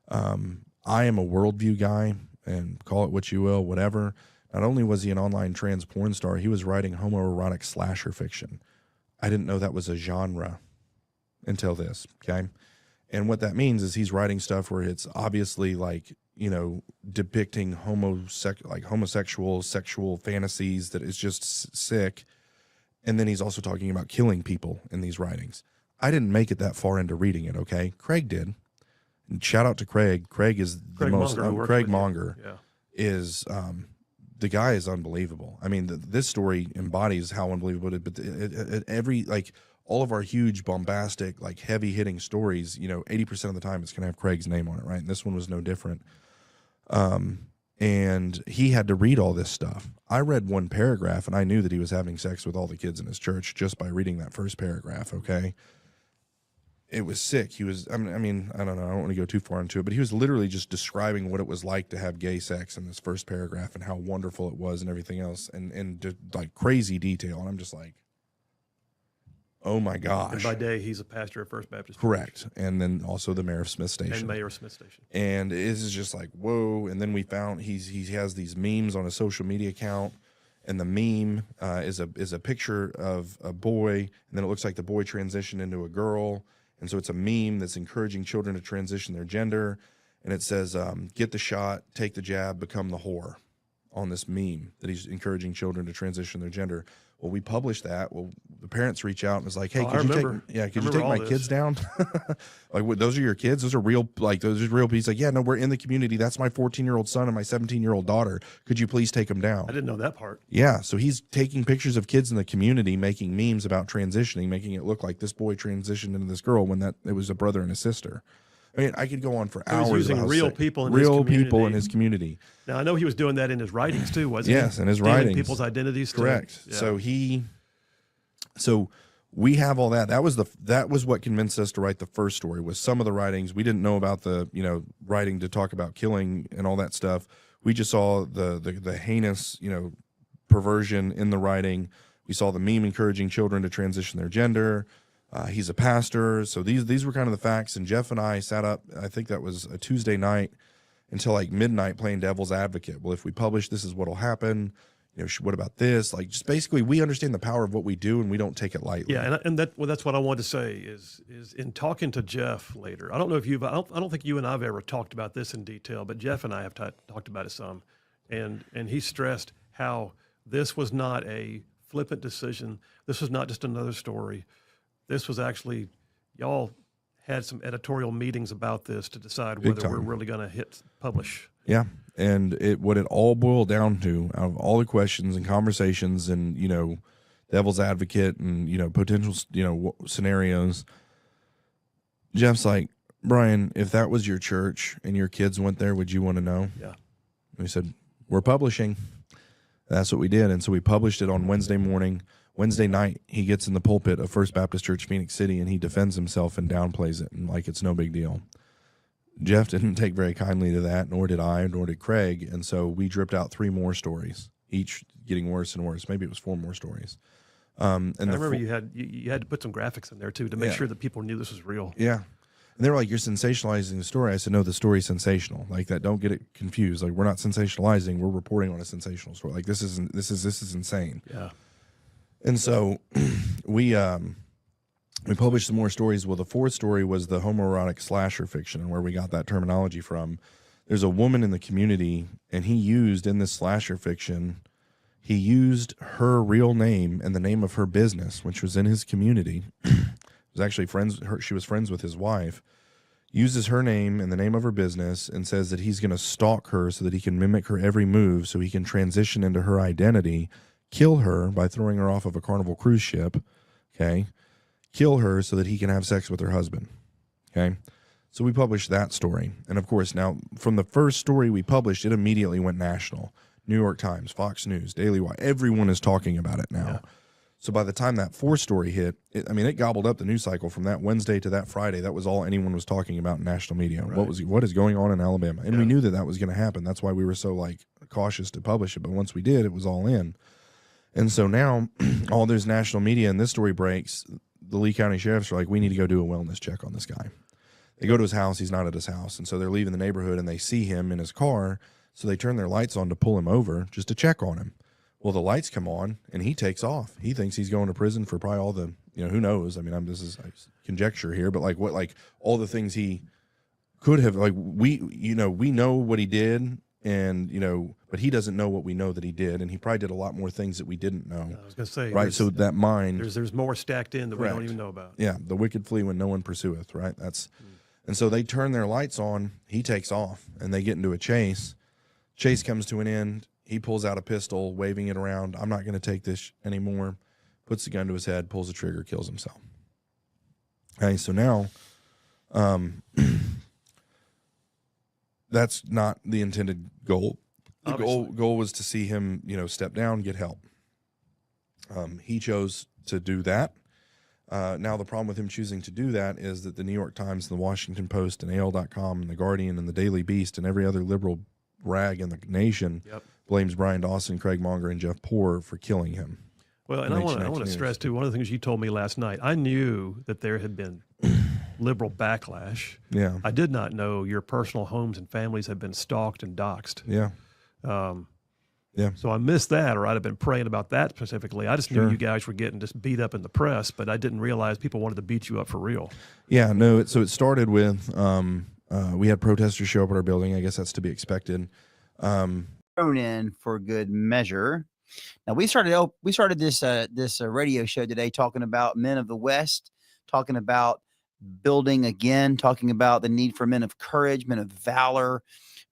Speaker 2: I am a worldview guy, and call it what you will, whatever. Not only was he an online trans porn star, he was writing homoerotic slasher fiction. I didn't know that was a genre until this. Okay. And what that means is he's writing stuff where it's obviously like, depicting homosexual sexual fantasies that is just sick. And then he's also talking about killing people in these writings. I didn't make it that far into reading it. Okay. Craig did. And shout out to Craig. Craig is
Speaker 3: Craig
Speaker 2: Monger is, the guy is unbelievable. I mean, this story embodies how unbelievable it is, but all of our huge, bombastic, heavy hitting stories, 80% of the time it's going to have Craig's name on it. Right. And this one was no different. And he had to read all this stuff. I read one paragraph and I knew that he was having sex with all the kids in his church just by reading that first paragraph. Okay. It was sick. He was, I mean, I don't know. I don't want to go too far into it, but he was literally just describing what it was like to have gay sex in this first paragraph and how wonderful it was and everything else. And just crazy detail. And I'm just like, oh my gosh.
Speaker 3: And by day, he's a pastor at First Baptist Church.
Speaker 2: Correct. And then also the mayor of Smith Station.
Speaker 3: And mayor of Smith Station.
Speaker 2: And it is just like, whoa. And then we found he has these memes on a social media account. And the meme is a picture of a boy. And then it looks like the boy transitioned into a girl. And so it's a meme that's encouraging children to transition their gender. And it says, get the shot, take the jab, become the whore, on this meme that he's encouraging children to transition their gender. Well, we published that. Well, the parents reach out and was like, hey, could you take my kids down? Those are your kids? Those are real, those are real people. He's like, yeah, no, we're in the community. That's my 14-year-old son and my 17-year-old daughter. Could you please take them down?
Speaker 3: I didn't know that part.
Speaker 2: Yeah. So he's taking pictures of kids in the community, making memes about transitioning, making it look like this boy transitioned into this girl when it was a brother and a sister. I mean, I could go on for hours.
Speaker 3: He was using real people
Speaker 2: in his community.
Speaker 3: Now, I know he was doing that in his writings too, wasn't he?
Speaker 2: Yes, in his writings.
Speaker 3: People's identities too.
Speaker 2: Correct. Yeah. So we have all that. That was what convinced us to write the first story, was some of the writings. We didn't know about the, writing to talk about killing and all that stuff. We just saw the heinous, perversion in the writing. We saw the meme encouraging children to transition their gender. He's a pastor. So these were kind of the facts. And Jeff and I sat up, I think that was a Tuesday night, until midnight playing devil's advocate. Well, if we publish, this is what'll happen. What about this? Just basically, we understand the power of what we do and we don't take it lightly.
Speaker 3: Yeah. And that's what I wanted to say is in talking to Jeff later, I don't know if I don't think you and I've ever talked about this in detail, but Jeff and I have talked about it some. And he stressed how this was not a flippant decision. This was not just another story. This was actually, y'all had some editorial meetings about this to decide whether we're really going to hit publish.
Speaker 2: Yeah. And what it all boiled down to, out of all the questions and conversations and, devil's advocate and, potential, scenarios, Jeff's like, Brian, if that was your church and your kids went there, would you want to know?
Speaker 3: Yeah.
Speaker 2: And we said, we're publishing. That's what we did. And so we published it on Wednesday morning. Wednesday night, he gets in the pulpit of First Baptist Church, Phoenix City, and he defends himself and downplays it and it's no big deal. Jeff didn't take very kindly to that, nor did I, nor did Craig. And so we dripped out 3 more stories, each getting worse and worse. Maybe it was 4 more stories. And
Speaker 3: I remember you had to put some graphics in there too to make sure that people knew this was real.
Speaker 2: Yeah. And they were like, you're sensationalizing the story. I said, no, the story's sensational. That, don't get it confused. We're not sensationalizing. We're reporting on a sensational story. This is insane.
Speaker 3: Yeah.
Speaker 2: And so we published some more stories. Well, the 4th story was the homoerotic slasher fiction, and where we got that terminology from. There's a woman in the community, and he used in this slasher fiction, he used her real name and the name of her business, which was in his community. Was actually she was friends with his wife. Uses her name and the name of her business and says that he's going to stalk her so that he can mimic her every move, so he can transition into her identity, kill her by throwing her off of a Carnival cruise ship, okay? Kill her so that he can have sex with her husband, okay? So we published that story. And of course, now from the first story we published, it immediately went national. New York Times, Fox News, Daily Wire, everyone is talking about it now. Yeah. So by the time that 4th story hit, it gobbled up the news cycle from that Wednesday to that Friday. That was all anyone was talking about in national media. Right. What is going on in Alabama? And we knew that was going to happen. That's why we were so cautious to publish it. But once we did, it was all in. And so now all there's national media and this story breaks, the Lee County sheriffs are like, we need to go do a wellness check on this guy. They go to his house. He's not at his house. And so they're leaving the neighborhood and they see him in his car. So they turn their lights on to pull him over just to check on him. Well, the lights come on and he takes off. He thinks he's going to prison for probably all the, who knows? This is conjecture here, but all the things he could have, like, we know what he did, and but he doesn't know what we know that he did, and he probably did a lot more things that we didn't know.
Speaker 3: I was going to say,
Speaker 2: right? So that mind,
Speaker 3: there's more stacked in that
Speaker 2: correct.
Speaker 3: we don't even know about.
Speaker 2: Yeah, the wicked flee when no one pursueth, right? And so they turn their lights on, he takes off, and they get into a chase. Chase comes to an end, he pulls out a pistol, waving it around. I'm not going to take this anymore. Puts the gun to his head, pulls the trigger, kills himself. Okay, so now, that's not the intended goal. The goal was to see him, step down, get help. He chose to do that. Now the problem with him choosing to do that is that the New York Times, the Washington Post, and AL.com, and the Guardian, and the Daily Beast, and every other liberal rag in the nation blames Brian Dawson, Craig Monger, and Jeff Poore for killing him.
Speaker 3: Well, and I want to stress too, one of the things you told me last night, I knew that there had been liberal backlash.
Speaker 2: Yeah.
Speaker 3: I did not know your personal homes and families had been stalked and doxxed.
Speaker 2: Yeah. Yeah.
Speaker 3: So I missed that, or I'd have been praying about that specifically. I just knew you guys were getting just beat up in the press, but I didn't realize people wanted to beat you up for real.
Speaker 2: Yeah, no. So it started with we had protesters show up at our building. I guess that's to be expected.
Speaker 1: Thrown in for good measure. Now we started this radio show today talking about men of the West, talking about building again, talking about the need for men of courage, men of valor,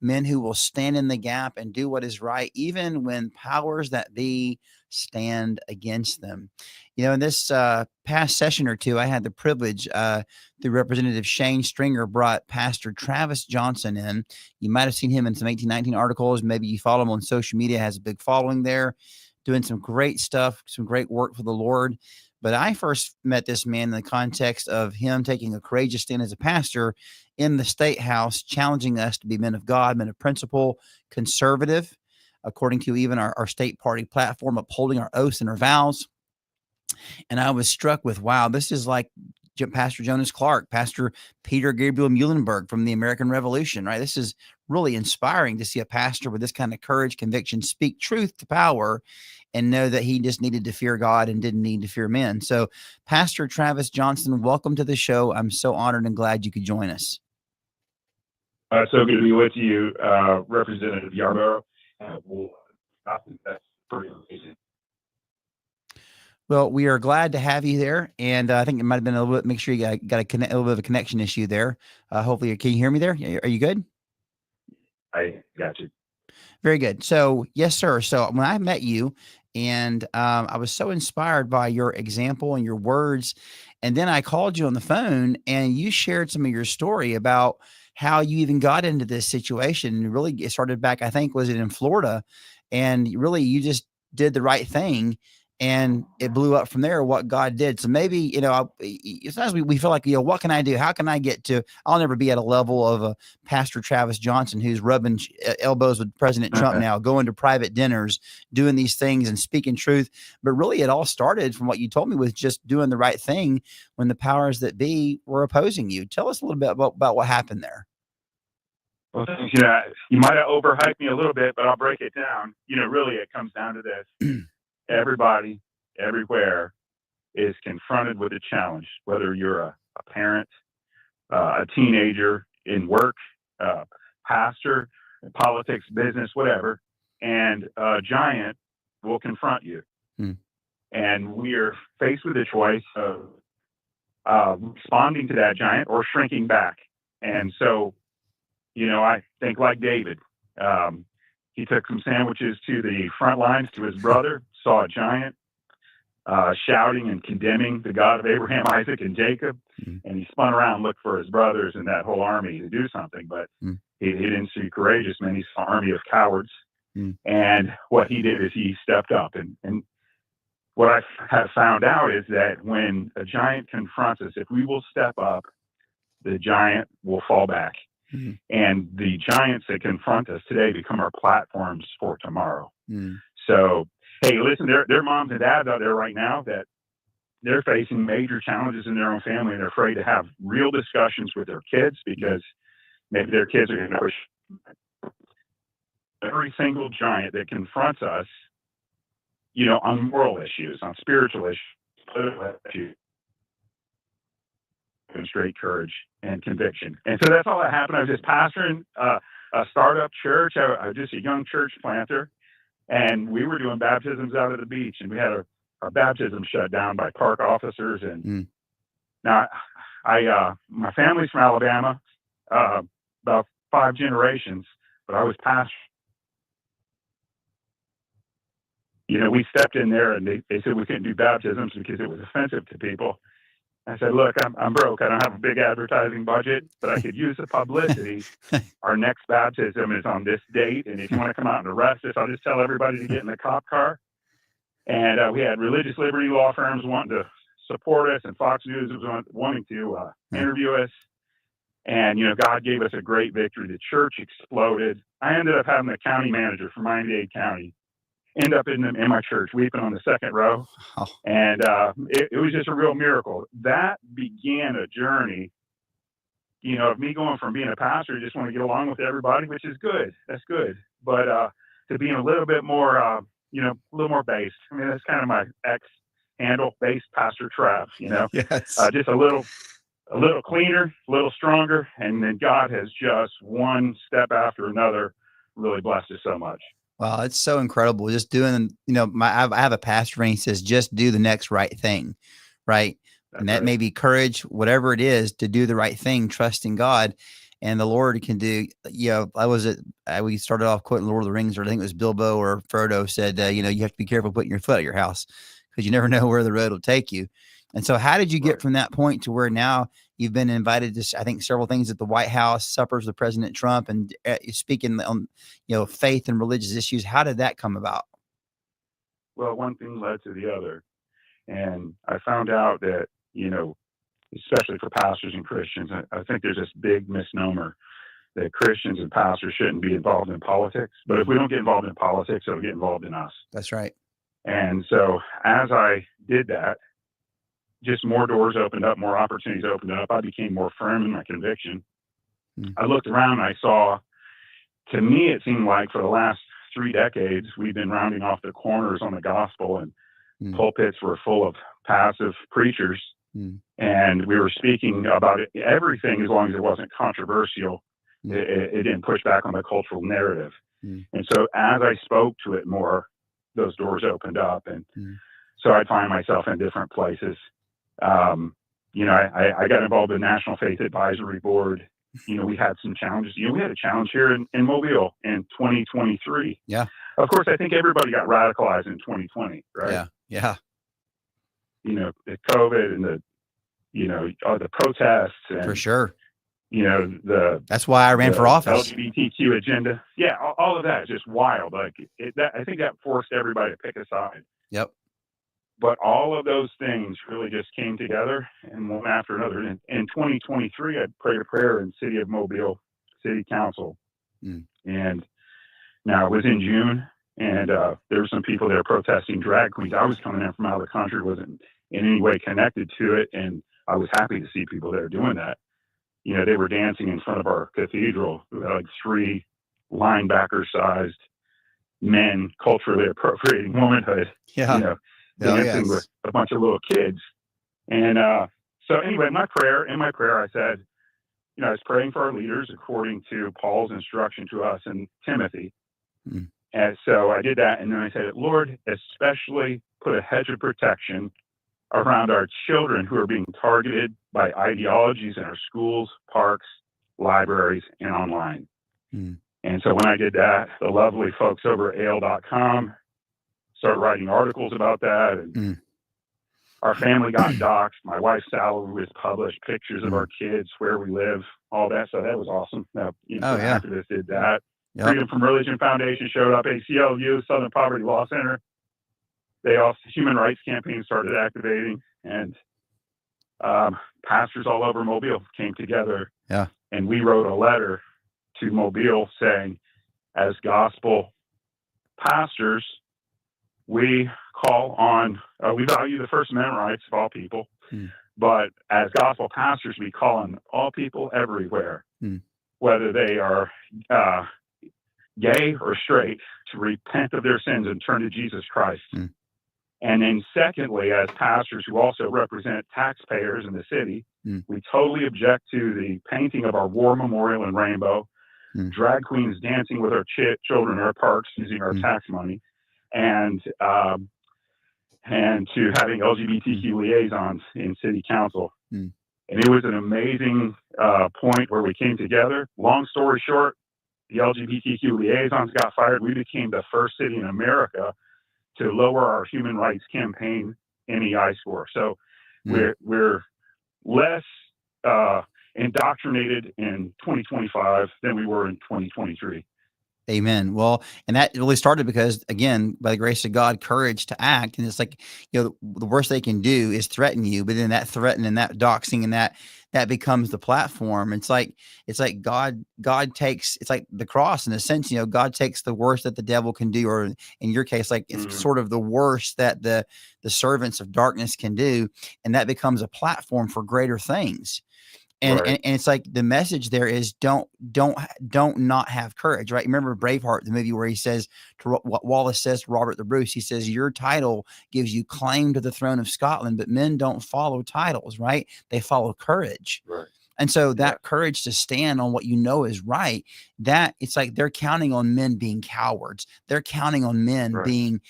Speaker 1: men who will stand in the gap and do what is right, even when powers that be stand against them. In this past session or two, I had the privilege through Representative Shane Stringer brought Pastor Travis Johnson in. You might have seen him in some 1819 articles. Maybe you follow him on social media, has a big following there, doing some great stuff, some great work for the Lord. But I first met this man in the context of him taking a courageous stand as a pastor in the State House, challenging us to be men of God, men of principle, conservative, according to even our state party platform, upholding our oaths and our vows. And I was struck with, wow, this is like Pastor Jonas Clark, Pastor Peter Gabriel Muhlenberg from the American Revolution, right? This is really inspiring to see a pastor with this kind of courage, conviction, speak truth to power, and know that he just needed to fear God and didn't need to fear men. So, Pastor Travis Johnson, welcome to the show. I'm so honored and glad you could join us.
Speaker 9: So good to be with you, Representative Yarbrough. That's pretty amazing.
Speaker 1: Well, we are glad to have you there, and I think it might have been a little bit. Make sure you got a little bit of a connection issue there. Hopefully, can you hear me there? Are you good?
Speaker 9: I got you.
Speaker 1: Very good. So, yes, sir. So when I met you, and I was so inspired by your example and your words, and then I called you on the phone, and you shared some of your story about how you even got into this situation. And really, it started back, I think, was it in Florida, and really, you just did the right thing. And it blew up from there, what God did. So maybe, sometimes we feel like, what can I do? How can I get to, I'll never be at a level of a Pastor Travis Johnson, who's rubbing elbows with President Trump now, going to private dinners, doing these things and speaking truth. But really it all started from what you told me with just doing the right thing when the powers that be were opposing you. Tell us a little bit about what happened there.
Speaker 9: Well, thanks. You might have overhyped me a little bit, but I'll break it down. Really it comes down to this. Everybody, everywhere, is confronted with a challenge, whether you're a parent, a teenager, in work, pastor, in politics, business, whatever, and a giant will confront you. And we are faced with a choice of responding to that giant or shrinking back. And so, I think like David, he took some sandwiches to the front lines to his brother, saw a giant shouting and condemning the God of Abraham, Isaac, and Jacob, and he spun around and looked for his brothers and that whole army to do something, but he didn't see courageous men. He saw an army of cowards, and what he did is he stepped up. And what I have found out is that when a giant confronts us, if we will step up, the giant will fall back. And the giants that confront us today become our platforms for tomorrow. So, hey, listen, there are moms and dads out there right now that they're facing major challenges in their own family, and they're afraid to have real discussions with their kids because maybe their kids are going to push every single giant that confronts us, on moral issues, on spiritual issues, political issues. demonstrate courage and conviction. And so that's all that happened. I was just pastoring a startup church. I was just a young church planter, and we were doing baptisms out at the beach, and we had our baptism shut down by park officers. And now my family's from Alabama, about 5 generations, but I was pastor. We stepped in there, and they said we couldn't do baptisms because it was offensive to people. I said, look, I'm broke. I don't have a big advertising budget, but I could use the publicity. Our next baptism is on this date, and if you want to come out and arrest us, I'll just tell everybody to get in the cop car. And we had religious liberty law firms wanting to support us, and Fox News was wanting to interview us. And, God gave us a great victory. The church exploded. I ended up having the county manager from Miami-Dade County end up in my church weeping on the second row. And it was just a real miracle. That began a journey, of me going from being a pastor, just want to get along with everybody, which is good. That's good. But to being a little bit more, a little more based. I mean, that's kind of my handle, based Pastor Trav,
Speaker 1: Yes.
Speaker 9: Just a little cleaner, a little stronger. And then God has just one step after another really blessed us so much.
Speaker 1: Wow, it's so incredible. Just doing, I have a pastor friend, he says, just do the next right thing, right? And that may be courage, whatever it is, to do the right thing, trusting God. And the Lord can do, we started off quoting Lord of the Rings, or I think it was Bilbo or Frodo said, you have to be careful putting your foot at your house because you never know where the road will take you. And so how did you get from that point to where now you've been invited to, I think, several things at the White House, suppers with President Trump, and speaking on, faith and religious issues? How did that come about?
Speaker 9: Well, one thing led to the other. And I found out that, especially for pastors and Christians, I think there's this big misnomer that Christians and pastors shouldn't be involved in politics. But if we don't get involved in politics, it'll get involved in us.
Speaker 1: That's right.
Speaker 9: And so as I did that, just more doors opened up, more opportunities opened up. I became more firm in my conviction. I looked around and I saw, to me, it seemed like for the last 3 decades, we've been rounding off the corners on the gospel, and pulpits were full of passive preachers. And we were speaking about everything as long as it wasn't controversial. It didn't push back on the cultural narrative. And so as I spoke to it more, those doors opened up. And so I'd find myself in different places. I got involved in the National Faith Advisory Board. We had some challenges. We had a challenge here in Mobile in 2023.
Speaker 1: Yeah.
Speaker 9: Of course, I think everybody got radicalized in 2020, right?
Speaker 1: Yeah.
Speaker 9: The COVID and the protests. And,
Speaker 1: for sure.
Speaker 9: That's
Speaker 1: why I ran for office.
Speaker 9: LGBTQ agenda. Yeah. All of that is just wild. I think that forced everybody to pick a side.
Speaker 1: Yep.
Speaker 9: But all of those things really just came together, and one after another. In 2023, I prayed a prayer in City of Mobile City Council. And now it was in June, and there were some people there protesting drag queens. I was coming in from out of the country, wasn't in any way connected to it, and I was happy to see people there doing that. They were dancing in front of our cathedral. We had like 3 linebacker-sized men culturally appropriating womanhood.
Speaker 1: Yeah.
Speaker 9: Dancing with a bunch of little kids. And so anyway, in my prayer, I said, I was praying for our leaders according to Paul's instruction to us in Timothy. And so I did that. And then I said, Lord, especially put a hedge of protection around our children who are being targeted by ideologies in our schools, parks, libraries, and online. And so when I did that, the lovely folks over at AL.com started writing articles about that. And our family got doxxed. My wife's salary was published, pictures of our kids, where we live, all that. So that was awesome. Now, activists did that. Freedom from Religion Foundation showed up. ACLU, Southern Poverty Law Center. They also, Human Rights Campaign started activating, and pastors all over Mobile came together.
Speaker 1: Yeah.
Speaker 9: And we wrote a letter to Mobile saying, as gospel pastors, we call on, we value the First Amendment rights of all people, but as gospel pastors, we call on all people everywhere, whether they are gay or straight, to repent of their sins and turn to Jesus Christ. And then secondly, as pastors who also represent taxpayers in the city, we totally object to the painting of our war memorial in rainbow, drag queens dancing with our children in our parks using our tax money, and to having LGBTQ liaisons in city council. And it was an amazing point where we came together. Long story short, the LGBTQ liaisons got fired. We became the first city in America to lower our human rights campaign NEI score. So we're less indoctrinated in 2025 than we were in 2023.
Speaker 1: Amen. Well, and that really started because, again, by the grace of God, courage to act. And it's like, the worst they can do is threaten you, but then that threatening and that doxing and that becomes the platform. It's like God takes, it's like the cross in a sense, God takes the worst that the devil can do, or in your case, like it's sort of the worst that the servants of darkness can do. And that becomes a platform for greater things. And,
Speaker 9: Right.
Speaker 1: and it's like the message there is don't not have courage, right? Remember Braveheart, the movie where he says to Wallace says to Robert the Bruce, he says, your title gives you claim to the throne of Scotland, but men don't follow titles, right? They follow courage.
Speaker 9: Right.
Speaker 1: And so that courage to stand on what you know is right, that it's like they're counting on men being cowards. They're counting on men being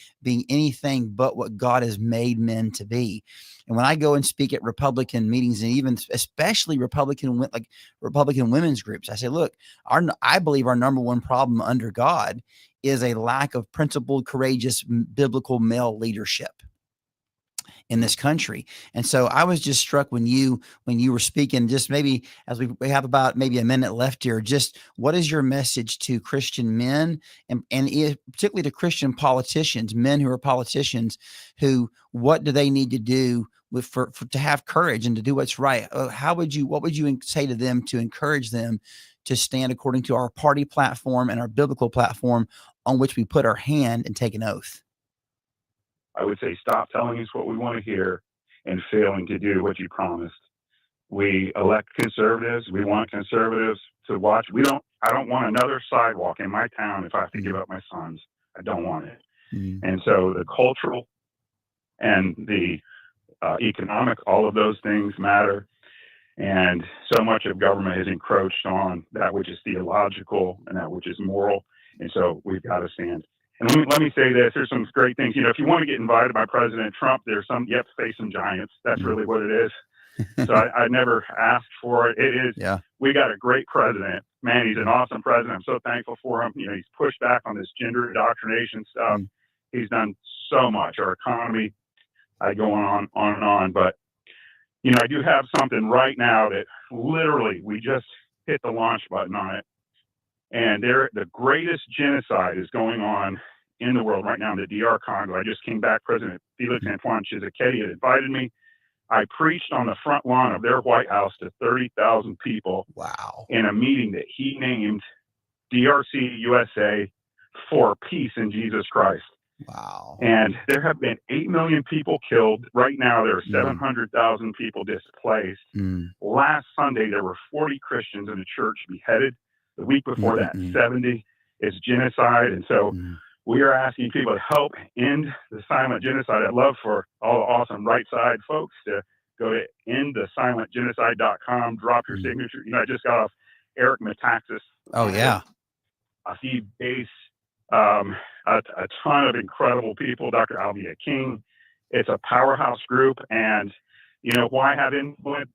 Speaker 1: anything but what God has made men to be. And when I go and speak at Republican meetings, and even especially Republican women's groups, I say, look, I believe our number one problem under God is a lack of principled, courageous, biblical male leadership in this country. And so I was just struck when you were speaking, just maybe as we have about maybe a minute left here, just what is your message to Christian men and particularly to Christian politicians, men who are politicians, what do they need to do to have courage and to do what's right? What would you say to them to encourage them to stand according to our party platform and our biblical platform on which we put our hand and take an oath?
Speaker 9: I would say stop telling us what we want to hear and failing to do what you promised. We elect conservatives. We want conservatives to watch. I don't want another sidewalk in my town if I have to give up my sons. I don't want it. And so the cultural and the economic, all of those things matter. And so much of government has encroached on that which is theological and that which is moral. And so we've got to stand. And let me say this, there's some great things. If you want to get invited by President Trump, you have to face some giants. That's really what it is. So I never asked for it. It is, we got a great president. Man, he's an awesome president. I'm so thankful for him. He's pushed back on this gender indoctrination stuff. He's done so much. Our economy, I go on and on. But, I do have something right now that literally we just hit the launch button on it. And the greatest genocide is going on in the world right now in the DR Congo. I just came back. President Felix Antoine Tshisekedi had invited me. I preached on the front lawn of their White House to 30,000 people.
Speaker 1: Wow.
Speaker 9: In a meeting that he named DRC USA for peace in Jesus Christ.
Speaker 1: Wow.
Speaker 9: And there have been 8 million people killed. Right now, there are 700,000 people displaced. Last Sunday, there were 40 Christians in a church beheaded. The week before that, 70 is genocide. And so we are asking people to help end the silent genocide. I'd love for all the awesome Rightside folks to go to endthesilentgenocide.com, drop your signature. I just got off Eric Metaxas.
Speaker 1: Oh, yeah.
Speaker 9: He based a ton of incredible people, Dr. Alvia King. It's a powerhouse group. And, why have influence?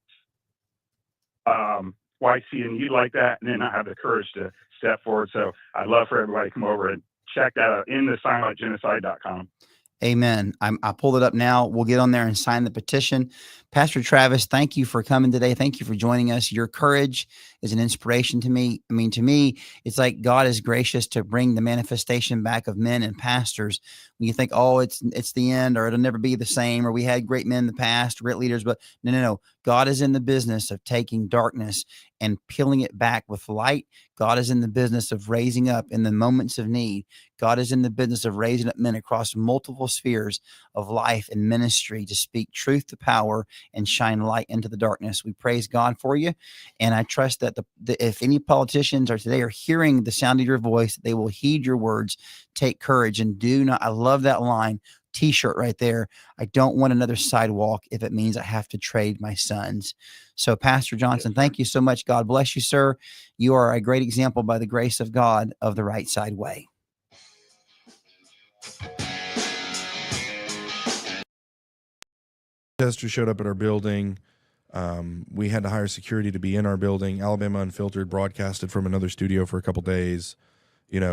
Speaker 9: Why see a need like that and then not have the courage to step forward? So I'd love for everybody to come over and check that out in thesilentgenocide.com.
Speaker 1: Amen. I pulled it up now. We'll get on there and sign the petition. Pastor Travis, thank you for coming today. Thank you for joining us. Your courage is an inspiration to me. I mean, to me, it's like God is gracious to bring the manifestation back of men and pastors. When you think, oh, it's the end, or it'll never be the same, or we had great men in the past, great leaders, but no. God is in the business of taking darkness and peeling it back with light. God is in the business of raising up in the moments of need. God is in the business of raising up men across multiple spheres of life and ministry to speak truth to power and shine light into the darkness. We praise God for you. And I trust that if any politicians are hearing the sound of your voice, they will heed your words, take courage, and do not, I love that line, t-shirt right there. I don't want another sidewalk if it means I have to trade my sons. So Pastor Johnson, thank you so much. God bless you, sir. You are a great example by the grace of God of the right side way.
Speaker 2: Protesters showed up at our building. We had to hire security to be in our building. Alabama Unfiltered broadcasted from another studio for a couple days, and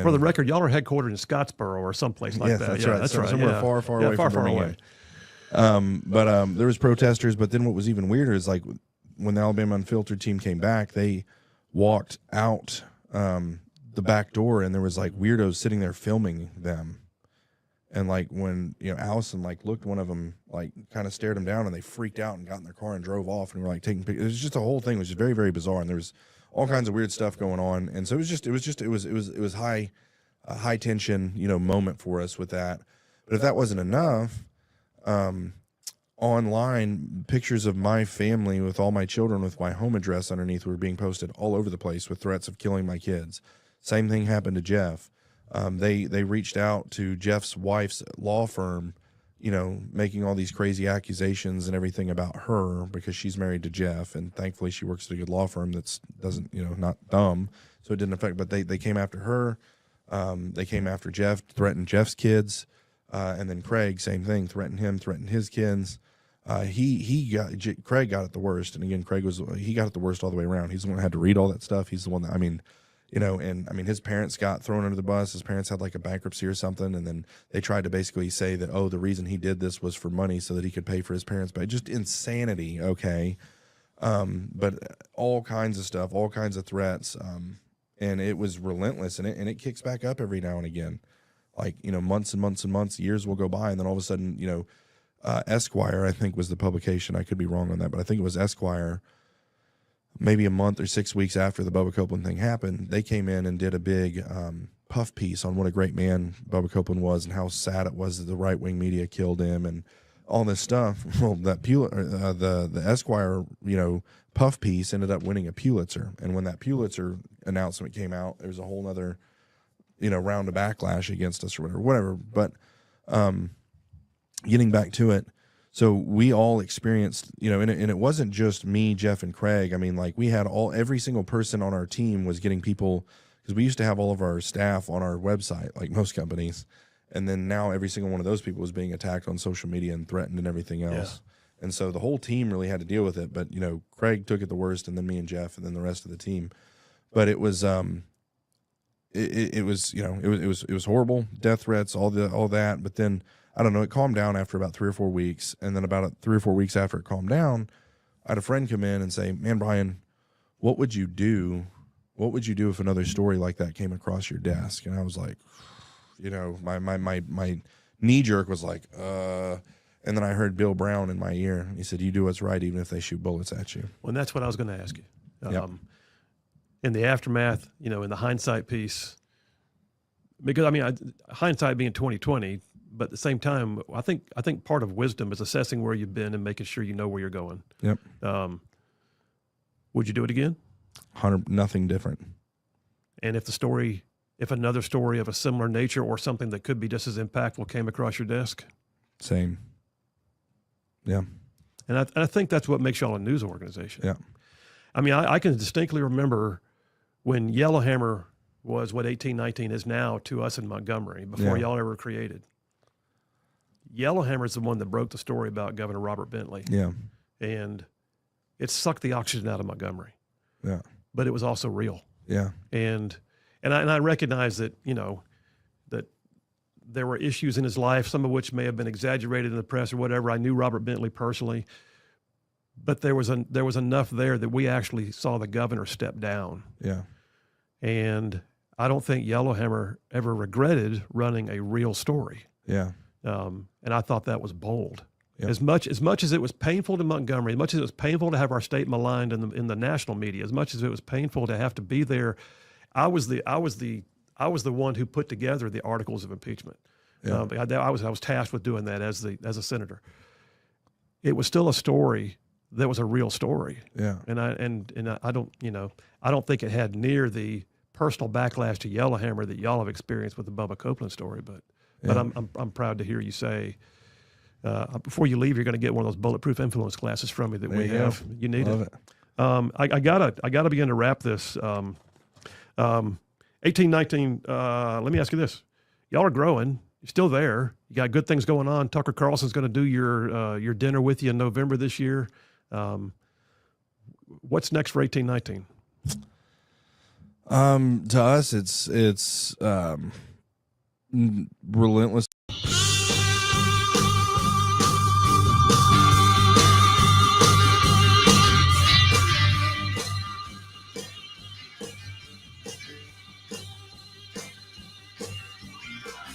Speaker 3: for the record, y'all are headquartered in Scottsboro or someplace like that.
Speaker 2: That's
Speaker 3: yeah,
Speaker 2: right.
Speaker 3: That's
Speaker 2: so
Speaker 3: right.
Speaker 2: Somewhere far, far away from Birmingham. But there was protesters. But then what was even weirder is like when the Alabama Unfiltered team came back, they walked out the back door, and there was like weirdos sitting there filming them. And like when Allison like looked, one of them like kind of stared them down, and they freaked out and got in their car and drove off, and were like taking pictures. It was just a whole thing. It was just very, very bizarre, and there was all kinds of weird stuff going on. And so it was high tension moment for us with that. But if that wasn't enough, online pictures of my family with all my children with my home address underneath were being posted all over the place with threats of killing my kids. Same thing happened to Jeff. They reached out to Jeff's wife's law firm, making all these crazy accusations and everything about her because she's married to Jeff, and thankfully she works at a good law firm not dumb, so it didn't affect. But they came after her. They came after Jeff, threatened Jeff's kids, and then Craig, same thing, threatened his kids. Craig got it the worst, and again, he got it the worst all the way around. He's the one that had to read all that stuff. He's the one that his parents got thrown under the bus. His parents had like a bankruptcy or something, and then they tried to basically say that, the reason he did this was for money so that he could pay for his parents' but just insanity, okay? But all kinds of stuff, all kinds of threats, and it was relentless, and it kicks back up every now and again. Like, months and months and months, years will go by, and then all of a sudden, Esquire, I think was the publication. I could be wrong on that, but I think it was Esquire. Maybe a month or 6 weeks after the Bubba Copeland thing happened, they came in and did a big puff piece on what a great man Bubba Copeland was and how sad it was that the right-wing media killed him and all this stuff. Well, the Esquire, puff piece ended up winning a Pulitzer. And when that Pulitzer announcement came out, there was a whole other, round of backlash against us or whatever. But getting back to it, so we all experienced, and it wasn't just me, Jeff, and Craig. I mean, like we had every single person on our team was getting people, because we used to have all of our staff on our website, like most companies. And then now every single one of those people was being attacked on social media and threatened and everything else. Yeah. And so the whole team really had to deal with it. But, Craig took it the worst, and then me and Jeff, and then the rest of the team. But it was, it was horrible, death threats, all that. But then, I don't know, it calmed down after about 3 or 4 weeks. And then about 3 or 4 weeks after it calmed down, I had a friend come in and say, "Man, Brian, what would you do? What would you do if another story like that came across your desk?" And I was like, my knee jerk was like, and then I heard Bill Brown in my ear. He said, "You do what's right, even if they shoot bullets at you."
Speaker 3: Well, and that's what I was going to ask you.
Speaker 2: Yep.
Speaker 3: In the aftermath, in the hindsight piece, because hindsight being 2020, but at the same time, I think part of wisdom is assessing where you've been and making sure you know where you're going.
Speaker 2: Yep.
Speaker 3: Would you do it again?
Speaker 2: Nothing different.
Speaker 3: And if another story of a similar nature or something that could be just as impactful came across your desk?
Speaker 2: Same. Yeah.
Speaker 3: And I think that's what makes y'all a news organization.
Speaker 2: Yeah.
Speaker 3: I can distinctly remember when Yellowhammer was what 1819 is now to us in Montgomery before y'all ever created. Yellowhammer is the one that broke the story about Governor Robert Bentley.
Speaker 2: Yeah.
Speaker 3: And it sucked the oxygen out of Montgomery.
Speaker 2: Yeah.
Speaker 3: But it was also real.
Speaker 2: Yeah.
Speaker 3: And I recognize that, that there were issues in his life, some of which may have been exaggerated in the press or whatever. I knew Robert Bentley personally, but there was enough there that we actually saw the governor step down.
Speaker 2: Yeah.
Speaker 3: And I don't think Yellowhammer ever regretted running a real story.
Speaker 2: Yeah.
Speaker 3: And I thought that was bold.
Speaker 2: Yep.
Speaker 3: As much as it was painful to Montgomery, as much as it was painful to have our state maligned in the national media, as much as it was painful to have to be there, I was the one who put together the articles of impeachment.
Speaker 2: Yeah.
Speaker 3: I was tasked with doing that as a senator. It was still a story that was a real story.
Speaker 2: Yeah.
Speaker 3: And I don't think it had near the personal backlash to Yellowhammer that y'all have experienced with the Bubba Copeland story, but But I'm proud to hear you say, before you leave, you're going to get one of those bulletproof influence classes from me that we have. You need it. I gotta begin to wrap this. 1819. Let me ask you this: y'all are growing. You're still there. You got good things going on. Tucker Carlson's going to do your dinner with you in November this year. What's next for 1819?
Speaker 2: To us, it's relentless.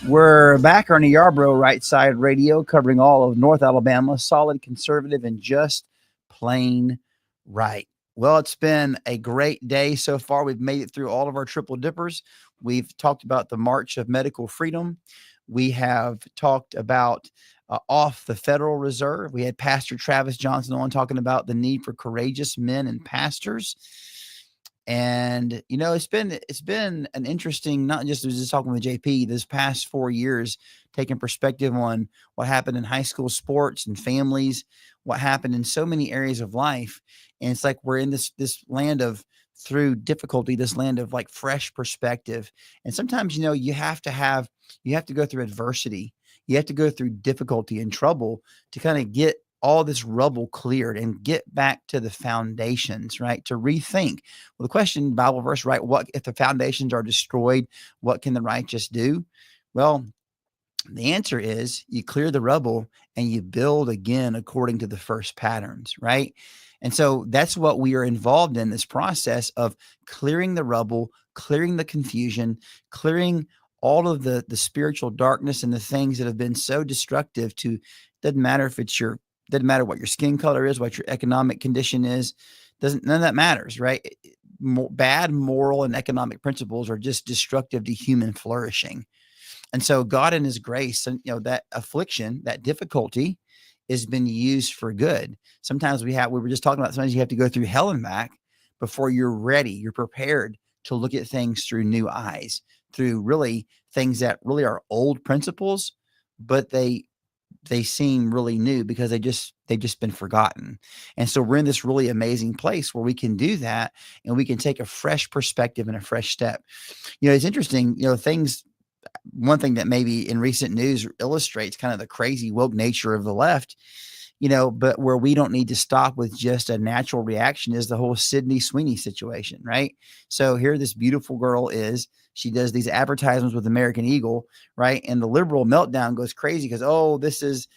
Speaker 1: We're back, Ernie Yarbrough, Rightside Radio, covering all of North Alabama, solid, conservative, and just plain right. Well, it's been a great day so far. We've made it through all of our triple dippers. We've talked about the March of Medical Freedom. We have talked about off the Federal Reserve. We had Pastor Travis Johnson on talking about the need for courageous men and pastors. And, you know, it's been an interesting, not just, I was just talking with JP this past 4 years, taking perspective on what happened in high school sports and families, what happened in so many areas of life. And it's like, we're in this land of, through difficulty, this land of like fresh perspective. And sometimes, you know, you have to go through adversity. You have to go through difficulty and trouble to kind of get all this rubble cleared and get back to the foundations, right? To rethink. Well, the question, Bible verse, right? What if the foundations are destroyed? What can the righteous do? Well, the answer is you clear the rubble and you build again according to the first patterns, right? And so that's what we are involved in, this process of clearing the rubble, clearing the confusion, clearing all of the spiritual darkness and the things that have been so destructive to, doesn't matter if it's doesn't matter what your skin color is, what your economic condition is, none of that matters, right? Bad moral and economic principles are just destructive to human flourishing. And so God in his grace, and, you know, that affliction, that difficulty has been used for good. Sometimes we were just talking about, sometimes you have to go through hell and back before you're ready, you're prepared to look at things through new eyes, through really things that really are old principles, but they seem really new because they've just been forgotten. And so we're in this really amazing place where we can do that and we can take a fresh perspective and a fresh step. You know, it's interesting, you know, one thing that maybe in recent news illustrates kind of the crazy woke nature of the left, you know, but where we don't need to stop with just a natural reaction is the whole Sydney Sweeney situation, right? So here this beautiful girl is, she does these advertisements with American Eagle, right? And the liberal meltdown goes crazy because, oh, this is,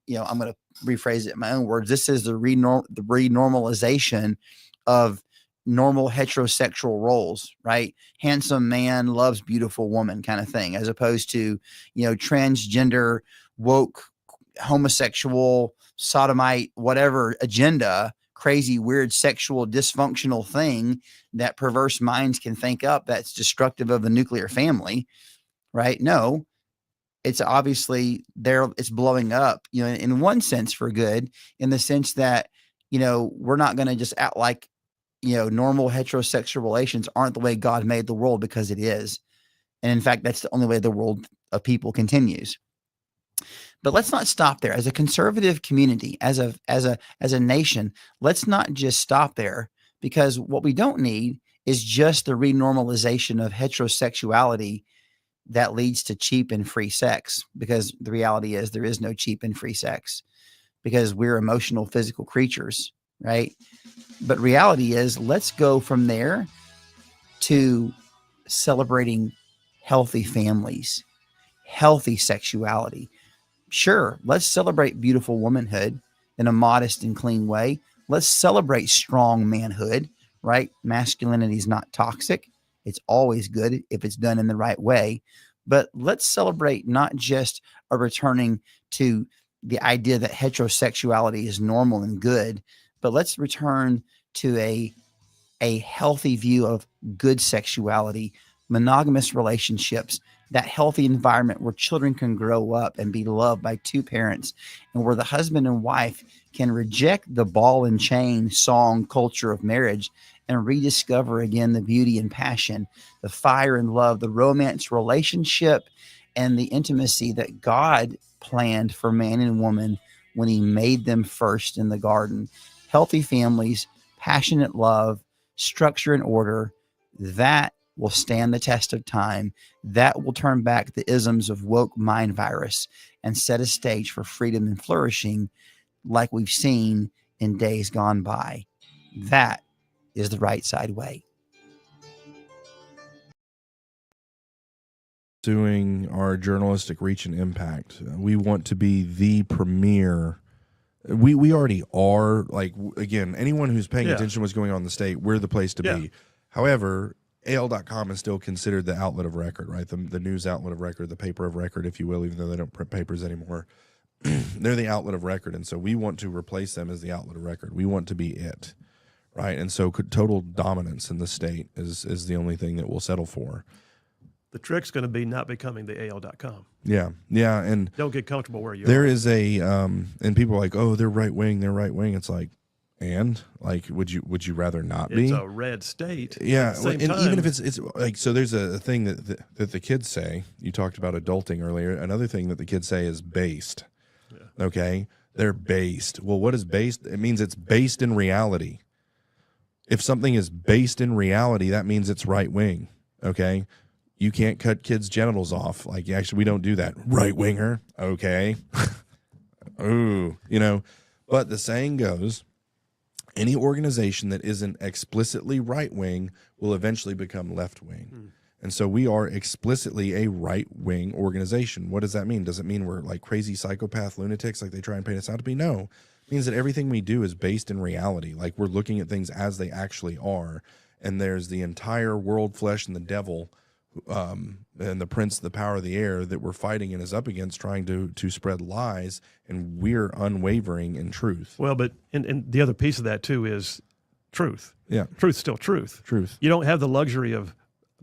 Speaker 1: you know, I'm going to rephrase it in my own words. This is the renormalization of normal heterosexual roles, right? Handsome man loves beautiful woman kind of thing, as opposed to, you know, transgender, woke, homosexual, sodomite, whatever agenda, crazy, weird, sexual, dysfunctional thing that perverse minds can think up that's destructive of the nuclear family, right? No, it's obviously there. It's blowing up, you know, in one sense for good, in the sense that, you know, we're not going to just act like, you know, normal heterosexual relations aren't the way God made the world, because it is. And in fact, that's the only way the world of people continues. But let's not stop there. As a conservative community, as a nation, let's not just stop there, because what we don't need is just the renormalization of heterosexuality that leads to cheap and free sex, because the reality is there is no cheap and free sex, because we're emotional, physical creatures, right? But reality is, let's go from there to celebrating healthy families, healthy sexuality. Sure, let's celebrate beautiful womanhood in a modest and clean way. Let's celebrate strong manhood, right? Masculinity is not toxic. It's always good if it's done in the right way. But let's celebrate not just a returning to the idea that heterosexuality is normal and good, but let's return to a healthy view of good sexuality, monogamous relationships, that healthy environment where children can grow up and be loved by two parents, and where the husband and wife can reject the ball and chain song culture of marriage and rediscover again the beauty and passion, the fire and love, the romance relationship, and the intimacy that God planned for man and woman when he made them first in the garden. Healthy families, passionate love, structure and order, that will stand the test of time. That will turn back the isms of woke mind virus and set a stage for freedom and flourishing like we've seen in days gone by. That is the right side way.
Speaker 2: Doing our journalistic reach and impact. We want to be the premier. We already are. Like, again, anyone who's paying attention to what's going on in the state, we're the place to be. However, AL.com is still considered the outlet of record, right? The news outlet of record, the paper of record, if you will, even though they don't print papers anymore. They're the outlet of record, and so we want to replace them as the outlet of record. We want to be it, right? And so total dominance in the state is the only thing that we'll settle for.
Speaker 3: The trick's going to be not becoming the AL.com.
Speaker 2: Yeah, and
Speaker 3: don't get comfortable where you
Speaker 2: there
Speaker 3: are.
Speaker 2: Is a and people are like, oh, they're right wing. It's like, and like, would you rather not be?
Speaker 3: It's a red state.
Speaker 2: Yeah,
Speaker 3: and
Speaker 2: time, even if it's like, so there's a thing that the kids say. You talked about adulting earlier. Another thing that the kids say is based. Yeah. Okay, they're based. Well, what is based? It means it's based in reality. If something is based in reality, that means it's right wing. Okay. You can't cut kids' genitals off. Like, actually, we don't do that. Right winger. Okay. Ooh, but the saying goes, any organization that isn't explicitly right wing will eventually become left wing. And so we are explicitly a right wing organization. What does that mean? Does it mean we're like crazy psychopath lunatics like they try and paint us out to be? No. It means that everything we do is based in reality. Like, we're looking at things as they actually are. And there's the entire world, flesh, and the devil, and the prince, the power of the air that we're fighting and is up against, trying to spread lies, and we're unwavering in truth.
Speaker 3: Well, but and the other piece of that too is truth.
Speaker 2: Yeah,
Speaker 3: truth's still truth.
Speaker 2: Truth.
Speaker 3: You don't have the luxury of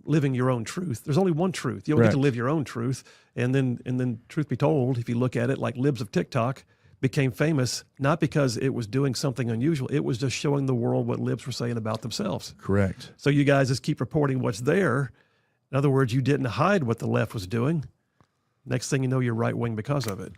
Speaker 3: living your own truth. There's only one truth. You don't get to live your own truth. And then, truth be told, if you look at it, like Libs of TikTok became famous not because it was doing something unusual. It was just showing the world what libs were saying about themselves.
Speaker 2: Correct.
Speaker 3: So you guys just keep reporting what's there. In other words, you didn't hide what the left was doing. Next thing you know, you're right wing because of it.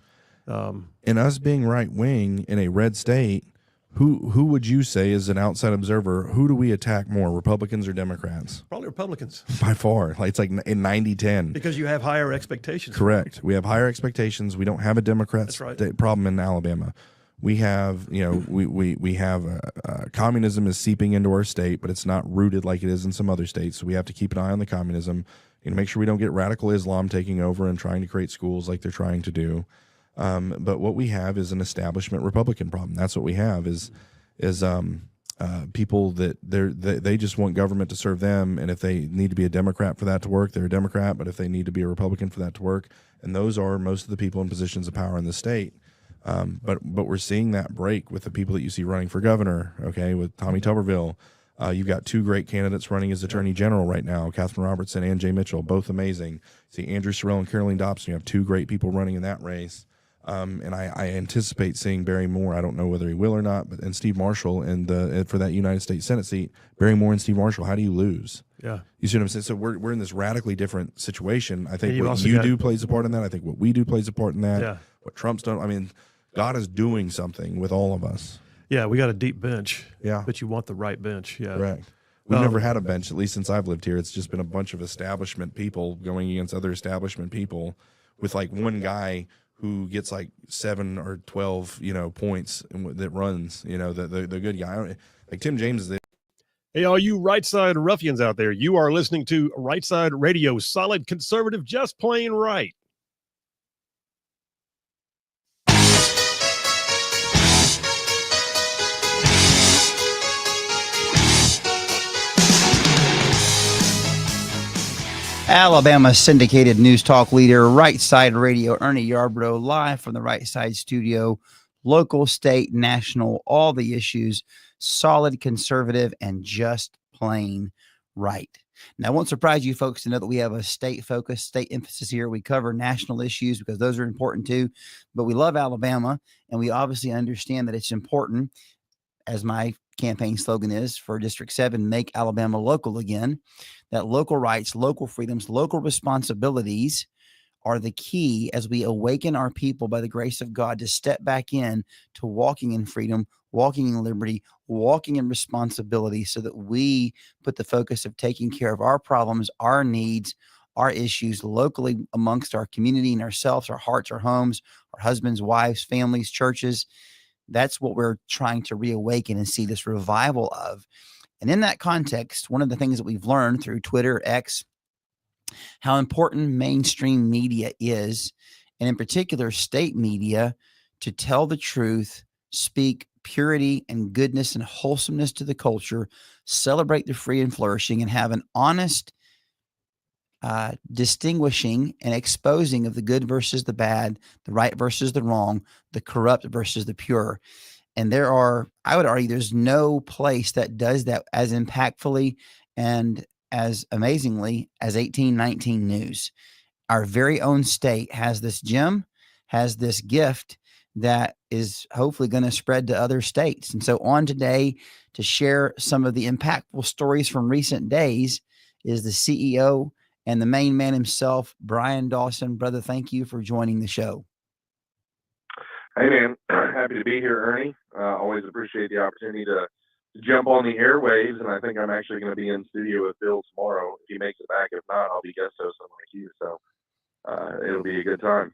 Speaker 2: And us being right wing in a red state, who would you say, as an outside observer, who do we attack more, Republicans or Democrats?
Speaker 3: Probably Republicans.
Speaker 2: By far. Like, it's like in 90-10.
Speaker 3: Because you have higher expectations.
Speaker 2: Correct. We have higher expectations. We don't have a Democrat problem in Alabama. We have, we have communism is seeping into our state, but it's not rooted like it is in some other states. So we have to keep an eye on the communism and make sure we don't get radical Islam taking over and trying to create schools like they're trying to do. But what we have is an establishment Republican problem. That's what we have is people that they just want government to serve them. And if they need to be a Democrat for that to work, they're a Democrat. But if they need to be a Republican for that to work, and those are most of the people in positions of power in the state. But we're seeing that break with the people that you see running for governor, okay, with Tommy Tuberville. You've got two great candidates running as attorney general right now, Catherine Robertson and Jay Mitchell, both amazing. See Andrew Sorrell and Caroline Dobson. You have two great people running in that race. And I anticipate seeing Barry Moore. I don't know whether he will or not, and Steve Marshall for that United States Senate seat. Barry Moore and Steve Marshall. How do you lose?
Speaker 3: Yeah,
Speaker 2: you see what I'm saying. So we're in this radically different situation. I think what you do plays a part in that. I think what we do plays a part in that.
Speaker 3: Yeah.
Speaker 2: What Trump's done. I mean, God is doing something with all of us.
Speaker 3: Yeah, we got a deep bench.
Speaker 2: Yeah,
Speaker 3: but you want the right bench. Yeah,
Speaker 2: correct. We've never had a bench, at least since I've lived here. It's just been a bunch of establishment people going against other establishment people, with like one guy who gets like 7 or 12, points that runs, the good guy. Like Tim James is the.
Speaker 5: Hey, all you Rightside ruffians out there, you are listening to Rightside Radio, solid conservative, just plain right.
Speaker 1: Alabama syndicated news talk leader, Rightside Radio, Ernie Yarbrough, live from the Rightside studio, local, state, national, all the issues, solid, conservative, and just plain right. Now, it won't surprise you folks to know that we have a state focus, state emphasis here. We cover national issues because those are important too, but we love Alabama, and we obviously understand that it's important, as my campaign slogan is for District 7, make Alabama local again, that local rights, local freedoms, local responsibilities are the key as we awaken our people by the grace of God to step back in to walking in freedom, walking in liberty, walking in responsibility, so that we put the focus of taking care of our problems, our needs, our issues locally amongst our community and ourselves, our hearts, our homes, our husbands, wives, families, churches. That's what we're trying to reawaken and see this revival of. And in that context, one of the things that we've learned through Twitter, X, how important mainstream media is, and in particular state media, to tell the truth, speak purity and goodness and wholesomeness to the culture, celebrate the free and flourishing, and have an honest distinguishing and exposing of the good versus the bad, the right versus the wrong, the corrupt versus the pure. And there are, I would argue, there's no place that does that as impactfully and as amazingly as 1819 News. Our very own state has this gem, has this gift that is hopefully going to spread to other states. And so on today to share some of the impactful stories from recent days is the CEO and the main man himself, Brian Dawson. Brother, thank you for joining the show.
Speaker 10: Hey, man. Happy to be here, Ernie. Always appreciate the opportunity to jump on the airwaves, and I think I'm actually going to be in studio with Bill tomorrow. If he makes it back, if not, I'll be guest hosting like you, so it'll be a good time.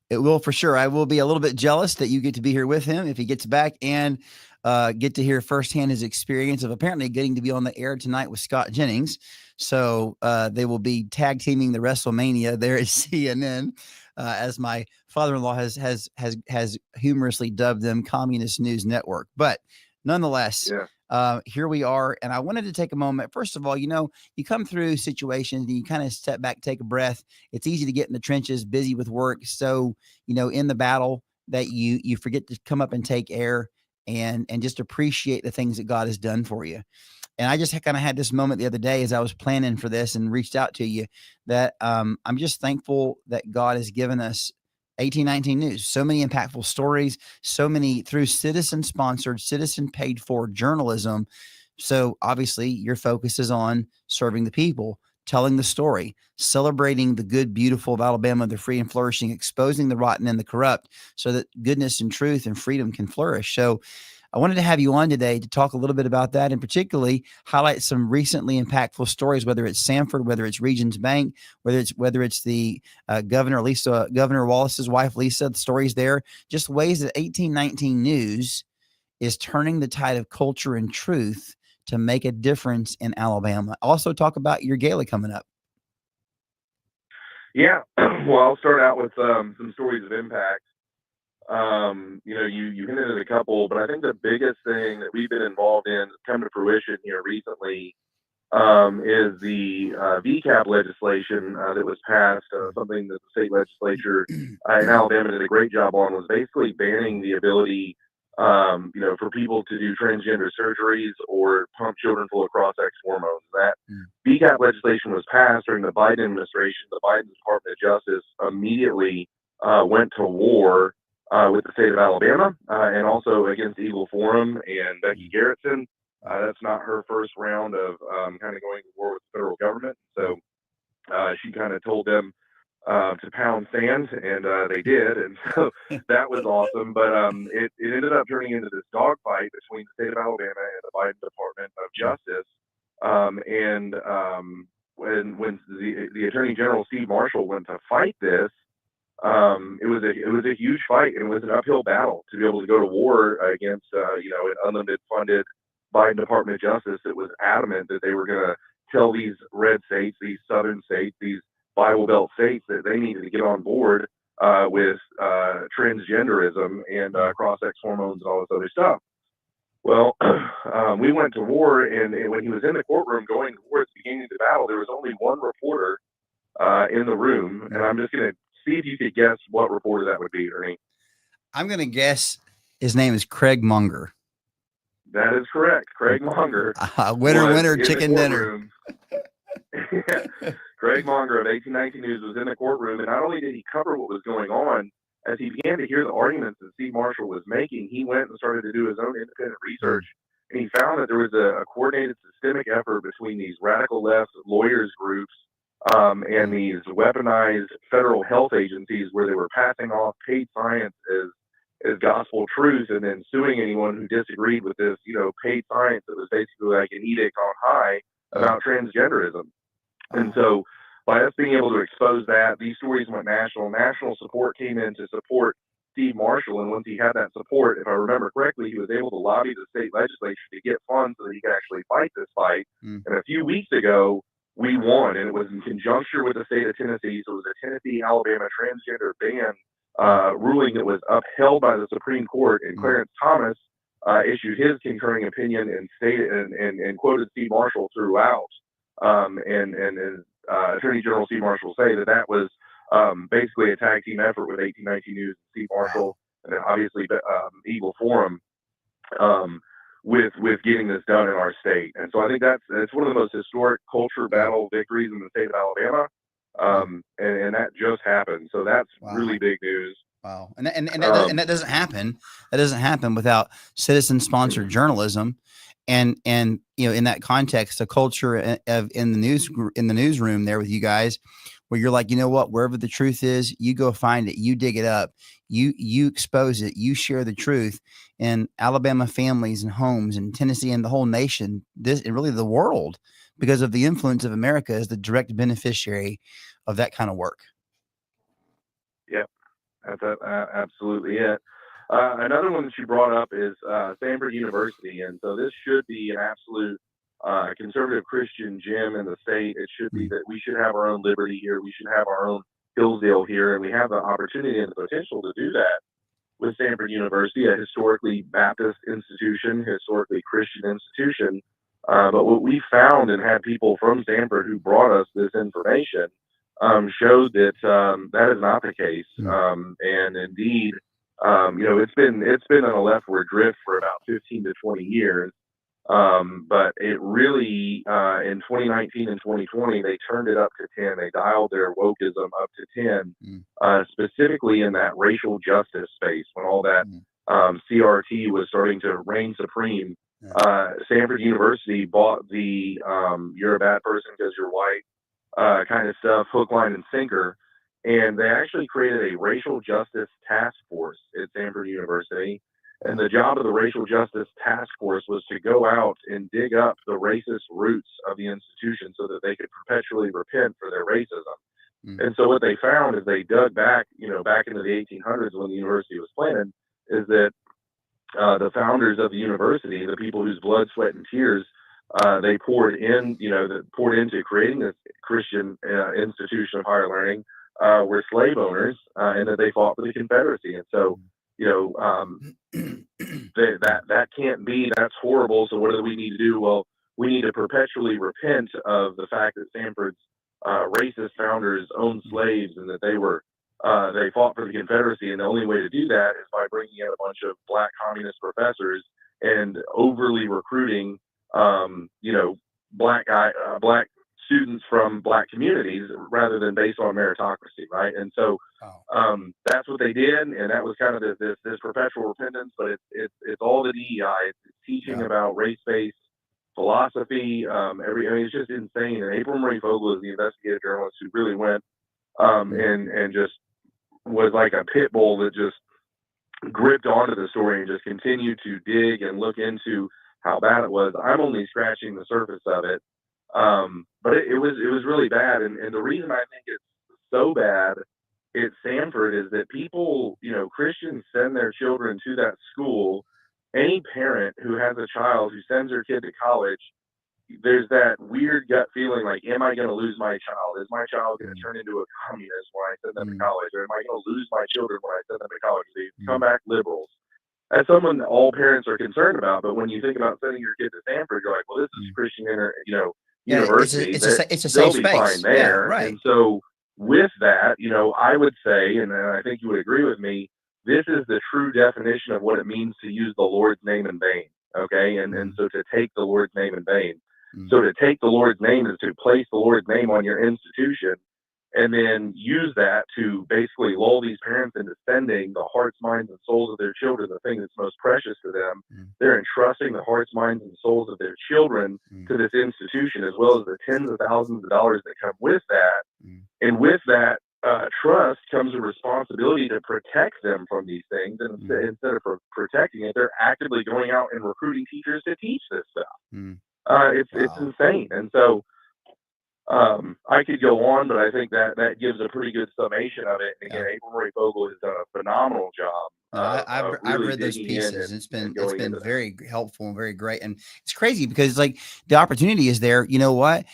Speaker 1: It will for sure. I will be a little bit jealous that you get to be here with him if he gets back and get to hear firsthand his experience of apparently getting to be on the air tonight with Scott Jennings. So they will be tag teaming the WrestleMania there at CNN, as my father-in-law has humorously dubbed them Communist News Network. But nonetheless, here we are. And I wanted to take a moment. First of all, you come through situations and you kind of step back, take a breath. It's easy to get in the trenches, busy with work. So, in the battle that you forget to come up and take air and just appreciate the things that God has done for you. And I just kind of had this moment the other day as I was planning for this and reached out to you that I'm just thankful that God has given us 1819 News. So many impactful stories, so many through citizen-sponsored, citizen-paid-for journalism. So obviously your focus is on serving the people, telling the story, celebrating the good, beautiful of Alabama, the free and flourishing, exposing the rotten and the corrupt so that goodness and truth and freedom can flourish. So I wanted to have you on today to talk a little bit about that and particularly highlight some recently impactful stories, whether it's Sanford, whether it's Regions Bank, whether it's the Governor Wallace's wife, Lisa, the stories there, just ways that 1819 News is turning the tide of culture and truth to make a difference in Alabama. Also talk about your gala coming up.
Speaker 10: Yeah. Well, I'll start out with some stories of impact. You hinted at a couple, but I think the biggest thing that we've been involved in come to fruition here recently is the VCAP legislation that was passed. Something that the state legislature in Alabama did a great job on was basically banning the ability, for people to do transgender surgeries or pump children full of cross-sex hormones. That VCAP legislation was passed during the Biden administration. The Biden Department of Justice immediately went to war with the state of Alabama and also against Eagle Forum and Becky Garrettson. That's not her first round of kind of going to war with the federal government. So she kind of told them to pound sand, and they did. And so that was awesome. But it ended up turning into this dogfight between the state of Alabama and the Biden Department of Justice. When the Attorney General, Steve Marshall, went to fight this, it was a huge fight, and it was an uphill battle to be able to go to war against an unlimited funded Biden Department of Justice that was adamant that they were going to tell these red states, these southern states, these Bible Belt states that they needed to get on board with transgenderism and cross-sex hormones and all this other stuff. Well, we went to war, and when he was in the courtroom going to war at the beginning of the battle, there was only one reporter in the room, and I'm just going to see if you could guess what reporter that would be, Ernie.
Speaker 1: I'm going to guess his name is Craig Munger.
Speaker 10: That is correct. Craig Munger.
Speaker 1: Winner, chicken dinner.
Speaker 10: Craig Munger of 1819 News was in the courtroom, and not only did he cover what was going on, as he began to hear the arguments that Steve Marshall was making, he went and started to do his own independent research, and he found that there was a coordinated systemic effort between these radical left lawyers groups and these weaponized federal health agencies where they were passing off paid science as gospel truth and then suing anyone who disagreed with this, paid science that was basically like an edict on high about transgenderism. And so by us being able to expose that, these stories went national. National support came in to support Steve Marshall, and once he had that support, if I remember correctly, he was able to lobby the state legislature to get funds so that he could actually fight this fight. And a few weeks ago, we won, and it was in conjunction with the state of Tennessee. So it was a Tennessee-Alabama transgender ban ruling that was upheld by the Supreme Court, and Clarence Thomas issued his concurring opinion and stated and quoted Steve Marshall throughout. And Attorney General Steve Marshall say that was basically a tag team effort with 1819 News and Steve Marshall, and then obviously Eagle Forum with getting this done in our state. And so I think that's one of the most historic culture battle victories in the state of Alabama, and that just happened. So that's really big news.
Speaker 1: Wow, and that doesn't happen. That doesn't happen without citizen-sponsored journalism. And in that context, a culture in the newsroom there with you guys, where you're like, you know what, wherever the truth is, you go find it, you dig it up, you expose it, you share the truth. And Alabama families and homes and Tennessee and the whole nation, and really the world, because of the influence of America, is the direct beneficiary of that kind of work.
Speaker 10: Yep, that's absolutely it. Another one that you brought up is Stanford University, and so this should be an absolute conservative Christian gem in the state. It should be that we should have our own liberty here. We should have our own Hillsdale here, and we have the opportunity and the potential to do that with Stanford University, a historically Baptist institution, historically Christian institution. But what we found and had people from Stanford who brought us this information showed that that is not the case. And indeed, it's been on a leftward drift for about 15 to 20 years. But it really, in 2019 and 2020, they turned it up to 10. They dialed their wokeism up to 10, specifically in that racial justice space when all that CRT was starting to reign supreme. Stanford University bought the you're a bad person because you're white kind of stuff, hook, line, and sinker. And they actually created a racial justice task force at Stanford University. And the job of the racial justice task force was to go out and dig up the racist roots of the institution so that they could perpetually repent for their racism. And so what they found is they dug back, back into the 1800s when the university was planted, is that the founders of the university, the people whose blood, sweat, and tears they poured into creating this Christian institution of higher learning, were slave owners, and that they fought for the Confederacy. And so, that can't be. That's horrible. So what do we need to do? Well, we need to perpetually repent of the fact that Stanford's racist founders owned slaves and that they fought for the Confederacy. And the only way to do that is by bringing in a bunch of black communist professors and overly recruiting, black students from black communities rather than based on meritocracy, right? And so that's what they did, and that was kind of this perpetual repentance. But it's all the DEI. It's teaching about race-based philosophy. It's just insane. And April Marie Fogel is the investigative journalist who really went and just was like a pit bull that just gripped onto the story and just continued to dig and look into how bad it was. I'm only scratching the surface of it. But it was really bad. And the reason I think it's so bad at Stanford is that people, Christians send their children to that school. Any parent who has a child who sends their kid to college, there's that weird gut feeling like, am I going to lose my child? Is my child going to turn into a communist when I send them to college? Or am I going to lose my children when I send them to college? They come back liberals. That's someone that all parents are concerned about. But when you think about sending your kid to Stanford, you're like, well, this is Christian university.
Speaker 1: It's a safe space.
Speaker 10: Fine there.
Speaker 1: Yeah, right.
Speaker 10: And so with that, I would say, and I think you would agree with me, this is the true definition of what it means to use the Lord's name in vain. Okay. And so to take the Lord's name in vain. So to take the Lord's name is to place the Lord's name on your institution. and then use that to basically lull these parents into spending the hearts, minds, and souls of their children, the thing that's most precious to them. They're entrusting the hearts, minds, and souls of their children to this institution, as well as the tens of thousands of dollars that come with that. And with that trust comes a responsibility to protect them from these things. And instead of protecting it, they're actively going out and recruiting teachers to teach this stuff. It's insane. And so I could go on, but I think that gives a pretty good summation of it. And again, April Marie Fogel has done a phenomenal job.
Speaker 1: I've read those pieces. It's been very helpful and very great. And it's crazy because like the opportunity is there. You know what?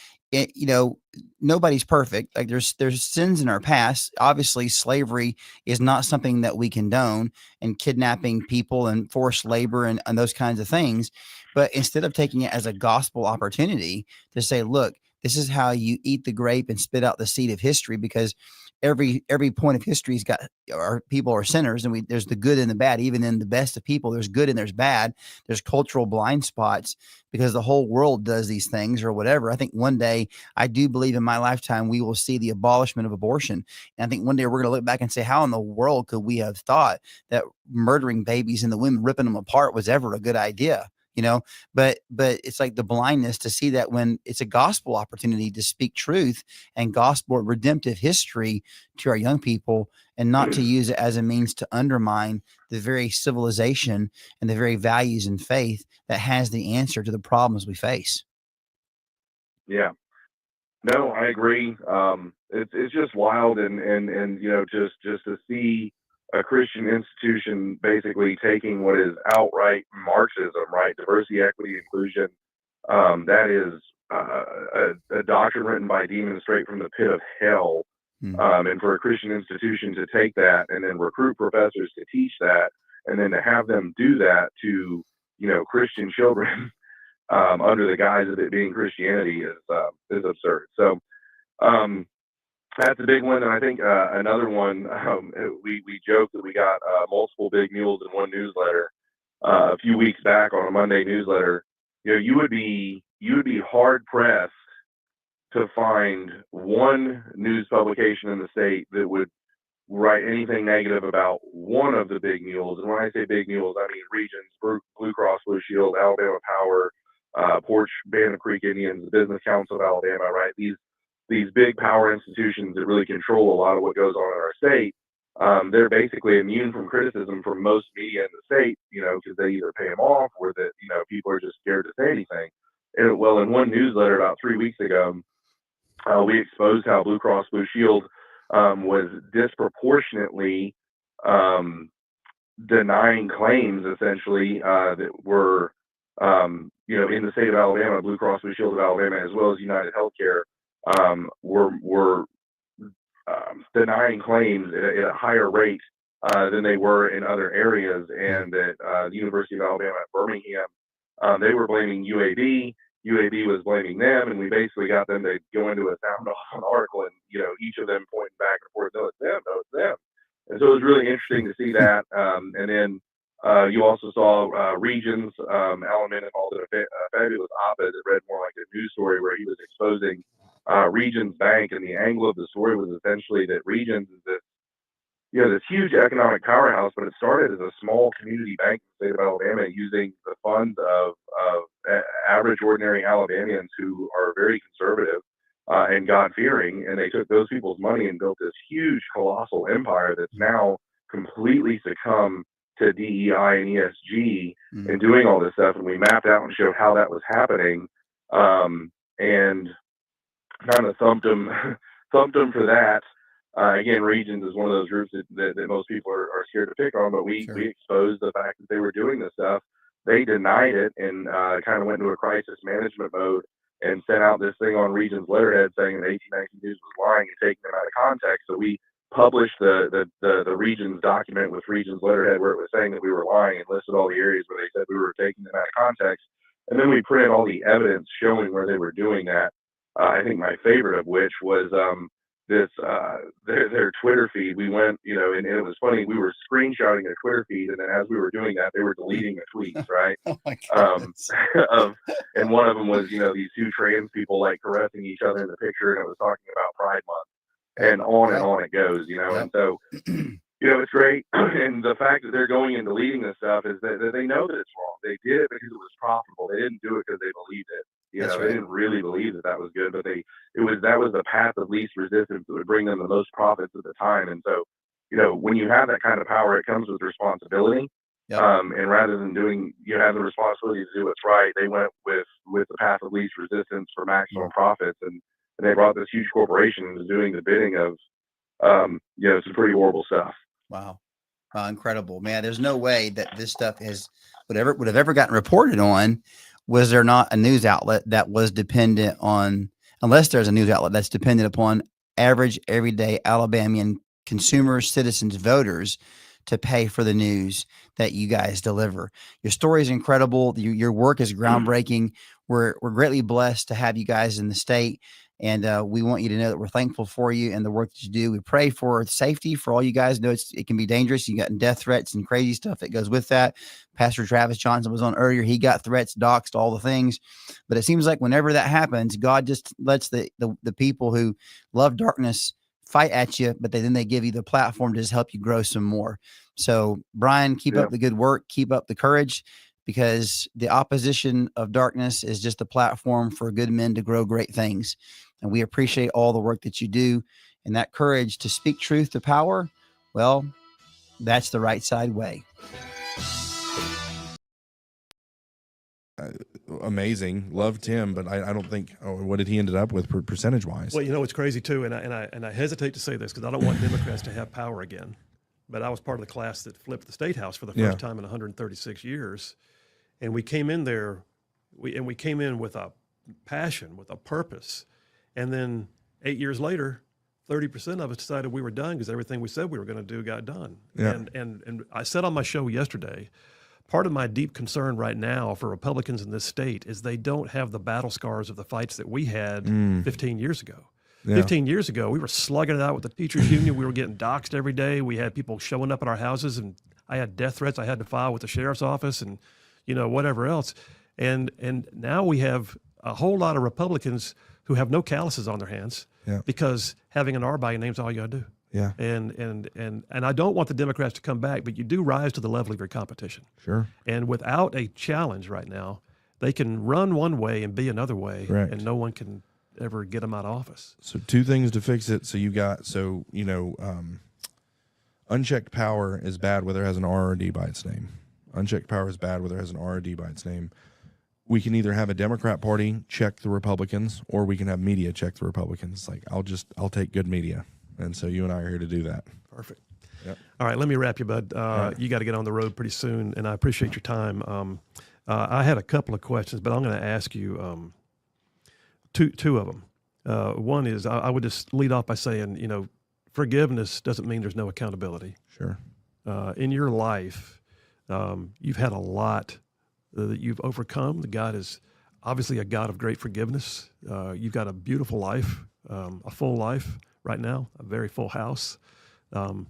Speaker 1: Nobody's perfect. Like there's sins in our past. Obviously, slavery is not something that we condone, and kidnapping people and forced labor and those kinds of things. But instead of taking it as a gospel opportunity to say, look, this is how you eat the grape and spit out the seed of history, because every point of history's got our people are sinners, and there's the good and the bad. Even in the best of people, there's good and there's bad. There's cultural blind spots because the whole world does these things or whatever. I think one day, I do believe in my lifetime, we will see the abolishment of abortion. And I think one day we're going to look back and say, how in the world could we have thought that murdering babies and the women, ripping them apart, was ever a good idea? But it's like the blindness to see that when it's a gospel opportunity to speak truth and gospel redemptive history to our young people, and not to use it as a means to undermine the very civilization and the very values and faith that has the answer to the problems we face.
Speaker 10: Yeah, no, I agree. It's just wild. And just to see a Christian institution basically taking what is outright Marxism, right? Diversity, equity, inclusion. That is a doctrine written by demons straight from the pit of hell. And for a Christian institution to take that and then recruit professors to teach that, and then to have them do that to, Christian children under the guise of it being Christianity is absurd. So, that's a big one. And I think another one, we joked that we got multiple big mules in one newsletter a few weeks back on a Monday newsletter. You would be hard pressed to find one news publication in the state that would write anything negative about one of the big mules. And when I say big mules, I mean Regions, Blue Cross Blue Shield, Alabama Power, Porch Band of Creek Indians, the Business Council of Alabama, right? These big power institutions that really control a lot of what goes on in our state, they're basically immune from criticism from most media in the state, because they either pay them off or that, people are just scared to say anything. And well, in one newsletter about 3 weeks ago, we exposed how Blue Cross Blue Shield was disproportionately denying claims, essentially, that were, in the state of Alabama, Blue Cross Blue Shield of Alabama, as well as United Healthcare, were denying claims at a higher rate than they were in other areas. And at the University of Alabama at Birmingham, they were blaming UAB. UAB was blaming them, and we basically got them to go into a sound off an article, and each of them pointing back and forth, no, it's them, no, it's them. And so it was really interesting to see that. And then you also saw Regions, Alan Minnick called it a fabulous op-ed that read more like a news story, where he was exposing Regions Bank, and the angle of the story was essentially that Regions is this huge economic powerhouse, but it started as a small community bank in the state of Alabama using the funds of average, ordinary Alabamians who are very conservative and God-fearing, and they took those people's money and built this huge, colossal empire that's now completely succumbed to DEI and ESG and doing all this stuff. And we mapped out and showed how that was happening, and kind of thumped them for that. Again, Regions is one of those groups that most people are scared to pick on, but we exposed the fact that they were doing this stuff. They denied it and kind of went into a crisis management mode and sent out this thing on Regions letterhead saying that 1819 News was lying and taking them out of context. So we published the Regions document with Regions letterhead where it was saying that we were lying, and listed all the areas where they said we were taking them out of context. And then we printed all the evidence showing where they were doing that. I think my favorite of which was their Twitter feed. We went, and it was funny. We were screenshotting their Twitter feed, and then as we were doing that, they were deleting the tweets, right?
Speaker 1: Oh my God.
Speaker 10: And one of them was, these two trans people like caressing each other in the picture, and it was talking about Pride Month. and on it goes, and so, it's great. And the fact that they're going and deleting this stuff is that they know that it's wrong. They did it because it was profitable. They didn't do it because they believed it. They didn't really believe that was good, but that was the path of least resistance that would bring them the most profits at the time. And so, when you have that kind of power, it comes with responsibility.
Speaker 1: Yep.
Speaker 10: And rather than you have the responsibility to do what's right, they went with the path of least resistance for maximum profits, and they brought this huge corporation into doing the bidding of, some pretty horrible stuff.
Speaker 1: Wow. Incredible, man. There's no way that this stuff would have ever gotten reported on. Was there not a news outlet that was dependent on, unless there's a news outlet that's dependent upon average, everyday Alabamian consumers, citizens, voters to pay for the news that you guys deliver. Your story is incredible. Your work is groundbreaking. We're greatly blessed to have you guys in the state. And we want you to know that we're thankful for you and the work that you do. We pray for safety for all you guys. Know it can be dangerous. You got death threats and crazy stuff that goes with that. Pastor Travis Johnson was on earlier. He got threats, doxed, all the things. But it seems like whenever that happens, God just lets the people who love darkness fight at you, but then they give you the platform to just help you grow some more. So, Brian, keep up the good work. Keep up the courage, because the opposition of darkness is just a platform for good men to grow great things. And we appreciate all the work that you do, and that courage to speak truth to power. Well, that's the right side way.
Speaker 2: Amazing. Loved him, but I don't think, what did he ended up with percentage wise?
Speaker 3: Well, it's crazy too. And I hesitate to say this because I don't want Democrats to have power again, but I was part of the class that flipped the state house for the first time in 136 years. And we came in there, we came in with a passion, with a purpose. And then 8 years later, 30% of us decided we were done because everything we said we were going to do got done.
Speaker 2: Yeah.
Speaker 3: And I said on my show yesterday, part of my deep concern right now for Republicans in this state is they don't have the battle scars of the fights that we had 15 years ago. Yeah. 15 years ago, we were slugging it out with the teachers union. We were getting doxxed every day. We had people showing up at our houses, and I had death threats I had to file with the sheriff's office and, whatever else. And now we have a whole lot of Republicans who have no calluses on their hands because having an R by your name's all you got to do.
Speaker 2: Yeah.
Speaker 3: And I don't want the Democrats to come back, but you do rise to the level of your competition.
Speaker 2: Sure.
Speaker 3: And without a challenge right now, they can run one way and be another way, and no one can ever get them out of office.
Speaker 2: So 2 things to fix it. So unchecked power is bad whether it has an R or D by its name. Unchecked power is bad whether it has an R or D by its name. We can either have a Democrat Party check the Republicans, or we can have media check the Republicans. Like, I'll take good media. And so you and I are here to do that.
Speaker 3: Perfect.
Speaker 2: Yep.
Speaker 3: All right, let me wrap you, bud. You got to get on the road pretty soon, and I appreciate your time. I had a couple of questions, but I'm going to ask you two of them. One is I would just lead off by saying, forgiveness doesn't mean there's no accountability.
Speaker 2: Sure.
Speaker 3: In your life, you've had a lot that you've overcome. The God is obviously a God of great forgiveness. You've got a beautiful life, a full life right now, a very full house. But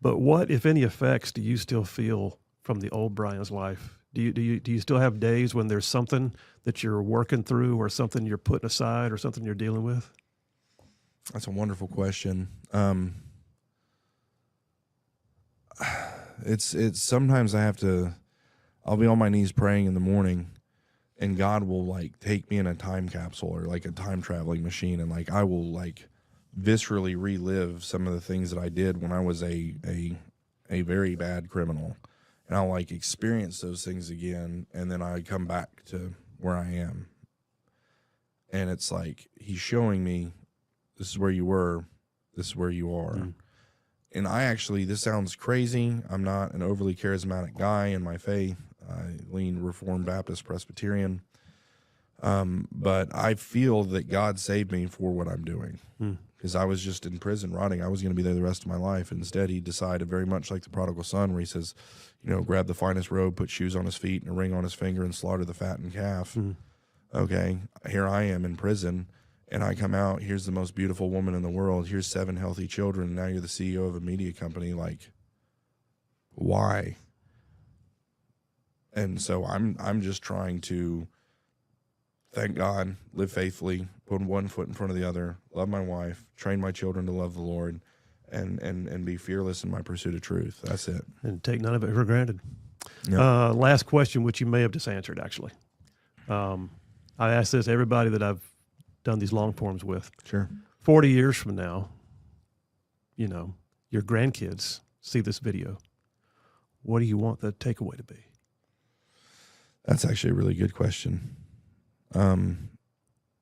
Speaker 3: what, if any, effects do you still feel from the old Brian's life? Do you still have days when there's something that you're working through, or something you're putting aside, or something you're dealing with?
Speaker 2: That's a wonderful question. It's sometimes I'll be on my knees praying in the morning, and God will take me in a time capsule or a time traveling machine, and I will viscerally relive some of the things that I did when I was a very bad criminal, and I'll experience those things again, and then I come back to where I am, and it's He's showing me, this is where you were, this is where you are. And this sounds crazy. I'm not an overly charismatic guy in my faith. I lean Reformed Baptist Presbyterian. But I feel that God saved me for what I'm doing. Because I was just in prison rotting. I was going to be there the rest of my life. Instead, he decided, very much like the prodigal son, where he says, grab the finest robe, put shoes on his feet and a ring on his finger, and slaughter the fattened calf. Okay, here I am in prison, and I come out, here's the most beautiful woman in the world, here's 7 healthy children, and now you're the CEO of a media company. Why? And so I'm just trying to thank God, live faithfully, put one foot in front of the other, love my wife, train my children to love the Lord, and be fearless in my pursuit of truth. That's it.
Speaker 3: And take none of it for granted.
Speaker 2: Yep.
Speaker 3: Last question, which you may have just answered, actually. I ask this to everybody that I've done these long forms with.
Speaker 2: Sure.
Speaker 3: 40 years from now, you know, your grandkids see this video. What do you want the takeaway to be?
Speaker 2: That's actually a really good question.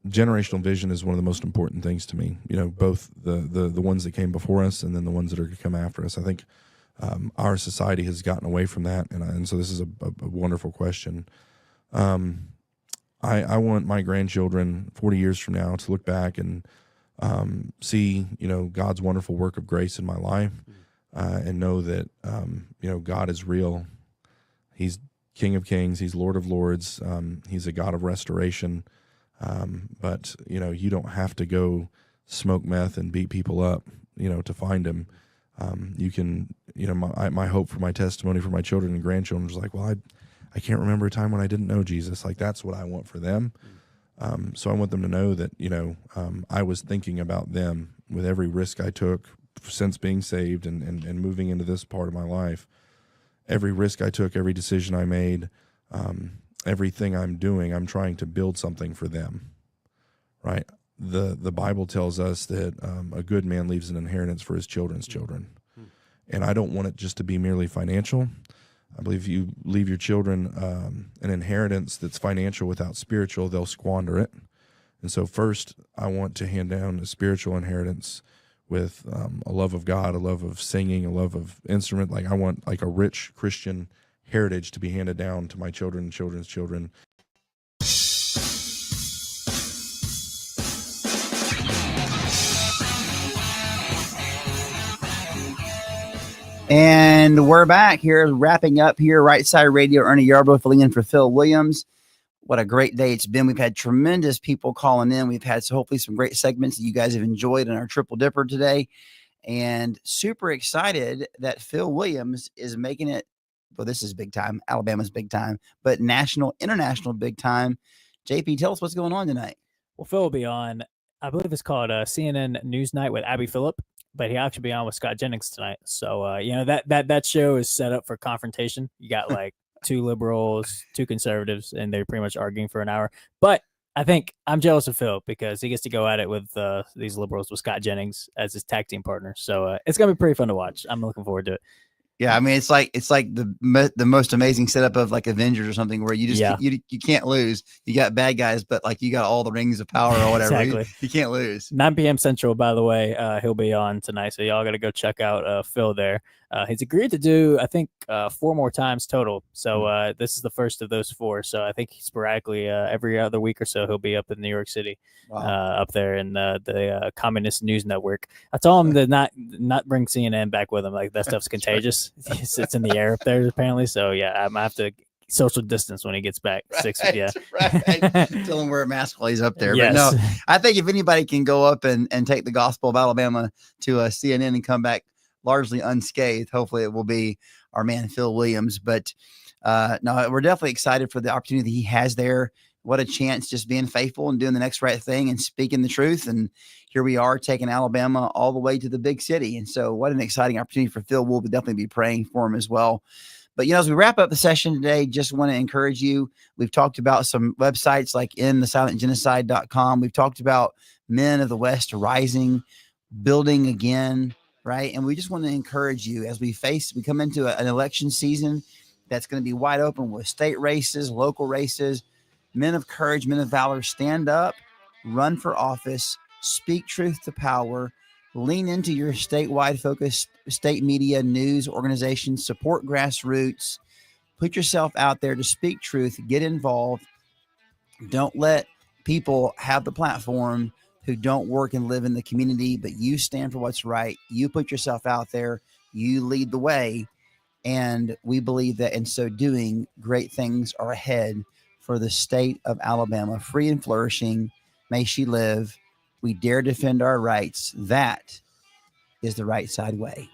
Speaker 2: Generational vision is one of the most important things to me. You know, both the ones that came before us and then the ones that are going to come after us. I think our society has gotten away from that, and so this is a wonderful question. I want my grandchildren 40 years from now to look back and see, you know, God's wonderful work of grace in my life, and know that, you know, God is real. He's King of Kings. He's Lord of Lords. He's a God of restoration. But, you know, you don't have to go smoke meth and beat people up, you know, to find him. You can, you know, my hope for my testimony for my children and grandchildren is like, well, I can't remember a time when I didn't know Jesus. Like, that's what I want for them. So I want them to know that, you know, I was thinking about them with every risk I took since being saved and moving into this part of my life. Every risk I took, every decision I made, everything I'm doing, I'm trying to build something for them, right? The Bible tells us that a good man leaves an inheritance for his children's children. And I don't want it just to be merely financial. I believe if you leave your children an inheritance that's financial without spiritual, they'll squander it. And so first, I want to hand down a spiritual inheritance with a love of God, a love of singing, a love of instrument. Like, I want like a rich Christian heritage to be handed down to my children and children's children.
Speaker 1: And we're back here, wrapping up here, Rightside Radio. Ernie Yarbrough filling in for Phil Williams. What a great day it's been. We've had tremendous people calling in. We've had hopefully some great segments that you guys have enjoyed in our Triple Dipper today. And super excited that Phil Williams is making it. Well, this is big time. Alabama's big time, but national, international big time. JP, tell us what's going on tonight.
Speaker 6: Well, Phil will be on, I believe it's called CNN Newsnight with Abby Phillip, but he'll actually be on with Scott Jennings tonight. So, you know, that show is set up for confrontation. You got like two liberals, two conservatives, and they're pretty much arguing for an hour. But I think I'm jealous of Phil because he gets to go at it with these liberals with Scott Jennings as his tag team partner. So it's going to be pretty fun to watch. I'm looking forward to it.
Speaker 1: Yeah, I mean, it's like the most amazing setup of like Avengers or something where you just you can't lose. You got bad guys, but like you got all the rings of power or whatever.
Speaker 6: Exactly.
Speaker 1: You can't lose.
Speaker 6: 9 p.m. Central, by the way, he'll be on tonight. So y'all got to go check out Phil there. He's agreed to do, I think, 4 more times total. So this is the first of those 4. So I think sporadically every other week or so he'll be up in New York City, up there in the Communist News Network. I told him to not bring CNN back with him. Like, that stuff's contagious. It's in the air up there apparently. So yeah, I'm gonna have to social distance when he gets back.
Speaker 1: Right,
Speaker 6: 6, yeah.
Speaker 1: Right. Tell him wear a mask while he's up there.
Speaker 6: Yes.
Speaker 1: But no, I think if anybody can go up and take the gospel of Alabama to CNN and come back largely unscathed, hopefully it will be our man Phil Williams. But no, we're definitely excited for the opportunity that he has there. What a chance, just being faithful and doing the next right thing and speaking the truth. And here we are taking Alabama all the way to the big city. And so what an exciting opportunity for Phil. We'll definitely be praying for him as well. But, you know, as we wrap up the session today, just want to encourage you. We've talked about some websites like inthesilentgenocide.com. We've talked about Men of the West Rising, building again, right? And we just want to encourage you as we come into an election season that's going to be wide open with state races, local races. Men of courage, men of valor, stand up, run for office, speak truth to power, lean into your statewide focused state media, news organizations, support grassroots, put yourself out there to speak truth, get involved. Don't let people have the platform who don't work and live in the community, but you stand for what's right. You put yourself out there, you lead the way. And we believe that in so doing, great things are ahead for the state of Alabama, free and flourishing. May she live. We dare defend our rights. That is the right side way.